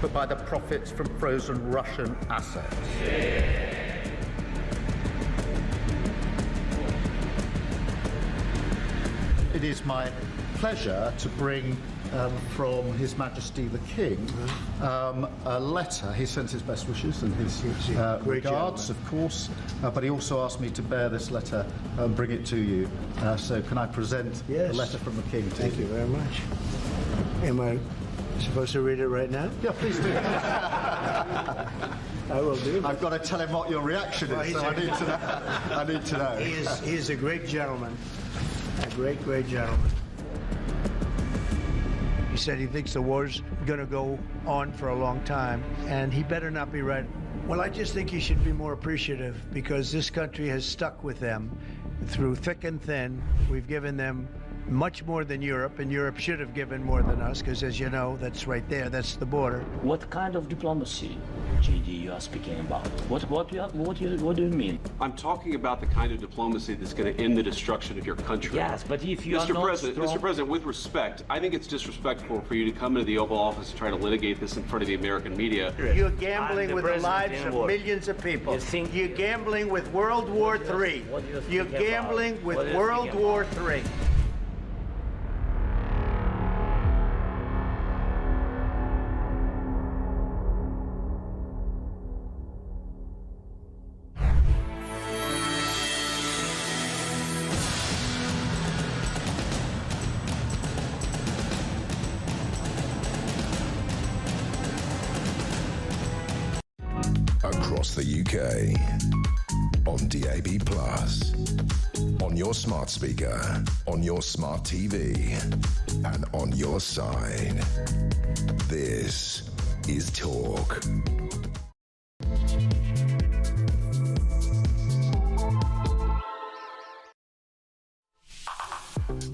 but by the profits from frozen Russian assets. It is my pleasure to bring from His Majesty the King a letter. He sends his best wishes and his regards, of course, but he also asked me to bear this letter and bring it to you. So can I present the letter from the King to you? Thank you very much. Am I supposed to read it right now? Yeah, please do. I will do. I've got to tell him what your reaction is, so I need to know. I need to know. He is a great gentleman. A great, great gentleman. He said he thinks the war's going to go on for a long time, and he better not be right. Well, I just think he should be more appreciative, because this country has stuck with them through thick and thin. We've given them much more than Europe, and Europe should have given more than us, because as you know, that's right there, that's the border. What kind of diplomacy, JD, you are speaking about? What do you mean? I'm talking about the kind of diplomacy that's going to end the destruction of your country. Yes, but if you are not Mr. President, with respect, I think it's disrespectful for you to come into the Oval Office and try to litigate this in front of the American media. You're gambling with the lives of millions of people. You're gambling with World War III. You're gambling with World War III. Across the UK, on DAB+, on your smart speaker, on your smart TV, and on your side. This is Talk.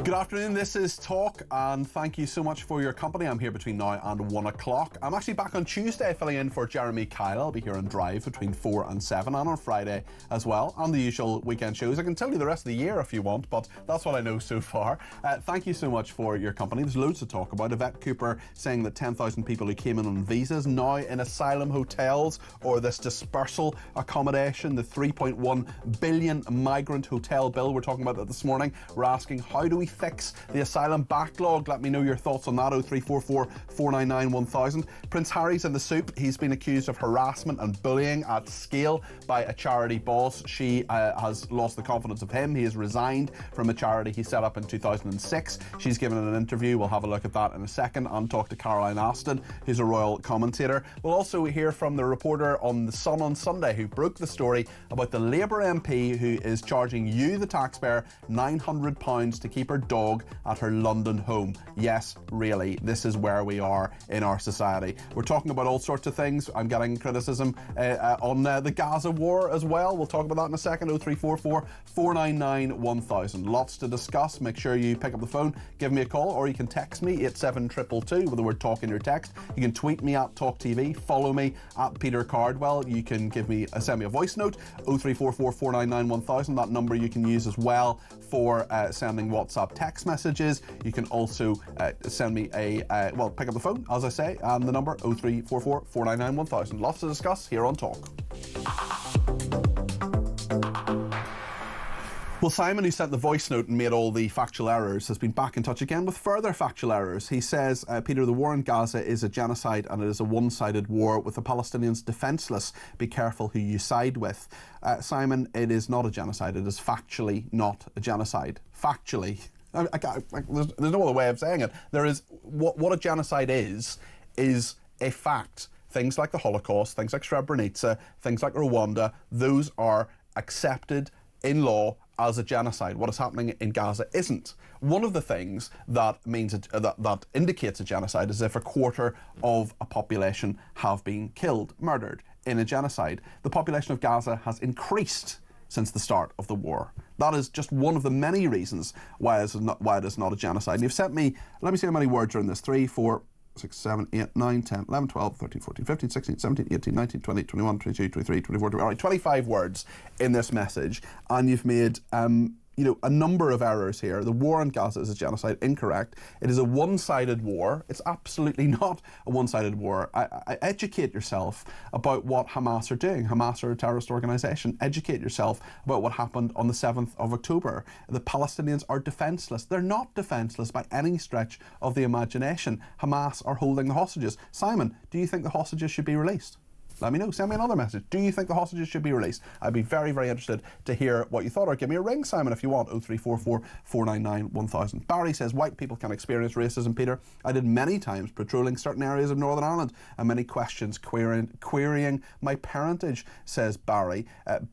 Good afternoon, this is Talk, and thank you so much for your company. I'm here between now and 1 o'clock. I'm actually back on Tuesday filling in for Jeremy Kyle. I'll be here on Drive between 4 and 7, and on Friday as well, on the usual weekend shows. I can tell you the rest of the year if you want, but that's what I know so far. Thank you so much for your company. There's loads to talk about. Yvette Cooper saying that 10,000 people who came in on visas now in asylum hotels, or this dispersal accommodation, the 3.1 billion migrant hotel bill we're talking about that this morning. We're asking, how do we fix the asylum backlog? Let me know your thoughts on that. 0344 499 1000. Prince Harry's in the soup. He's been accused of harassment and bullying at scale by a charity boss. She has lost the confidence of him. He has resigned from a charity he set up in 2006. She's given an interview. We'll have a look at that in a second and talk to Caroline Aston, who's a royal commentator. We'll also hear from the reporter on The Sun on Sunday who broke the story about the Labour MP who is charging you, the taxpayer, £900 to keep her dog at her London home. Yes, really, this is where we are in our society. We're talking about all sorts of things. I'm getting criticism on the Gaza war as well. We'll talk about that in a second. 0344 499 1000. Lots to discuss. Make sure you pick up the phone, give me a call, or you can text me 87222 with the word talk in your text. You can tweet me at talkTV, follow me at Peter Cardwell. You can send me a voice note 0344 499 1000. That number you can use as well for sending WhatsApp text messages. You can also send me pick up the phone, as I say, and the number 0344 499 1000. Lots to discuss here on Talk. Well, Simon, who sent the voice note and made all the factual errors, has been back in touch again with further factual errors. He says, Peter, the war in Gaza is a genocide and it is a one-sided war with the Palestinians defenceless. Be careful who you side with. Simon, it is not a genocide. It is factually not a genocide. Factually. There's no other way of saying it. There is what a genocide is a fact. Things like the Holocaust, things like Srebrenica, things like Rwanda, those are accepted in law as a genocide. What is happening in Gaza isn't. One of the things that means that indicates a genocide is if a quarter of a population have been killed, murdered in a genocide. The population of Gaza has increased since the start of the war. That is just one of the many reasons why it is not a genocide. And you've sent me, let me see how many words are in this, 3, 4, 6, 7, 8, 9, 10, 11, 12, 13, 14, 15, 16, 17, 18, 19, 20, 21, 22, 23, 24, 25, 25 words in this message, and you've made a number of errors here. The war in Gaza is a genocide, incorrect. It is a one-sided war. It's absolutely not a one-sided war. I educate yourself about what Hamas are doing. Hamas are a terrorist organisation. Educate yourself about what happened on the 7th of October. The Palestinians are defenceless. They're not defenceless by any stretch of the imagination. Hamas are holding the hostages. Simon, do you think the hostages should be released? Let me know. Send me another message. Do you think the hostages should be released? I'd be very, very interested to hear what you thought. Or give me a ring, Simon, if you want. 0344 499 1000. Barry says, white people can experience racism, Peter. I did many times patrolling certain areas of Northern Ireland and many questions querying my parentage, says Barry.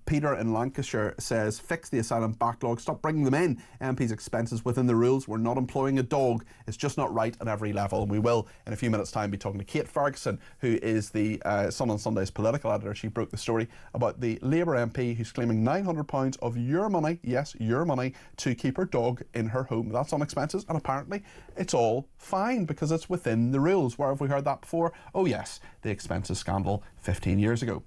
Peter in Lancashire says, fix the asylum backlog. Stop bringing them in. MP's expenses within the rules. We're not employing a dog. It's just not right at every level. And we will, in a few minutes' time, be talking to Kate Ferguson, who is the Sun on Sunday's political editor. She broke the story about the Labour MP who's claiming £900 of your money, yes, your money, to keep her dog in her home. That's on expenses, and apparently it's all fine because it's within the rules. Where have we heard that before? Oh yes, the expenses scandal 15 years ago.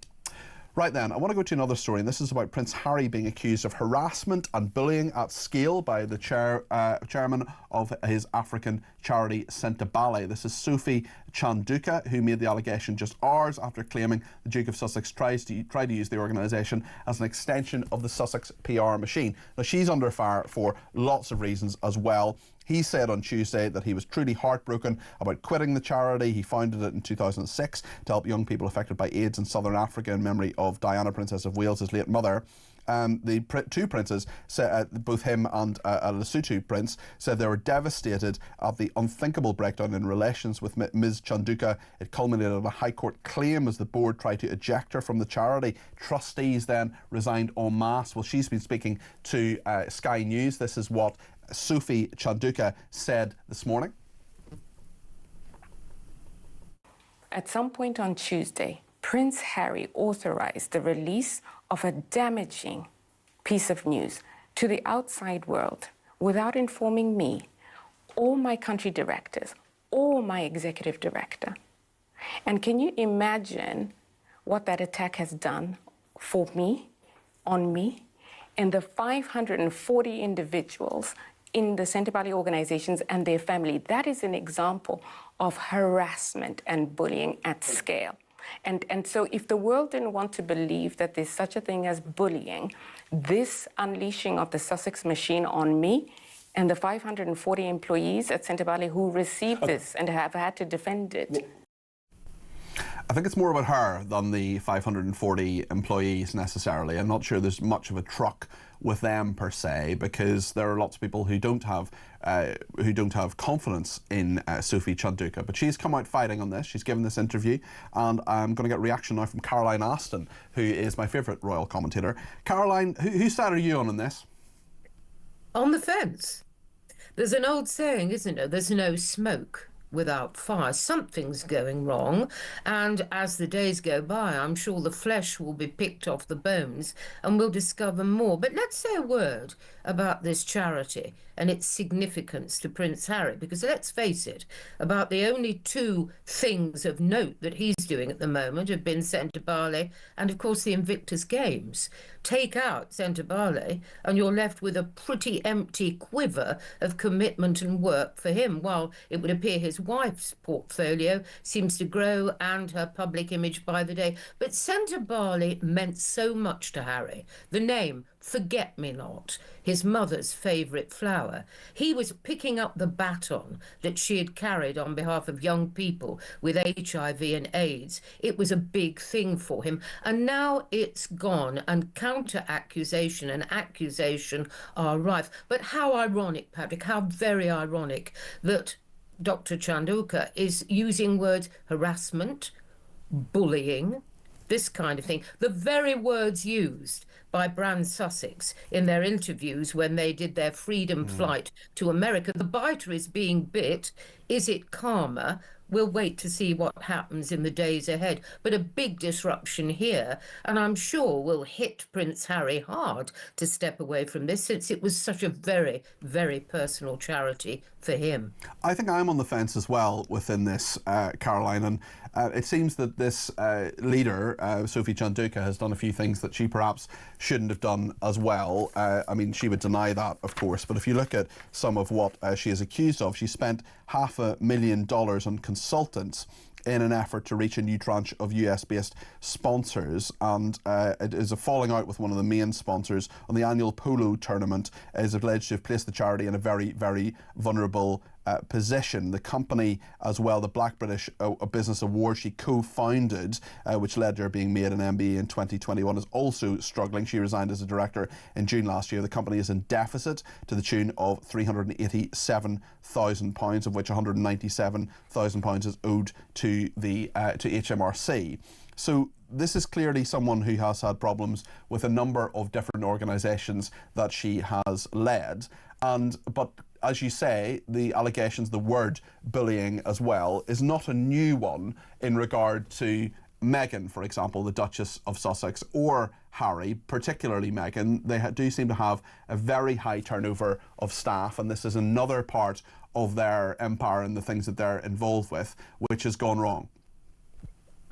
Right then, I want to go to another story, and this is about Prince Harry being accused of harassment and bullying at scale by the chairman of his African charity Sentebale. This is Sophie Chanduka, who made the allegation just hours after claiming the Duke of Sussex tried to use the organisation as an extension of the Sussex PR machine. Now, she's under fire for lots of reasons as well. He said on Tuesday that he was truly heartbroken about quitting the charity. He founded it in 2006 to help young people affected by AIDS in Southern Africa in memory of Diana, Princess of Wales, his late mother. The two princes, both him and a Lesotho prince, said they were devastated at the unthinkable breakdown in relations with Ms. Chanduka. It culminated in a High Court claim as the board tried to eject her from the charity. Trustees then resigned en masse. Well, she's been speaking to Sky News. This is what Sophie Chanduka said this morning. At some point on Tuesday, Prince Harry authorized the release of a damaging piece of news to the outside world without informing me, or my country directors, or my executive director. And can you imagine what that attack has done for me, on me, and the 540 individuals in the Sentebale organizations and their family? That is an example of harassment and bullying at scale. And so if the world didn't want to believe that there's such a thing as bullying, this unleashing of the Sussex machine on me and the 540 employees at Sentebale who received this and have had to defend it. I think it's more about her than the 540 employees necessarily. I'm not sure there's much of a truck with them per se, because there are lots of people who don't have confidence in Sophie Chanduka. But she's come out fighting on this. She's given this interview, and I'm going to get reaction now from Caroline Aston, who is my favourite royal commentator. Caroline, whose side are you on in this? On the fence. There's an old saying, isn't there? There's no smoke without fire. Something's going wrong, and as the days go by, I'm sure the flesh will be picked off the bones and we'll discover more. But let's say a word about this charity and its significance to Prince Harry, because let's face it, about the only two things of note that he's doing at the moment have been Sentebale and of course the Invictus Games. Take out Sentebale and you're left with a pretty empty quiver of commitment and work for him, while it would appear his his wife's portfolio seems to grow and her public image by the day. But Centre Barley meant so much to Harry. The name, Forget-Me-Not, his mother's favourite flower. He was picking up the baton that she had carried on behalf of young people with HIV and AIDS. It was a big thing for him. And now it's gone, and counter-accusation and accusation are rife. But how ironic, Patrick, how very ironic that Dr. Chandoka is using words harassment, bullying, this kind of thing, the very words used by Brand Sussex in their interviews when they did their freedom flight to America. The biter is being bit. Is it karma? We'll wait to see what happens in the days ahead. But a big disruption here, and I'm sure will hit Prince Harry hard to step away from this, since it was such a very, very personal charity for him. I think I'm on the fence as well within this, Caroline, and it seems that this leader, Sophie Chanduka, has done a few things that she perhaps shouldn't have done as well. I mean, she would deny that, of course, but if you look at some of what she is accused of, she spent $500,000 on consultants in an effort to reach a new tranche of US-based sponsors, and it is a falling out with one of the main sponsors on the annual polo tournament. It is alleged to have placed the charity in a very, very vulnerable position. The company as well, the Black British Business Award she co-founded, which led to her being made an MBE in 2021, is also struggling. She resigned as a director in June last year. The company is in deficit to the tune of £387,000, of which £197,000 is owed to HMRC. So this is clearly someone who has had problems with a number of different organisations that she has led. But as you say, the allegations, the word bullying as well, is not a new one in regard to Meghan, for example, the Duchess of Sussex, or Harry, particularly Meghan. They do seem to have a very high turnover of staff, and this is another part of their empire and the things that they're involved with, which has gone wrong.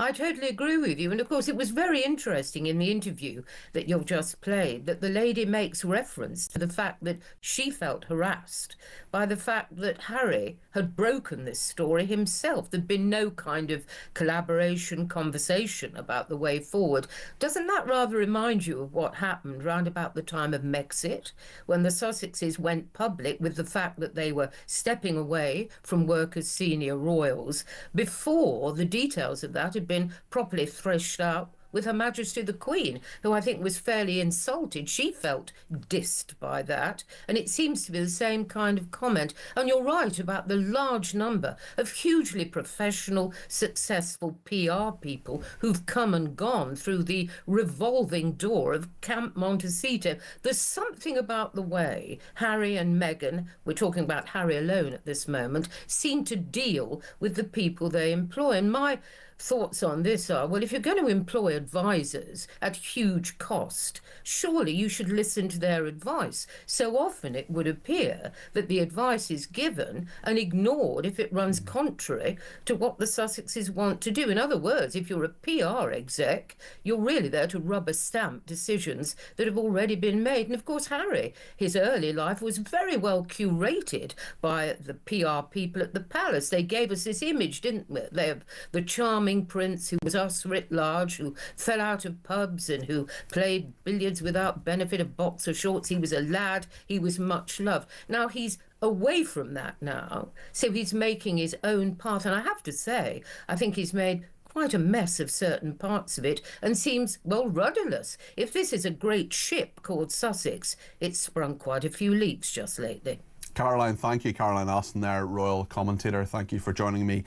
I totally agree with you. And of course, it was very interesting in the interview that you've just played that the lady makes reference to the fact that she felt harassed by the fact that Harry had broken this story himself. There'd been no kind of collaboration, conversation about the way forward. Doesn't that rather remind you of what happened round about the time of Mexit, when the Sussexes went public with the fact that they were stepping away from work as senior royals before the details of that had been properly threshed out with Her Majesty the Queen, who I think was fairly insulted. She felt dissed by that, and it seems to be the same kind of comment. And you're right about the large number of hugely professional, successful PR people who've come and gone through the revolving door of Camp Montecito. There's something about the way Harry and Meghan, we're talking about Harry alone at this moment, seem to deal with the people they employ. And my thoughts on this are, well, if you're going to employ advisors at huge cost, surely you should listen to their advice. So often it would appear that the advice is given and ignored if it runs contrary to what the Sussexes want to do. In other words, if you're a PR exec, you're really there to rubber stamp decisions that have already been made. And of course, Harry, his early life was very well curated by the PR people at the palace. They gave us this image, didn't they, of the charming prince who was Oscar at large, who fell out of pubs and who played billiards without benefit of boxer shorts. He was a lad. He was much loved. Now he's away from that now, so he's making his own path. And I have to say, I think he's made quite a mess of certain parts of it and seems, well, rudderless. If this is a great ship called Sussex, it's sprung quite a few leaks just lately. Caroline, thank you. Caroline Aston there, royal commentator. Thank you for joining me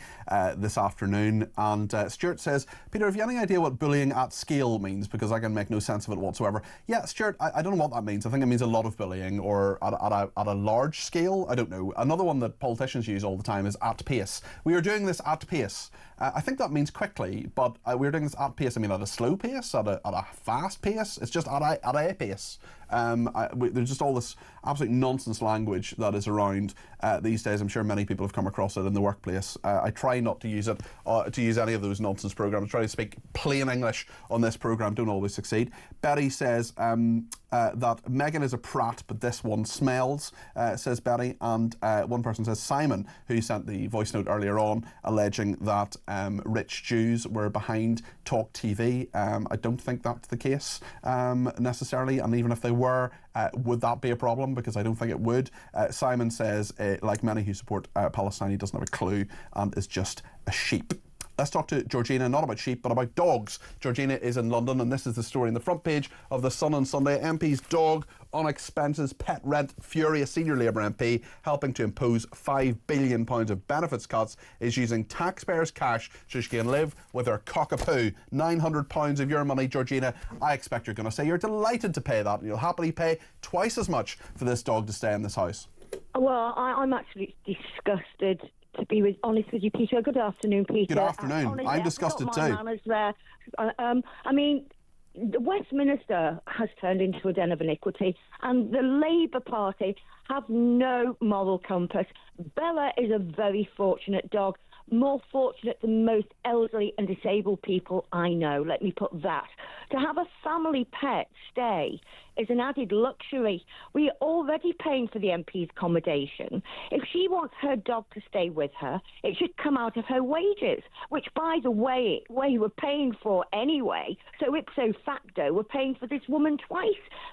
this afternoon. And Stuart says, Peter, have you any idea what bullying at scale means? Because I can make no sense of it whatsoever. Yeah, Stuart, I don't know what that means. I think it means a lot of bullying, or at a large scale. I don't know. Another one that politicians use all the time is at pace. We are doing this at pace. I think that means quickly, but we're doing this at pace. I mean, at a slow pace, at a fast pace. It's just at a pace. There's just all this absolute nonsense language that is around these days. I'm sure many people have come across it in the workplace. I try not to use it, to use any of those nonsense programs. I try to speak plain English on this program, don't always succeed. Betty says that Meghan is a prat, but this one smells, says Betty. And one person says Simon, who sent the voice note earlier on, alleging that rich Jews were behind talkTV. I don't think that's the case necessarily, and even if they were, would that be a problem? Because I don't think it would. Simon says, like many who support Palestine, he doesn't have a clue and is just a sheep. Let's talk to Georgina, not about sheep, but about dogs. Georgina is in London, and this is the story on the front page of The Sun on Sunday. MP's dog on expenses, pet rent, furious senior Labour MP helping to impose £5 billion of benefits cuts is using taxpayers' cash so she can live with her cockapoo. £900 of your money, Georgina. I expect you're going to say you're delighted to pay that, and you'll happily pay twice as much for this dog to stay in this house. Well, I'm actually disgusted, to be honest with you, Peter. Good afternoon, Peter. Good afternoon. Honestly, I'm disgusted too. My manners there. I mean, Westminster has turned into a den of iniquity, and the Labour Party have no moral compass. Bella is a very fortunate dog, more fortunate than most elderly and disabled people I know, let me put that. To have a family pet stay is an added luxury. We are already paying for the MP's accommodation. If she wants her dog to stay with her, it should come out of her wages, which, by the way, we're paying for anyway. So ipso facto, we're paying for this woman twice.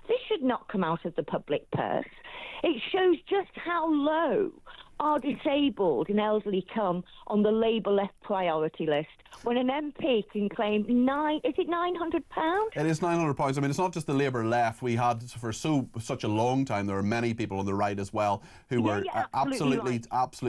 This should not come out of the public purse. It shows just how low our disabled and elderly come on the Labour left priority list when an MP can claim £900? It is £900. I mean, it's not just the Labour left. We had for such a long time. There were many people on the right as well who were absolutely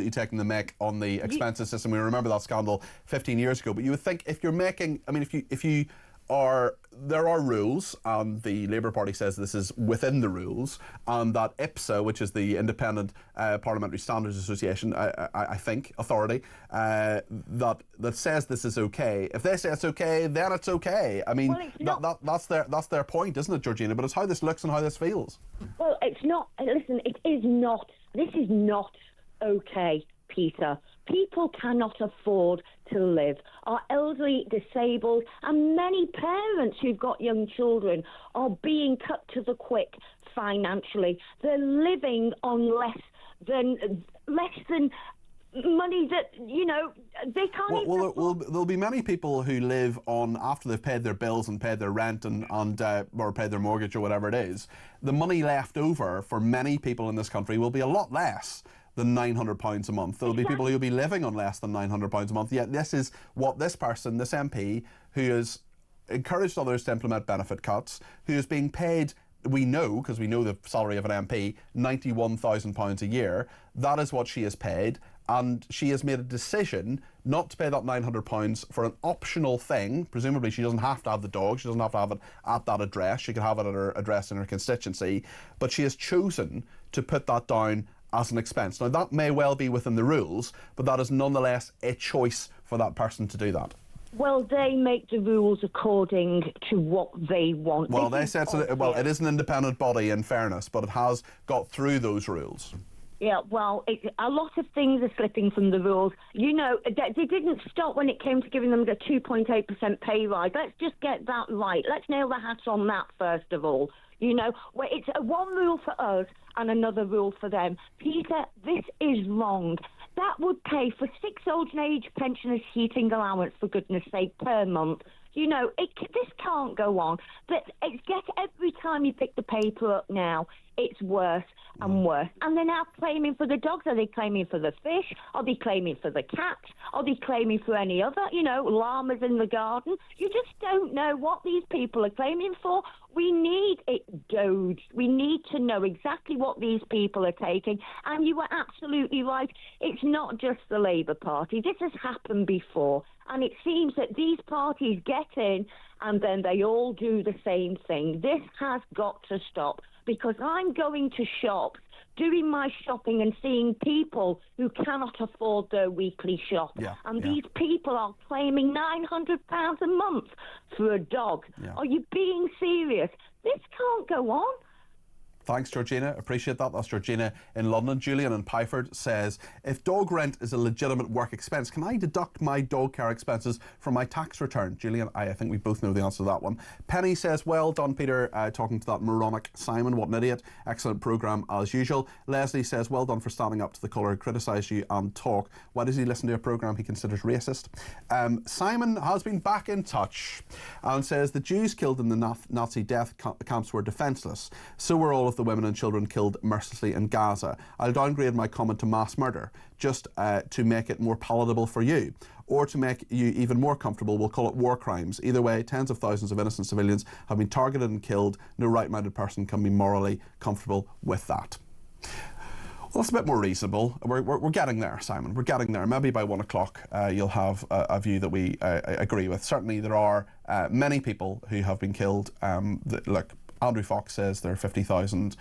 taking the mick on the expenses system. We remember that scandal 15 years ago. But you would think if you're making, I mean, if you are, there are rules, and the Labour Party says this is within the rules, and that IPSA, which is the Independent Parliamentary Standards Association, I think, authority, that says this is okay. If they say it's okay, then it's okay. I mean, that's their point, isn't it, Georgina? But it's how this looks and how this feels. Well, it's not. Listen, it is not. This is not okay, Peter. People cannot afford to live. Our elderly, disabled, and many parents who've got young children are being cut to the quick financially. They're living on less than money that, you know, they can't even afford. There'll be many people who live on, after they've paid their bills and paid their rent and or paid their mortgage or whatever it is, the money left over for many people in this country will be a lot less than £900 a month. There'll be people who'll be living on less than £900 a month. Yet this is what this person, this MP, who has encouraged others to implement benefit cuts, who is being paid, we know, because we know the salary of an MP, £91,000 a year. That is what she is paid. And she has made a decision not to pay that £900 for an optional thing. Presumably she doesn't have to have the dog. She doesn't have to have it at that address. She could have it at her address in her constituency. But she has chosen to put that down as an expense. Now, that may well be within the rules, but that is nonetheless a choice for that person to do that. Well, they make the rules according to what they want. Well, they said so. Well, it is an independent body, in fairness, but it has got through those rules. Yeah, well, a lot of things are slipping from the rules. You know, they didn't stop when it came to giving them the 2.8% pay rise. Let's just get that right. Let's nail the hats on that first of all. You know, where it's one rule for us and another rule for them. Peter, this is wrong. That would pay for 6 old age pensioners' heating allowance, for goodness sake, per month. You know, this can't go on. But every time you pick the paper up now, it's worse and worse. And they're now claiming for the dogs. Are they claiming for the fish? Are they claiming for the cats? Are they claiming for any other, you know, llamas in the garden? You just don't know what these people are claiming for. We need it dodged. We need to know exactly what these people are taking. And you were absolutely right. It's not just the Labour Party. This has happened before. And it seems that these parties get in and then they all do the same thing. This has got to stop, because I'm going to shops doing my shopping and seeing people who cannot afford their weekly shop. And these people are claiming £900 a month for a dog. Are you being serious? This can't go on. Thanks, Georgina. Appreciate that. That's Georgina in London. Julian in Pyford says, if dog rent is a legitimate work expense, can I deduct my dog care expenses from my tax return? Julian, I think we both know the answer to that one. Penny says, well done, Peter, talking to that moronic Simon. What an idiot. Excellent programme as usual. Leslie says, well done for standing up to the caller who criticised you and talk. Why does he listen to a programme he considers racist? Simon has been back in touch and says, the Jews killed in the Nazi death camps were defenceless. So were all of the women and children killed mercilessly in Gaza. I'll downgrade my comment to mass murder, just to make it more palatable for you. Or to make you even more comfortable, we'll call it war crimes. Either way, tens of thousands of innocent civilians have been targeted and killed. No right-minded person can be morally comfortable with that. Well, that's a bit more reasonable. We're getting there, Simon. We're getting there. Maybe by 1 o'clock you'll have a view that we agree with. Certainly there are many people who have been killed. Look, Andrew Fox says there are 50,000.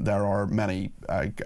There are many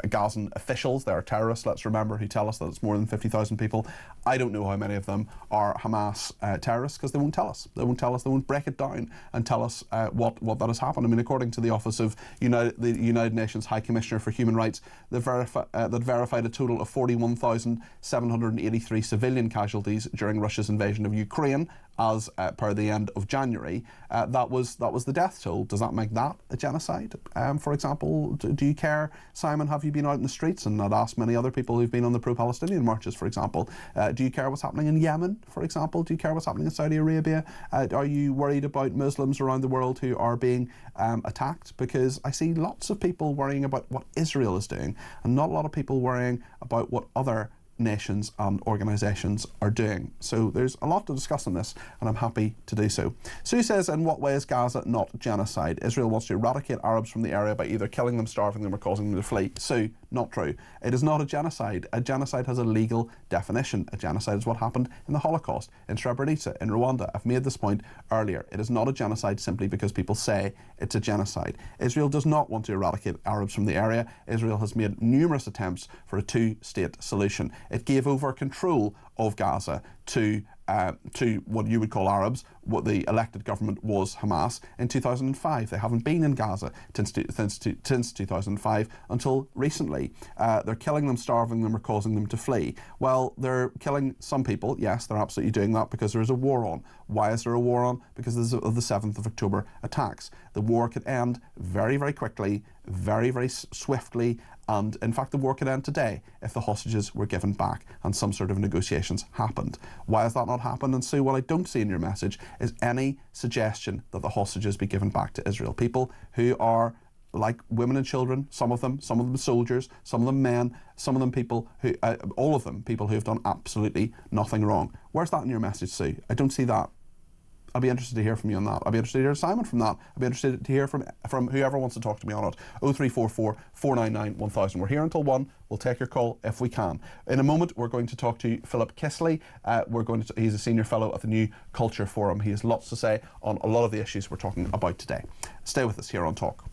Gazan officials, there are terrorists, let's remember, who tell us that it's more than 50,000 people. I don't know how many of them are Hamas terrorists, because they won't tell us. They won't tell us, they won't break it down and tell us what that has happened. I mean, according to the Office of the United Nations High Commissioner for Human Rights, that verified a total of 41,783 civilian casualties during Russia's invasion of Ukraine, as per the end of January. That was the death toll. Does that make that a genocide, for example? Do you care, Simon? Have you been out in the streets? And I'd ask many other people who've been on the pro-Palestinian marches, for example. Do you care what's happening in Yemen, for example? Do you care what's happening in Saudi Arabia? Are you worried about Muslims around the world who are being attacked? Because I see lots of people worrying about what Israel is doing, and not a lot of people worrying about what other nations and organisations are doing. So there's a lot to discuss on this, and I'm happy to do so. Sue says, in what way is Gaza not genocide? Israel wants to eradicate Arabs from the area by either killing them, starving them, or causing them to flee. Sue, not true. It is not a genocide. A genocide has a legal definition. A genocide is what happened in the Holocaust, in Srebrenica, in Rwanda. I've made this point earlier. It is not a genocide simply because people say it's a genocide. Israel does not want to eradicate Arabs from the area. Israel has made numerous attempts for a two-state solution. It gave over control of Gaza to what you would call Arabs. What the elected government was Hamas in 2005. They haven't been in Gaza since 2005 until recently. They're killing them, starving them, or causing them to flee. Well, they're killing some people. Yes, they're absolutely doing that because there is a war on. Why is there a war on? Because of the 7th of October attacks. The war could end very, very quickly, very, very swiftly, and in fact the war could end today if the hostages were given back and some sort of negotiations happened. Why has that not happened? And Sue, what I don't see in your message is any suggestion that the hostages be given back to Israel. People who are like women and children, some of them soldiers, some of them men, some of them people who, all of them people who have done absolutely nothing wrong. Where's that in your message, Sue? I don't see that. I'll be interested to hear from you on that. I'll be interested to hear Simon from that. I'll be interested to hear from whoever wants to talk to me on it. 0344 499 1000. We're here until 1. We'll take your call if we can. In a moment, we're going to talk to Philip Kisley. He's a senior fellow at the New Culture Forum. He has lots to say on a lot of the issues we're talking about today. Stay with us here on Talk.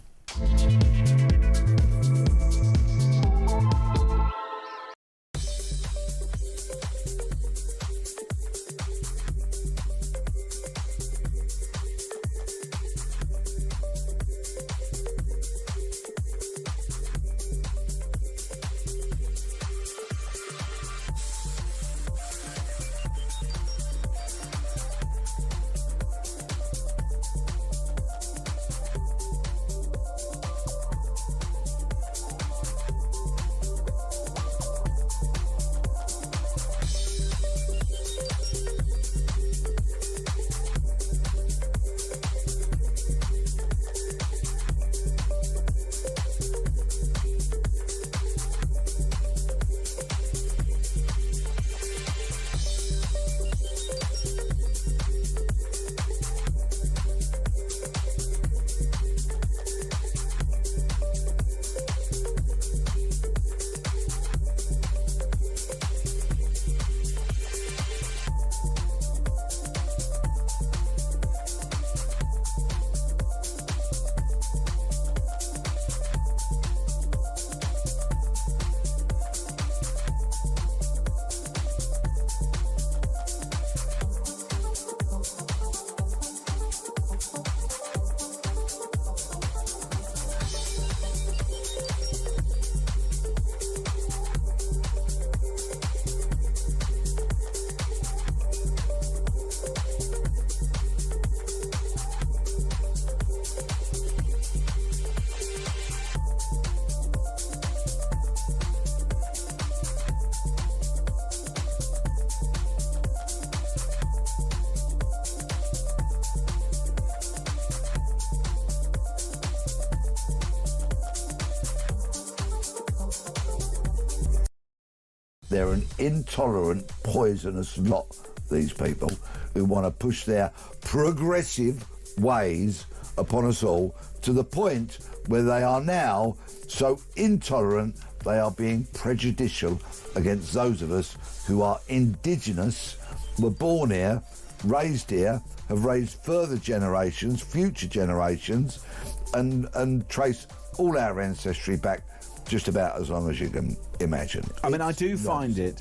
They're an intolerant, poisonous lot, these people, who want to push their progressive ways upon us all to the point where they are now so intolerant they are being prejudicial against those of us who are indigenous, were born here, raised here, have raised further generations, future generations, and trace all our ancestry back just about as long as you can imagine. I mean, I do find it...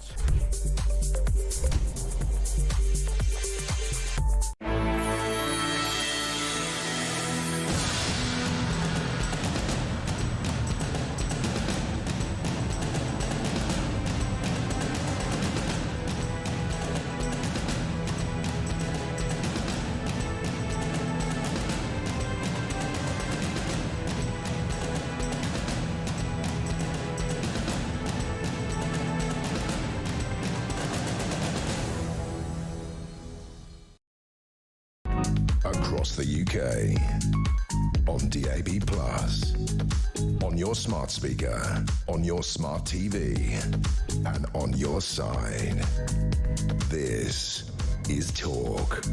Across the UK, on DAB+, on your smart speaker, on your smart TV, and on your side. This is Talk.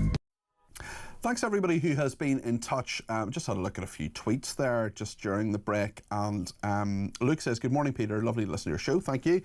Thanks everybody who has been in touch. Just had a look at a few tweets there just during the break, and Luke says, good morning Peter, lovely to listen to your show, thank you.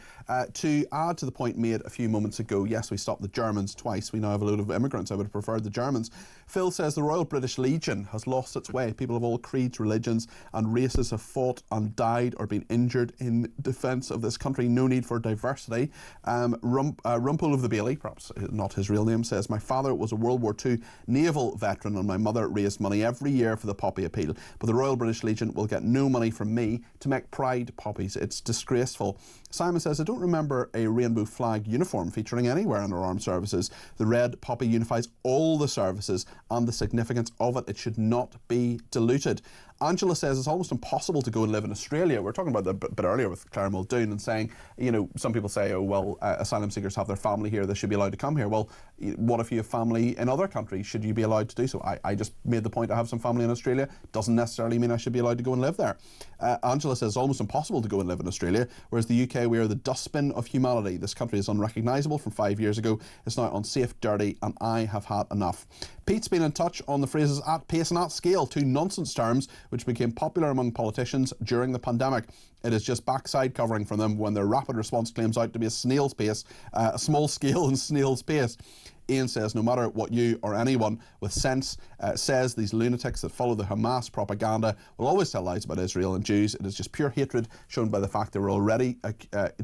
To add to the point made a few moments ago, yes, we stopped the Germans twice, we now have a load of immigrants. I would have preferred the Germans. Phil says the Royal British Legion has lost its way. People of all creeds, religions and races have fought and died or been injured in defence of this country. No need for diversity. Rumpole of the Bailey, perhaps not his real name, says, my father was a World War II naval veteran and my mother raised money every year for the poppy appeal, but the Royal British Legion will get no money from me to make pride poppies. It's disgraceful. Simon says, I don't remember a rainbow flag uniform featuring anywhere in our armed services. The red poppy unifies all the services and the significance of it. It should not be diluted. Angela says it's almost impossible to go and live in Australia. We were talking about that a bit earlier with Claire Muldoon and saying, you know, some people say, oh, well, asylum seekers have their family here, they should be allowed to come here. Well, what if you have family in other countries? Should you be allowed to do so? I just made the point I have some family in Australia. Doesn't necessarily mean I should be allowed to go and live there. Angela says it's almost impossible to go and live in Australia, whereas the UK, we are the dustbin of humanity. This country is unrecognisable from 5 years ago. It's now unsafe, dirty, and I have had enough. Pete's been in touch on the phrases at pace and at scale, two nonsense terms which became popular among politicians during the pandemic. It is just backside covering from them when their rapid response claims out to be a snail's pace, a small scale and snail's pace. Ian says, no matter what you or anyone with sense says, these lunatics that follow the Hamas propaganda will always tell lies about Israel and Jews. It is just pure hatred shown by the fact they were already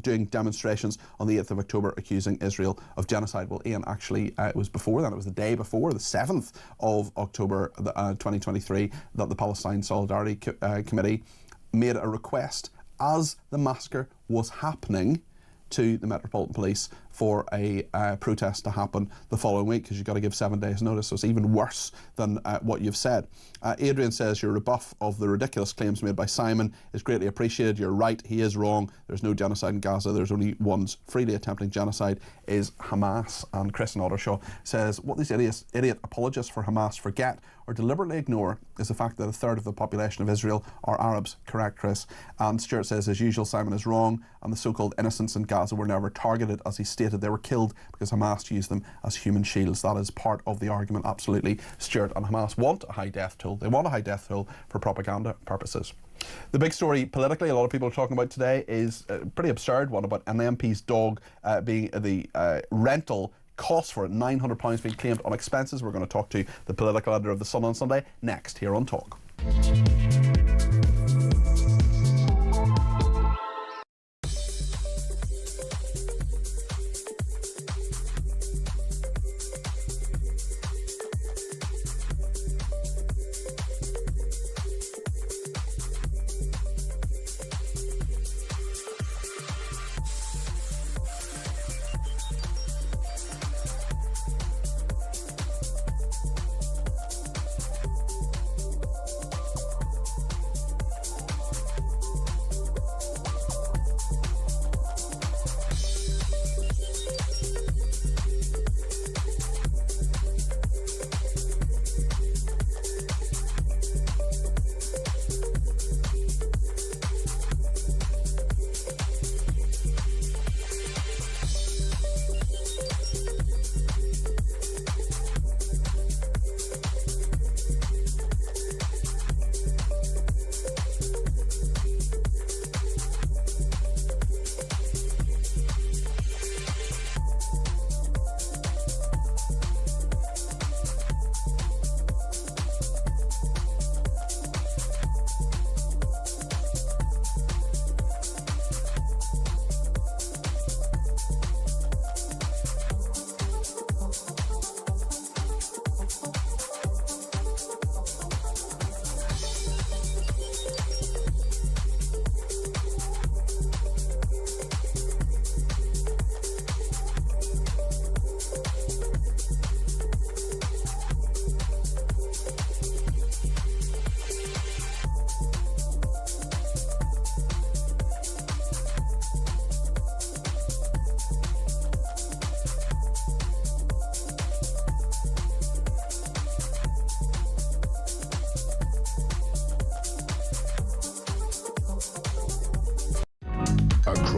doing demonstrations on the 8th of October accusing Israel of genocide. Well, Ian, actually, it was before then. It was the day before, the 7th of October 2023, that the Palestine Solidarity Committee made a request as the massacre was happening to the Metropolitan Police for a protest to happen the following week, because you've got to give 7 days notice, so it's even worse than what you've said. Adrian says your rebuff of the ridiculous claims made by Simon is greatly appreciated. You're right, he is wrong. There's no genocide in Gaza, there's only ones freely attempting genocide is Hamas. And Chris in Ottershaw says what these idiot apologists for Hamas forget or deliberately ignore is the fact that a third of the population of Israel are Arabs. Correct, Chris. And Stuart says, as usual, Simon is wrong, and the so-called innocents in Gaza were never targeted. As he stated, they were killed because Hamas used them as human shields. That is part of the argument, absolutely, Stuart. And Hamas want a high death toll. They want a high death toll for propaganda purposes. The big story politically a lot of people are talking about today is a pretty absurd one about an MP's dog being the rental cost for it, £900 being claimed on expenses. We're going to talk to the political editor of The Sun on Sunday next here on Talk.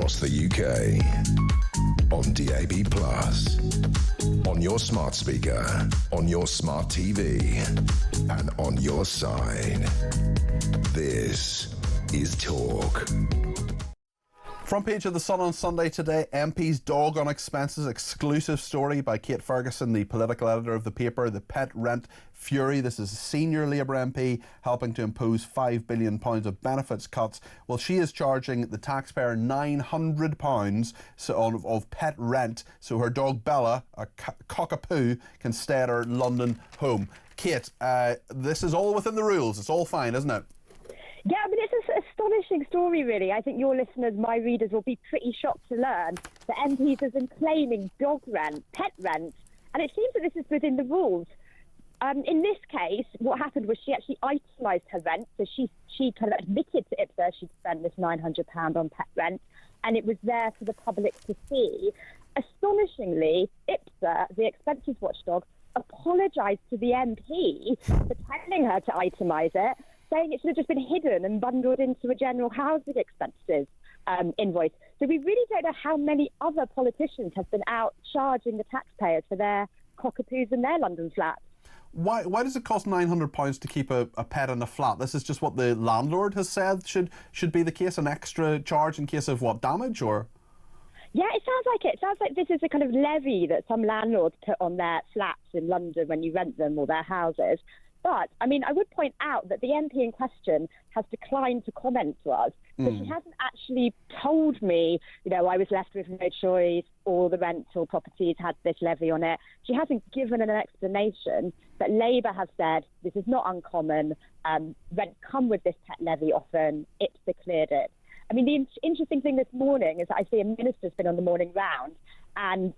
across the UK. On DAB+, on your smart speaker, on your smart TV, and on your side. This is Talk. Front page of The Sun on Sunday today, MP's dog on expenses, exclusive story by Kate Ferguson, the political editor of the paper. The pet rent fury. This is a senior Labour MP helping to impose £5 billion of benefits cuts. Well, she is charging the taxpayer £900 of pet rent so her dog Bella, a cockapoo, can stay at her London home. Kate, this is all within the rules. It's all fine, isn't it? Yeah, I mean, it's an astonishing story, really. I think your listeners, my readers, will be pretty shocked to learn that MPs have been claiming dog rent, pet rent, and it seems that this is within the rules. In this case, what happened was she actually itemised her rent, so she kind of admitted to IPSA she'd spent this £900 on pet rent, and it was there for the public to see. Astonishingly, IPSA, the expenses watchdog, apologised to the MP for telling her to itemise it, saying it should have just been hidden and bundled into a general housing expenses invoice. So we really don't know how many other politicians have been out charging the taxpayers for their cockapoos in their London flats. Why does it cost £900 to keep a pet in a flat? This is just what the landlord has said should be the case, an extra charge in case of what, damage or? Yeah, it sounds like it. It sounds like this is a kind of levy that some landlords put on their flats in London when you rent them or their houses. But, I mean, I would point out that the MP in question has declined to comment to us. So she hasn't actually told me, I was left with no choice, all the rental properties had this levy on it. She hasn't given an explanation. But Labour have said this is not uncommon. Rent come with this pet levy often. IPSA cleared it. I mean, the interesting thing this morning is that I see a minister's been on the morning round and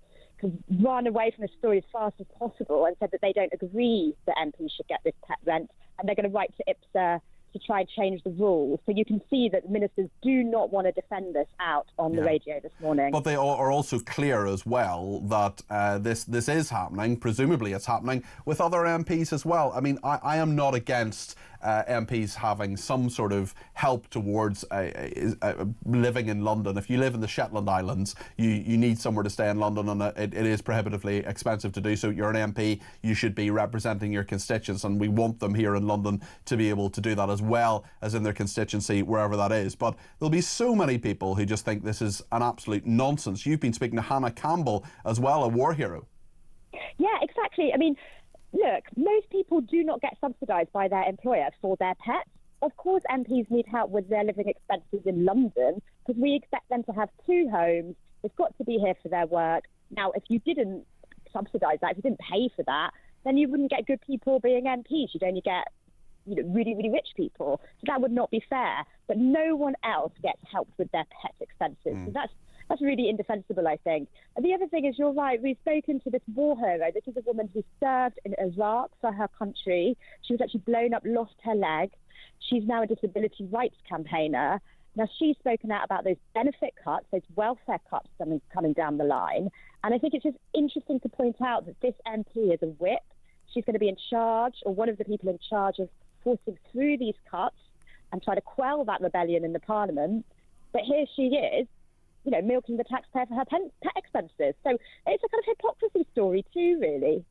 run away from the story as fast as possible and said that they don't agree that MPs should get this pet rent and they're going to write to IPSA to try and change the rules. So you can see that the ministers do not want to defend this out on the radio this morning. But they are also clear as well that this is happening. Presumably it's happening with other MPs as well. I mean, I am not against MPs having some sort of help towards living in London. If you live in the Shetland Islands, you need somewhere to stay in London, and it is prohibitively expensive to do so. You're an MP, you should be representing your constituents, and we want them here in London to be able to do that as well as in their constituency, wherever that is. But there'll be so many people who just think this is an absolute nonsense. You've been speaking to Hannah Campbell as well, a war hero. Yeah, exactly. I mean, look, most people do not get subsidised by their employer for their pets. Of course, MPs need help with their living expenses in London because we expect them to have two homes. They've got to be here for their work. Now, if you didn't subsidise that, if you didn't pay for that, then you wouldn't get good people being MPs. You'd only get really, really rich people. So that would not be fair. But no one else gets helped with their pet expenses. So that's really indefensible, I think. And the other thing is, you're right, we've spoken to this war hero. This is a woman who served in Iraq for her country. She was actually blown up, lost her leg. She's now a disability rights campaigner. Now, she's spoken out about those benefit cuts, those welfare cuts coming down the line. And I think it's just interesting to point out that this MP is a whip. She's going to be in charge, or one of the people in charge of forcing through these cuts and try to quell that rebellion in the Parliament. But here she is, milking the taxpayer for her pet expenses. So it's a kind of hypocrisy story too, really.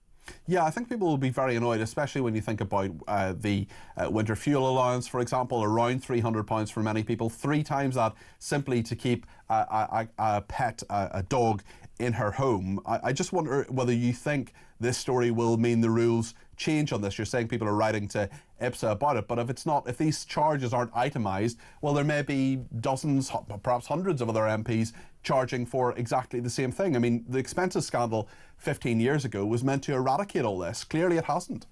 Yeah, I think people will be very annoyed, especially when you think about the winter fuel allowance, for example, around £300 for many people, 3 times that simply to keep a pet, a dog, in her home. I just wonder whether you think this story will mean the rules change on this. You're saying people are writing to IPSA about it, but if these charges aren't itemised, well, there may be dozens, perhaps hundreds of other MPs charging for exactly the same thing. I mean, the expenses scandal 15 years ago was meant to eradicate all this. Clearly it hasn't.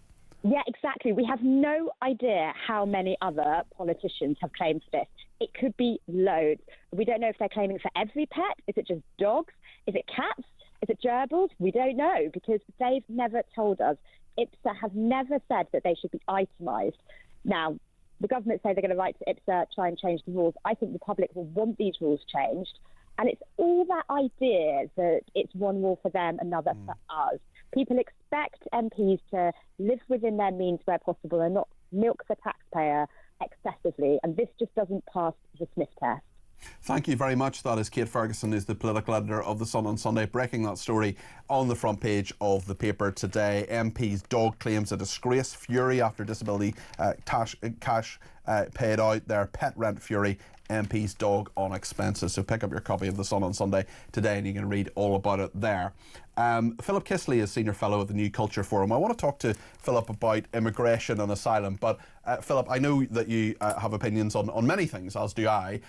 Yeah, exactly. We have no idea how many other politicians have claimed for this. It could be loads. We don't know if they're claiming for every pet. Is it just dogs? Is it cats? Is it gerbils? We don't know because they've never told us. IPSA has never said that they should be itemised. Now, the government say they're going to write to IPSA, try and change the rules. I think the public will want these rules changed. And it's all that idea that it's one rule for them, another for us. People expect MPs to live within their means where possible and not milk the taxpayer excessively. And this just doesn't pass the sniff test. Thank you very much. That is Kate Ferguson, who's the political editor of The Sun on Sunday, breaking that story on the front page of the paper today. MP's dog claims a disgrace, fury after disability cash paid out. Their pet rent fury, MP's dog on expenses. So pick up your copy of The Sun on Sunday today and you can read all about it there. Philip Kisley is Senior Fellow at the New Culture Forum. I want to talk to Philip about immigration and asylum, but Philip, I know that you have opinions on many things, as do I.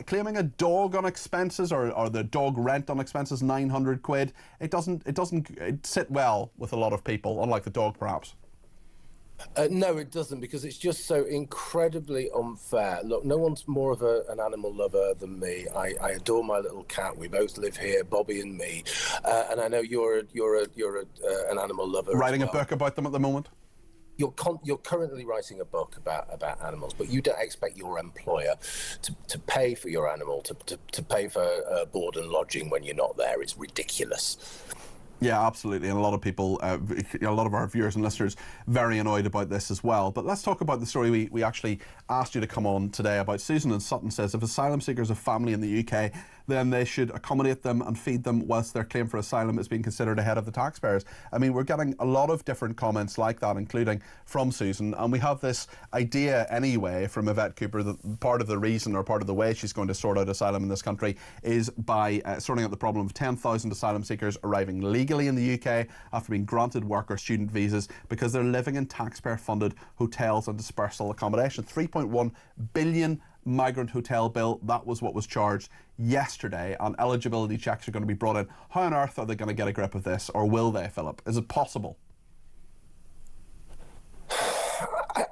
Claiming a dog on expenses or the dog rent on expenses, 900 quid, it doesn't sit well with a lot of people, unlike the dog perhaps. No, it doesn't, because it's just so incredibly unfair. Look, no one's more of an animal lover than me. I adore my little cat. We both live here, Bobby and me, and I know you're an animal lover. Writing a book about them at the moment. You're currently writing a book about animals, but you don't expect your employer to pay for your animal, to pay for board and lodging when you're not there. It's ridiculous. Yeah, absolutely. And a lot of people, a lot of our viewers and listeners, very annoyed about this as well. But let's talk about the story we actually asked you to come on today about. Susan in Sutton says, if asylum seekers have family in the UK, then they should accommodate them and feed them whilst their claim for asylum is being considered ahead of the taxpayers. I mean, we're getting a lot of different comments like that, including from Susan. And we have this idea anyway from Yvette Cooper that part of the reason or part of the way she's going to sort out asylum in this country is by sorting out the problem of 10,000 asylum seekers arriving legally in the UK after being granted work or student visas because they're living in taxpayer-funded hotels and dispersal accommodation. 3.1 billion migrant hotel bill, that was what was charged yesterday, and eligibility checks are going to be brought in. How on earth are they going to get a grip of this, or will they, Philip? Is it possible?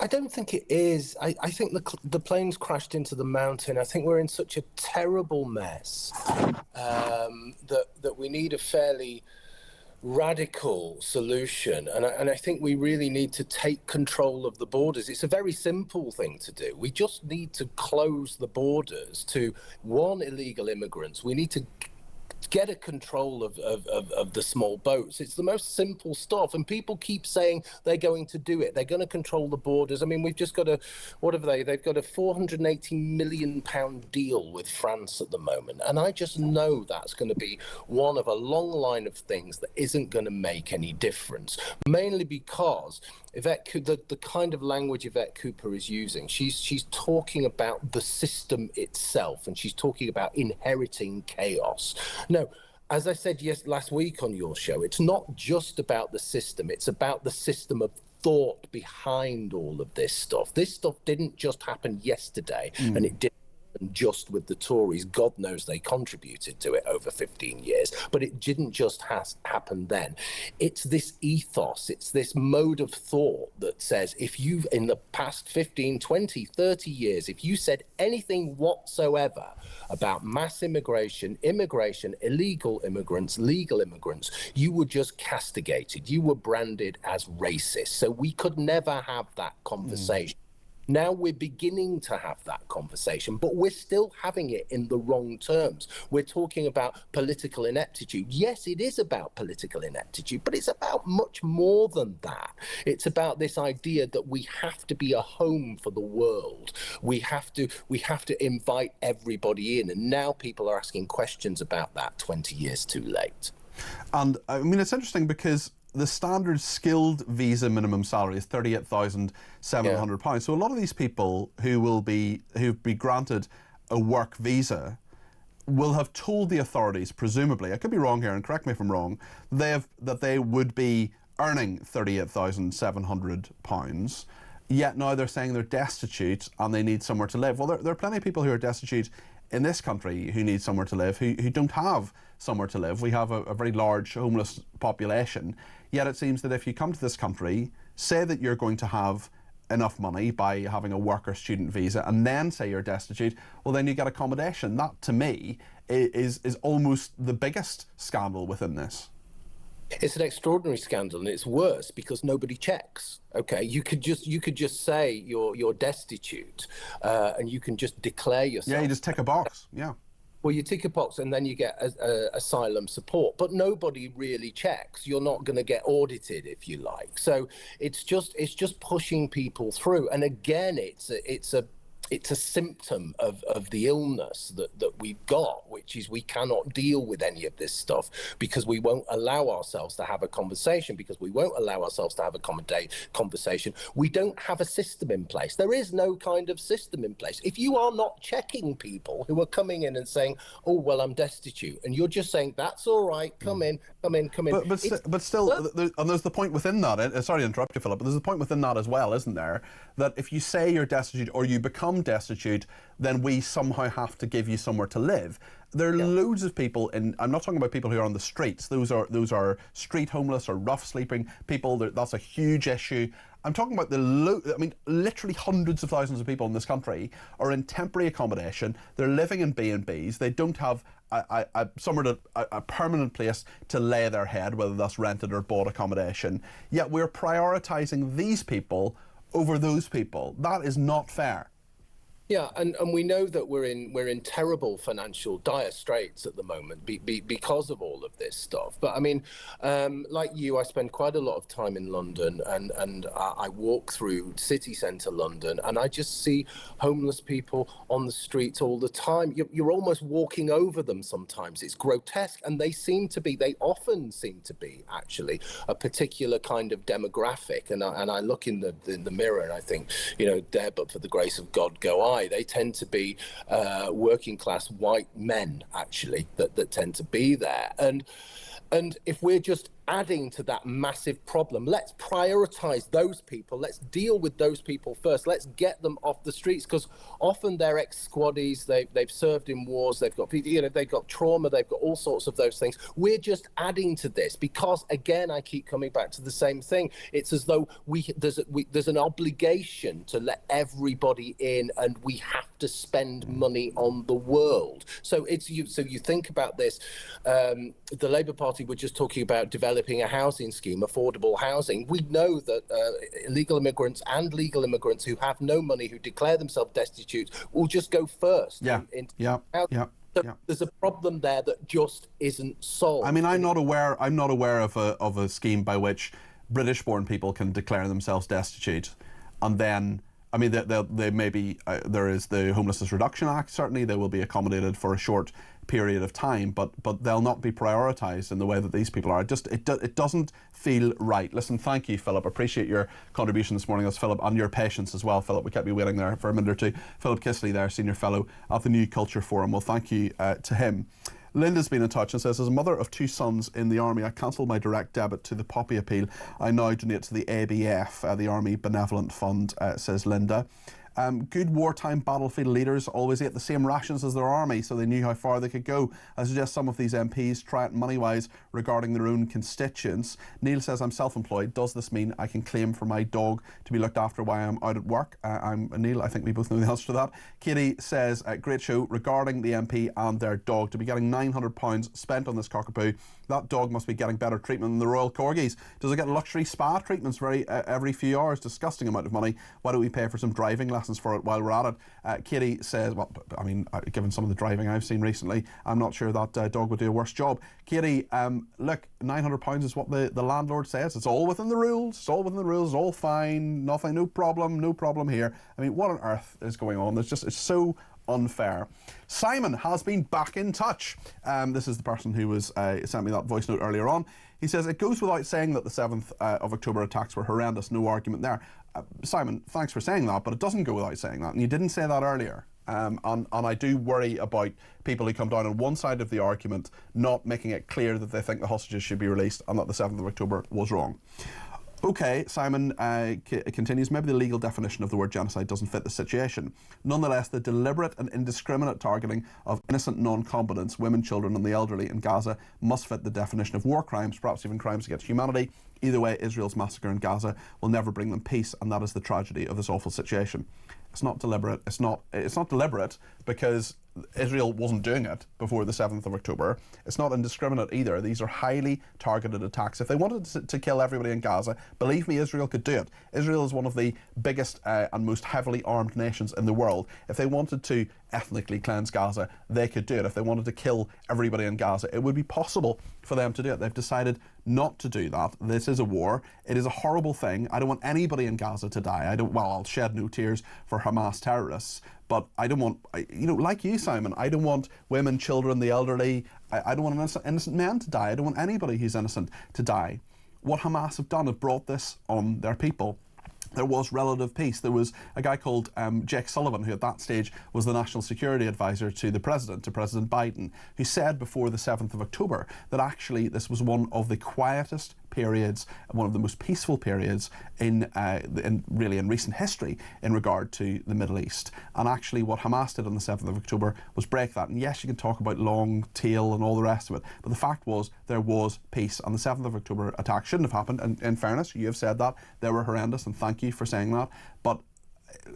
I don't think it is. I think the plane's crashed into the mountain. I think we're in such a terrible mess that we need a fairly radical solution, and I think we really need to take control of the borders. It's a very simple thing to do. We just need to close the borders to illegal immigrants. We need to get a control of the small boats. It's the most simple stuff, and people keep saying they're going to do it. They're going to control the borders. I mean, we've just got they've got a £480 million deal with France at the moment, and I just know that's going to be one of a long line of things that isn't going to make any difference, mainly because the kind of language Yvette Cooper is using, she's talking about the system itself, and she's talking about inheriting chaos. No, as I said last week on your show, it's not just about the system, it's about the system of thought behind all of this stuff. This stuff didn't just happen yesterday, and it didn't just with the Tories. God knows they contributed to it over 15 years, but it didn't just happen then. It's this ethos, it's this mode of thought that says if you've in the past 15, 20, 30 years, if you said anything whatsoever about mass immigration, illegal immigrants, legal immigrants, you were just castigated, you were branded as racist. So we could never have that conversation. Now we're beginning to have that conversation, but we're still having it in the wrong terms. We're talking about political ineptitude. Yes, it is about political ineptitude, but it's about much more than that. It's about this idea that we have to be a home for the world. We have to invite everybody in. And now people are asking questions about that 20 years too late. And I mean, it's interesting because the standard skilled visa minimum salary is £38,700. Yeah. So a lot of these people who've been granted a work visa will have told the authorities, presumably, I could be wrong here and correct me if I'm wrong, that they would be earning £38,700, yet now they're saying they're destitute and they need somewhere to live. Well, there are plenty of people who are destitute in this country who need somewhere to live, who don't have somewhere to live. We have a very large homeless population, yet it seems that if you come to this country, say that you're going to have enough money by having a work or student visa, and then say you're destitute, well then you get accommodation. That to me is almost the biggest scandal within this. It's an extraordinary scandal, and it's worse because nobody checks. Okay, you could just say you're destitute, and you can just declare yourself. Yeah, you just tick a box. Yeah. Well, you tick a box and then you get asylum support, but nobody really checks. You're not going to get audited, if you like. So it's just pushing people through. And again, it's a it's a symptom of the illness that we've got, which is we cannot deal with any of this stuff because we won't allow ourselves to have a conversation, because we won't allow ourselves to have a conversation. We don't have a system in place. There is no kind of system in place. If you are not checking people who are coming in and saying, oh, well, I'm destitute, and you're just saying, that's all right, come in. But still, and there's the point within that, sorry to interrupt you, Philip, but there's the point within that as well, isn't there? That if you say you're destitute or you become destitute, then we somehow have to give you somewhere to live. There are loads of people I'm not talking about people who are on the streets. Those are street homeless or rough sleeping people. That's a huge issue. I'm talking about literally hundreds of thousands of people in this country are in temporary accommodation. They're living in B&Bs. They don't have a permanent place to lay their head, whether that's rented or bought accommodation. Yet we're prioritising these people over those people. That is not fair. Yeah, and we know that we're in terrible financial dire straits at the moment because of all of this stuff. But I mean, like you, I spend quite a lot of time in London, and I walk through city centre London, and I just see homeless people on the streets all the time. You're almost walking over them sometimes. It's grotesque, and they often seem to be actually a particular kind of demographic. And I look in the mirror and I think, there but for the grace of God go I. They tend to be working class white men, actually, that tend to be there. And if we're just adding to that massive problem, let's prioritise those people. Let's deal with those people first. Let's get them off the streets, because often they're ex-squaddies. They've served in wars. They've got they've got trauma. They've got all sorts of those things. We're just adding to this because, again, I keep coming back to the same thing. It's as though there's an obligation to let everybody in, and we have to spend money on the world. So you think about this. The Labour Party were just talking about developing a housing scheme, affordable housing. We know that illegal immigrants and legal immigrants who have no money, who declare themselves destitute, will just go first. There's a problem there that just isn't solved. I mean, I'm not aware of a scheme by which British-born people can declare themselves destitute, and then they may be. There is the Homelessness Reduction Act. Certainly, they will be accommodated for a short period of time, but they'll not be prioritised in the way that these people are. It doesn't feel right. Listen, thank you, Philip. Appreciate your contribution this morning. That's Philip, and your patience as well, Philip. We kept you waiting there for a minute or two. Philip Kisley there, Senior Fellow at the New Culture Forum. Well, thank you to him. Linda's been in touch and says, as a mother of 2 sons in the Army, I cancelled my direct debit to the Poppy Appeal. I now donate to the ABF, the Army Benevolent Fund, says Linda. Good wartime battlefield leaders always ate the same rations as their army, so they knew how far they could go. I suggest some of these MPs try it money-wise regarding their own constituents. Neil says, I'm self-employed. Does this mean I can claim for my dog to be looked after while I'm out at work? Neil, I think we both know the answer to that. Katie says, great show regarding the MP and their dog. To be getting £900 spent on this cockapoo, that dog must be getting better treatment than the Royal Corgis. Does it get luxury spa treatments every few hours? Disgusting amount of money. Why don't we pay for some driving lessons for it while we're at it? Katie says, well, I mean, given some of the driving I've seen recently, I'm not sure that dog would do a worse job. Katie, look, £900 is what the landlord says. It's all within the rules. It's all within the rules. It's all fine. Nothing, no problem here. I mean, what on earth is going on? It's so unfair. Simon has been back in touch. This is the person who was sent me that voice note earlier on. He says, it goes without saying that the 7th of October attacks were horrendous. No argument there. Simon, thanks for saying that, but it doesn't go without saying that. And you didn't say that earlier. And I do worry about people who come down on one side of the argument, not making it clear that they think the hostages should be released and that the 7th of October was wrong. Okay, Simon continues, maybe the legal definition of the word genocide doesn't fit the situation. Nonetheless, the deliberate and indiscriminate targeting of innocent non-combatants, women, children and the elderly in Gaza must fit the definition of war crimes, perhaps even crimes against humanity. Either way, Israel's massacre in Gaza will never bring them peace, and that is the tragedy of this awful situation. It's not deliberate. It's not deliberate because Israel wasn't doing it before the 7th of October. It's not indiscriminate either. These are highly targeted attacks. If they wanted to kill everybody in Gaza, believe me, Israel could do it. Israel is one of the biggest and most heavily armed nations in the world. If they wanted to ethnically cleanse Gaza, they could do it. If they wanted to kill everybody in Gaza, it would be possible for them to do it. They've decided not to do that. This is a war. It is a horrible thing. I don't want anybody in Gaza to die. I'll shed no tears for Hamas terrorists, but I don't want, like you, Simon, I don't want women, children, the elderly, I don't want innocent men to die. I don't want anybody who's innocent to die. What Hamas have done have brought this on their people. There was relative peace. There was a guy called Jake Sullivan, who at that stage was the national security advisor to President Biden, who said before the 7th of October that actually this was one of the quietest periods, one of the most peaceful periods in recent history in regard to the Middle East. And actually what Hamas did on the 7th of October was break that. And yes, you can talk about long tail and all the rest of it, but the fact was there was peace. And the 7th of October attack shouldn't have happened. And in fairness, you have said that. They were horrendous, and thank you for saying that. But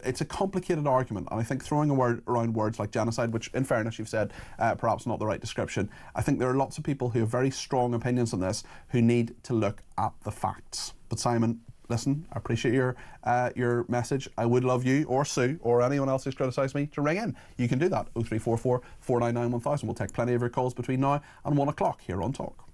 it's a complicated argument, and I think throwing around words like genocide, which in fairness you've said perhaps not the right description, I think there are lots of people who have very strong opinions on this who need to look at the facts. But Simon, listen, I appreciate your message. I would love you or Sue or anyone else who's criticised me to ring in. You can do that, 0344 499 1000. We'll take plenty of your calls between now and 1 o'clock here on Talk.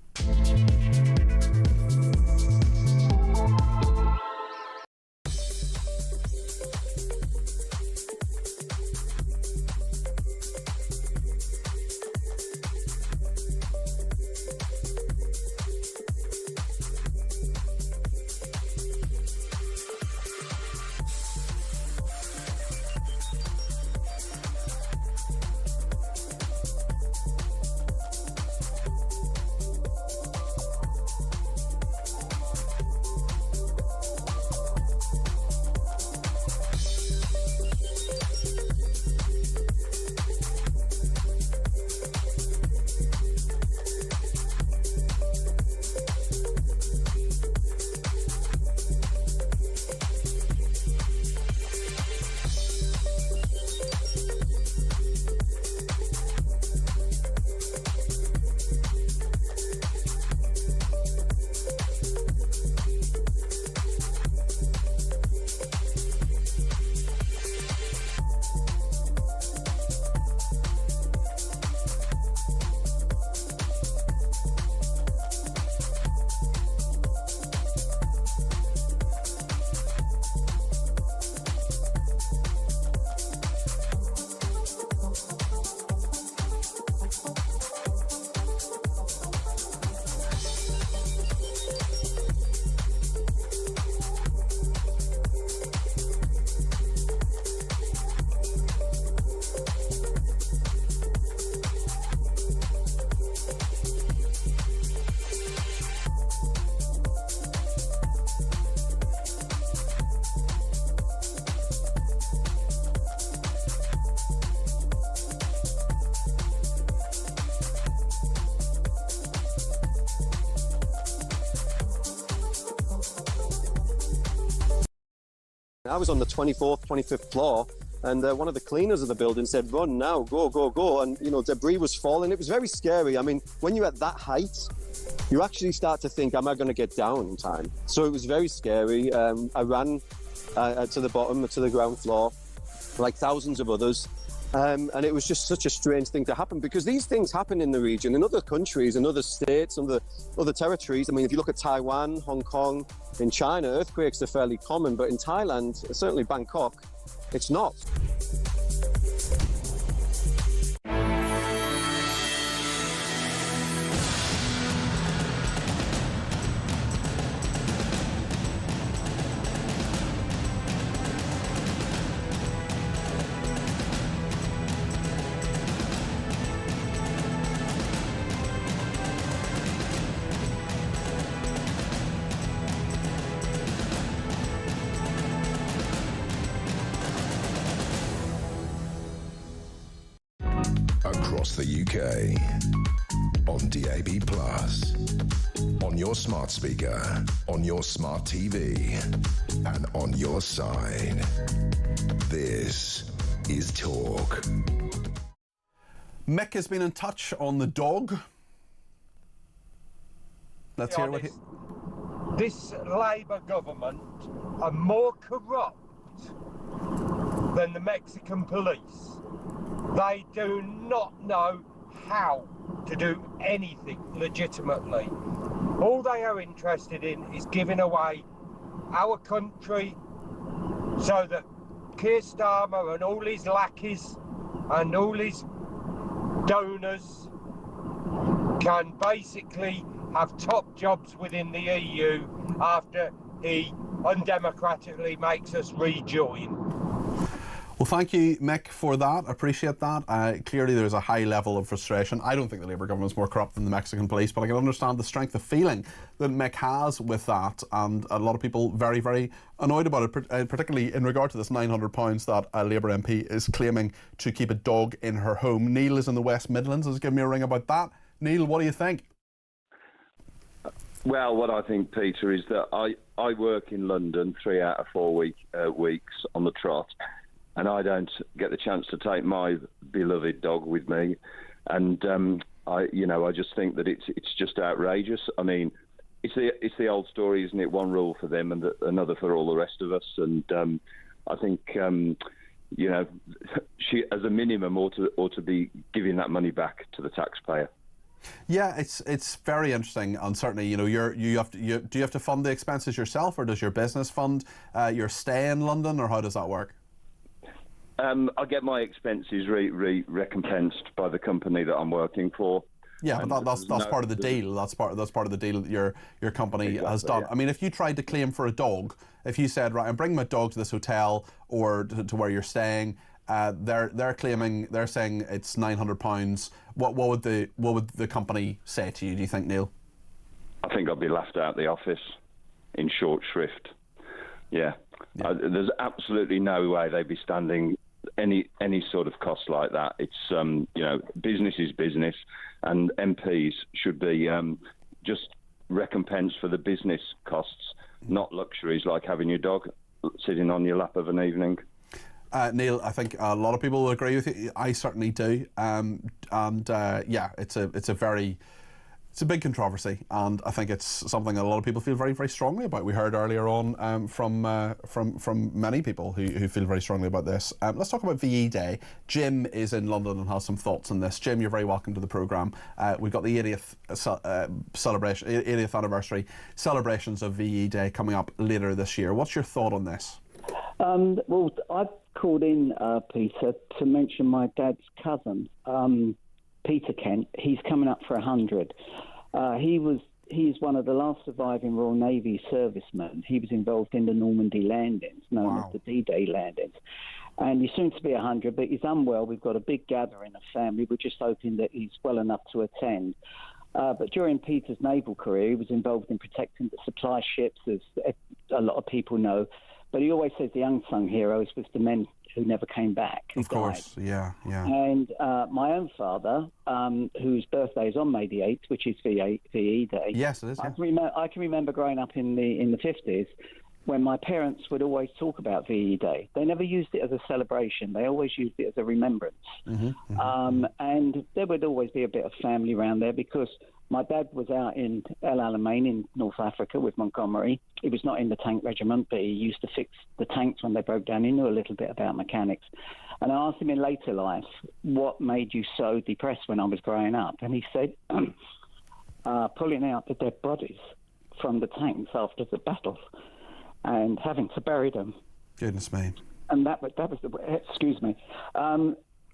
I was on the 24th, 25th floor, and one of the cleaners of the building said, "Run now, go, go, go." And, debris was falling. It was very scary. I mean, when you're at that height, you actually start to think, am I going to get down in time? So it was very scary. I ran to the bottom, to the ground floor, like thousands of others. And it was just such a strange thing to happen, because these things happen in the region, in other countries, in other states, other territories. I mean, if you look at Taiwan, Hong Kong, in China, earthquakes are fairly common, but in Thailand, certainly Bangkok, it's not. Across the UK, on DAB+, on your smart speaker, on your smart TV, and on your side. This is Talk. Mick has been in touch on the dog. Let's hear what he... This Labour government are more corrupt than the Mexican police. They do not know how to do anything legitimately. All they are interested in is giving away our country so that Keir Starmer and all his lackeys and all his donors can basically have top jobs within the EU after he undemocratically makes us rejoin. Well, thank you, Mick, for that. I appreciate that. Clearly, there's a high level of frustration. I don't think the Labour government is more corrupt than the Mexican police, but I can understand the strength of feeling that Mick has with that, and a lot of people very, very annoyed about it, particularly in regard to this £900 that a Labour MP is claiming to keep a dog in her home. Neil is in the West Midlands, has given me a ring about that. Neil, what do you think? Well, what I think, Peter, is that I work in London 3 out of 4 weeks on the trot, and I don't get the chance to take my beloved dog with me, and I just think that it's just outrageous. I mean, it's the old story, isn't it? One rule for them and another for all the rest of us, and I think she, as a minimum, ought to be giving that money back to the taxpayer. Yeah, it's very interesting, and certainly, do you have to fund the expenses yourself, or does your business fund your stay in London, or how does that work? I get my expenses recompensed by the company that I'm working for. Yeah, but that's part of the deal. That's part of the deal that your company has done. Yeah. I mean, if you tried to claim for a dog, if you said, right, I'm bringing my dog to this hotel or to where you're staying, they're saying it's £900. What would the company say to you, do you think, Neil? I think I'd be laughed out of the office in short shrift. Yeah. There's absolutely no way they'd be standing any sort of cost like that. It's business is business, and MPs should be just recompensed for the business costs, not luxuries like having your dog sitting on your lap of an evening. Neil, I think a lot of people will agree with you. I certainly do. It's a big controversy, and I think it's something that a lot of people feel very, very strongly about. We heard earlier on from many people who feel very strongly about this. Let's talk about VE Day. Jim is in London and has some thoughts on this. Jim, you're very welcome to the programme. We've got the 80th anniversary celebrations of VE Day coming up later this year. What's your thought on this? Well, I've called in, Peter, to mention my dad's cousin, Peter Kent. He's coming up for 100. He's one of the last surviving Royal Navy servicemen. He was involved in the Normandy landings, known as the D-Day landings. And he's soon to be 100, but he's unwell. We've got a big gathering of family. We're just hoping that he's well enough to attend. But during Peter's naval career, he was involved in protecting the supply ships, as a lot of people know. But he always says the unsung heroes was the men who never came back. Of course, yeah. And my own father, whose birthday is on May the 8th, which is VE Day. Yes, it is. Yeah. I can remember growing up in the 50s when my parents would always talk about VE Day. They never used it as a celebration. They always used it as a remembrance. And there would always be a bit of family around there because my dad was out in El Alamein in North Africa with Montgomery. He was not in the tank regiment, but he used to fix the tanks when they broke down. He knew a little bit about mechanics. And I asked him in later life, what made you so depressed when I was growing up? And he said, pulling out the dead bodies from the tanks after the battles and having to bury them. Goodness me. And that was excuse me.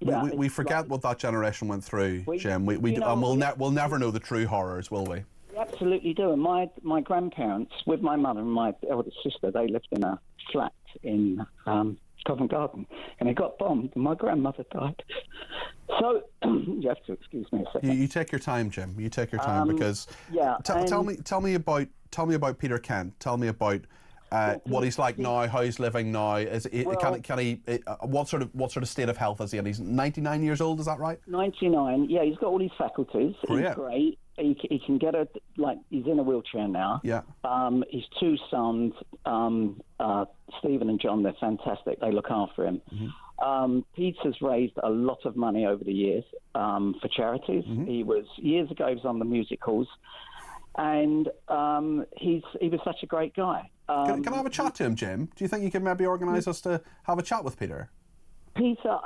We forget what that generation went through, Jim. We'll never know the true horrors, will we? We absolutely do. And my grandparents, with my mother and my eldest sister, they lived in a flat in Covent Garden, and it got bombed, and my grandmother died. So you have to excuse me a second. You take your time, Jim. You take your time because tell me about Peter Kent. Tell me about what he's like now, how he's living now. What sort of state of health is he in? He's 99 years old, is that right? 99. Yeah, he's got all his faculties. He's great. He can get he's in a wheelchair now. Yeah. His two sons, Stephen and John, they're fantastic. They look after him. Peter's raised a lot of money over the years for charities. Years ago, he was on the music halls. And he was such a great guy. Can I have a chat to him, Jim? Do you think you could maybe organise us to have a chat with Peter? Peter,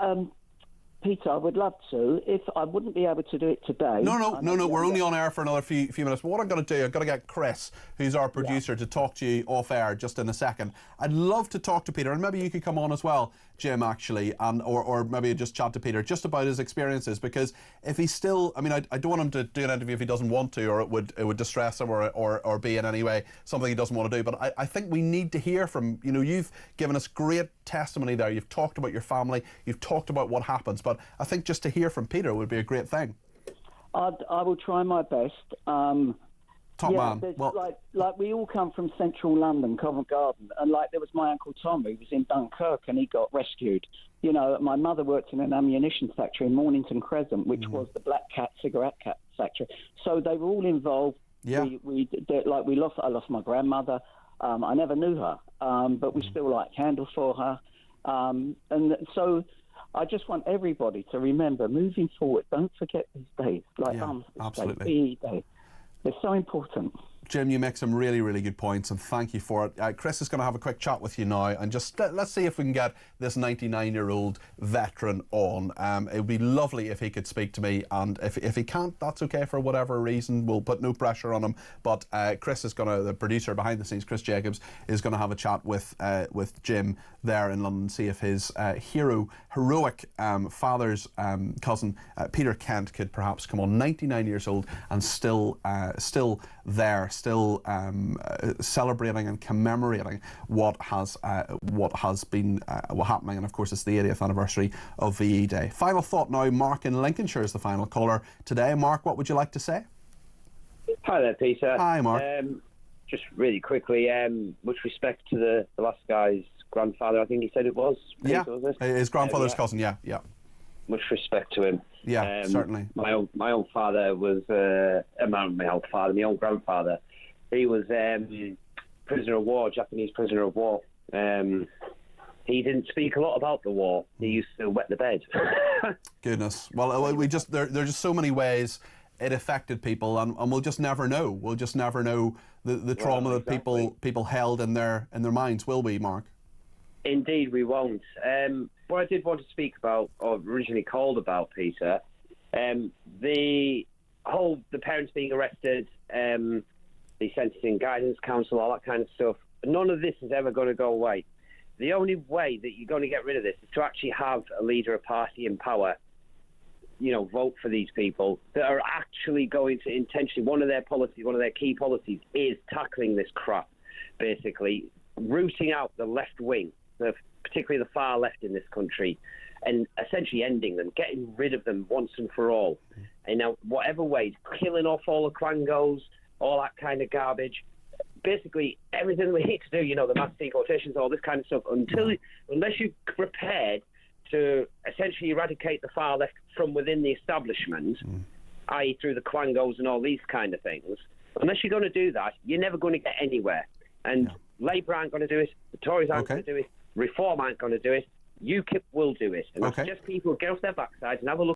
I would love to. If I wouldn't be able to do it today. No. We're only on air for another few minutes. But what I'm going to do, I've got to get Chris, who's our producer, to talk to you off air just in a second. I'd love to talk to Peter, and maybe you could come on as well, Jim, actually, or maybe just chat to Peter just about his experiences, because if he's still, I mean, I don't want him to do an interview if he doesn't want to, or it would distress him, or be in any way something he doesn't want to do. But I think we need to hear from, you've given us great testimony there. You've talked about your family, you've talked about what happens, but I think just to hear from Peter would be a great thing. I will try my best. Top man. Well, like we all come from central London, Covent Garden, and there was my Uncle Tom who was in Dunkirk and he got rescued. My mother worked in an ammunition factory in Mornington Crescent, which was the Black Cat cigarette factory. So they were all involved. Yeah. I lost my grandmother. I never knew her, but we still light candles for her. And so I just want everybody to remember, moving forward, don't forget these days, absolutely. Day. They're so important. Jim, you make some really, really good points, and thank you for it. Chris is going to have a quick chat with you now, and just let's see if we can get this 99-year-old veteran on. It would be lovely if he could speak to me, and if he can't, that's okay for whatever reason. We'll put no pressure on him. But Chris is going to, the producer behind the scenes, Chris Jacobs, is going to have a chat with Jim there in London, see if his heroic father's cousin, Peter Kent, could perhaps come on. 99 years old and still there. Still celebrating and commemorating what has been happening, and of course it's the 80th anniversary of VE Day. Final thought now. Mark in Lincolnshire is the final caller today. Mark, what would you like to say? Hi there, Peter. Hi, Mark. Just really quickly, much respect to the last guy's grandfather. I think he said it was. Yeah, was it? His grandfather's cousin. Yeah. Much respect to him. Yeah, certainly. My own father was my own grandfather. He was prisoner of war, Japanese prisoner of war. He didn't speak a lot about the war. He used to wet the bed. Goodness. Well, there's just so many ways it affected people, and we'll just never know. We'll just never know the trauma that people held in their minds, will we, Mark? Indeed, we won't. What I did want to speak about, or originally called about, Peter, the parents being arrested, the Sentencing Guidance Council, all that kind of stuff. None of this is ever going to go away. The only way that you're going to get rid of this is to actually have a leader, a party in power, vote for these people that are actually going to intentionally, one of their key policies is tackling this crap, basically rooting out the left wing, particularly the far left in this country, and essentially ending them, getting rid of them once and for all. And now, whatever way, killing off all the quangos, all that kind of garbage, basically everything we need to do, the mass deportations, all this kind of stuff, unless you're prepared to essentially eradicate the far left from within the establishment, i.e. through the quangos and all these kind of things, unless you're going to do that, you're never going to get anywhere. And Labour aren't going to do it, the Tories aren't going to do it, Reform aren't going to do it, UKIP will do it. And that's just people get off their backsides and have a look